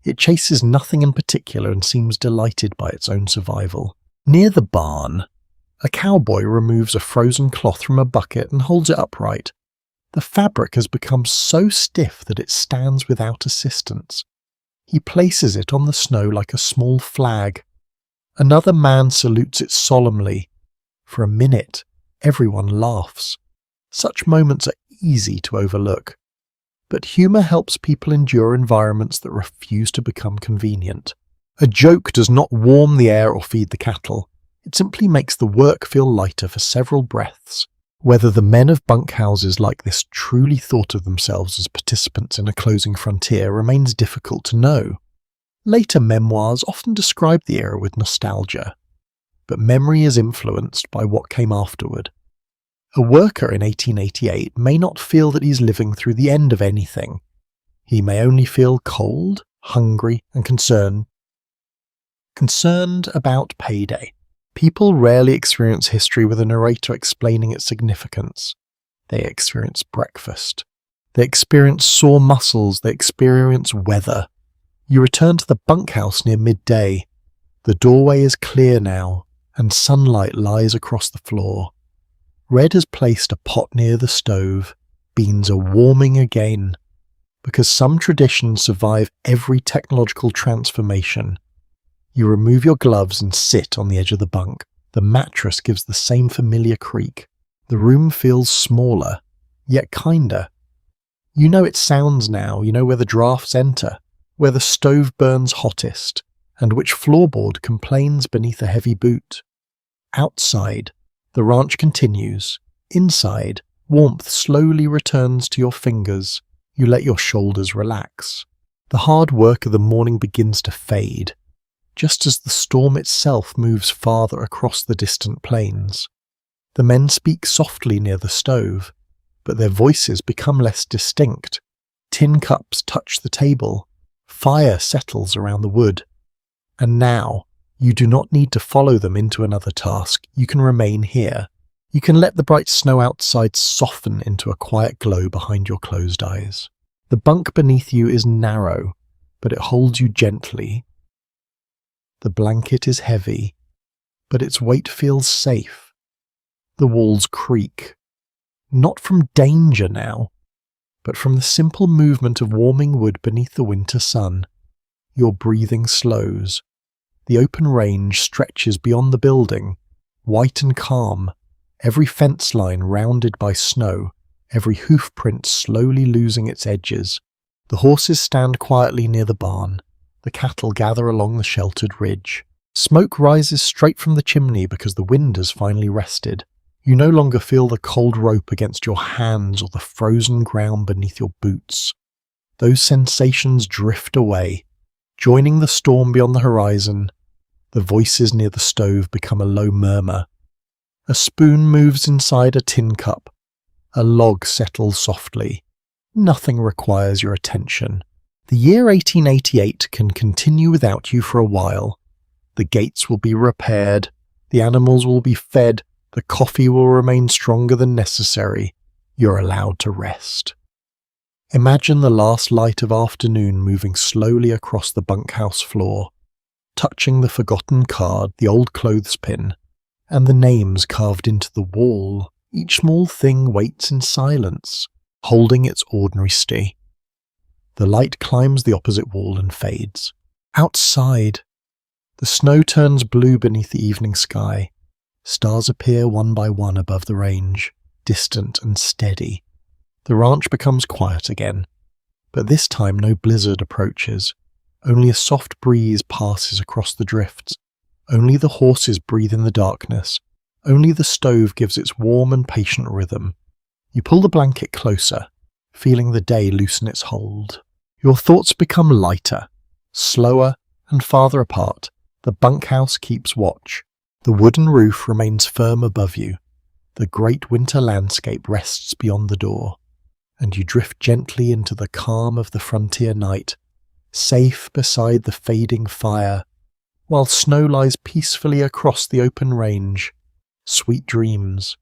It chases nothing in particular and seems delighted by its own survival. Near the barn, a cowboy removes a frozen cloth from a bucket and holds it upright. The fabric has become so stiff that it stands without assistance. He places it on the snow like a small flag. Another man salutes it solemnly. For a minute, everyone laughs. Such moments are easy to overlook. But humour helps people endure environments that refuse to become convenient. A joke does not warm the air or feed the cattle. It simply makes the work feel lighter for several breaths. Whether the men of bunkhouses like this truly thought of themselves as participants in a closing frontier remains difficult to know. Later memoirs often describe the era with nostalgia, but memory is influenced by what came afterward. A worker in 1888 may not feel that he's living through the end of anything. He may only feel cold, hungry, and concerned about payday. People rarely experience history with a narrator explaining its significance. They experience breakfast. They experience sore muscles. They experience weather. You return to the bunkhouse near midday. The doorway is clear now, and sunlight lies across the floor. Red has placed a pot near the stove. Beans are warming again. Because some traditions survive every technological transformation. You remove your gloves and sit on the edge of the bunk. The mattress gives the same familiar creak. The room feels smaller, yet kinder. You know its sounds now. You know where the drafts enter, where the stove burns hottest, and which floorboard complains beneath a heavy boot. Outside, the ranch continues. Inside, warmth slowly returns to your fingers. You let your shoulders relax. The hard work of the morning begins to fade, just as the storm itself moves farther across the distant plains. The men speak softly near the stove, but their voices become less distinct. Tin cups touch the table. Fire settles around the wood. And now, you do not need to follow them into another task. You can remain here. You can let the bright snow outside soften into a quiet glow behind your closed eyes. The bunk beneath you is narrow, but it holds you gently. The blanket is heavy, but its weight feels safe. The walls creak, not from danger now, but from the simple movement of warming wood beneath the winter sun. Your breathing slows. The open range stretches beyond the building, white and calm, every fence line rounded by snow, every hoof print slowly losing its edges. The horses stand quietly near the barn. The cattle gather along the sheltered ridge. Smoke rises straight from the chimney because the wind has finally rested. You no longer feel the cold rope against your hands or the frozen ground beneath your boots. Those sensations drift away. Joining the storm beyond the horizon, the voices near the stove become a low murmur. A spoon moves inside a tin cup. A log settles softly. Nothing requires your attention. The year 1888 can continue without you for a while. The gates will be repaired, the animals will be fed, the coffee will remain stronger than necessary. You're allowed to rest. Imagine the last light of afternoon moving slowly across the bunkhouse floor, touching the forgotten card, the old clothespin, and the names carved into the wall. Each small thing waits in silence, holding its ordinary stay. The light climbs the opposite wall and fades. Outside, the snow turns blue beneath the evening sky. Stars appear one by one above the range, distant and steady. The ranch becomes quiet again, but this time no blizzard approaches. Only a soft breeze passes across the drifts. Only the horses breathe in the darkness. Only the stove gives its warm and patient rhythm. You pull the blanket closer, feeling the day loosen its hold. Your thoughts become lighter, slower and farther apart. The bunkhouse keeps watch. The wooden roof remains firm above you. The great winter landscape rests beyond the door, and you drift gently into the calm of the frontier night, safe beside the fading fire, while snow lies peacefully across the open range. Sweet dreams.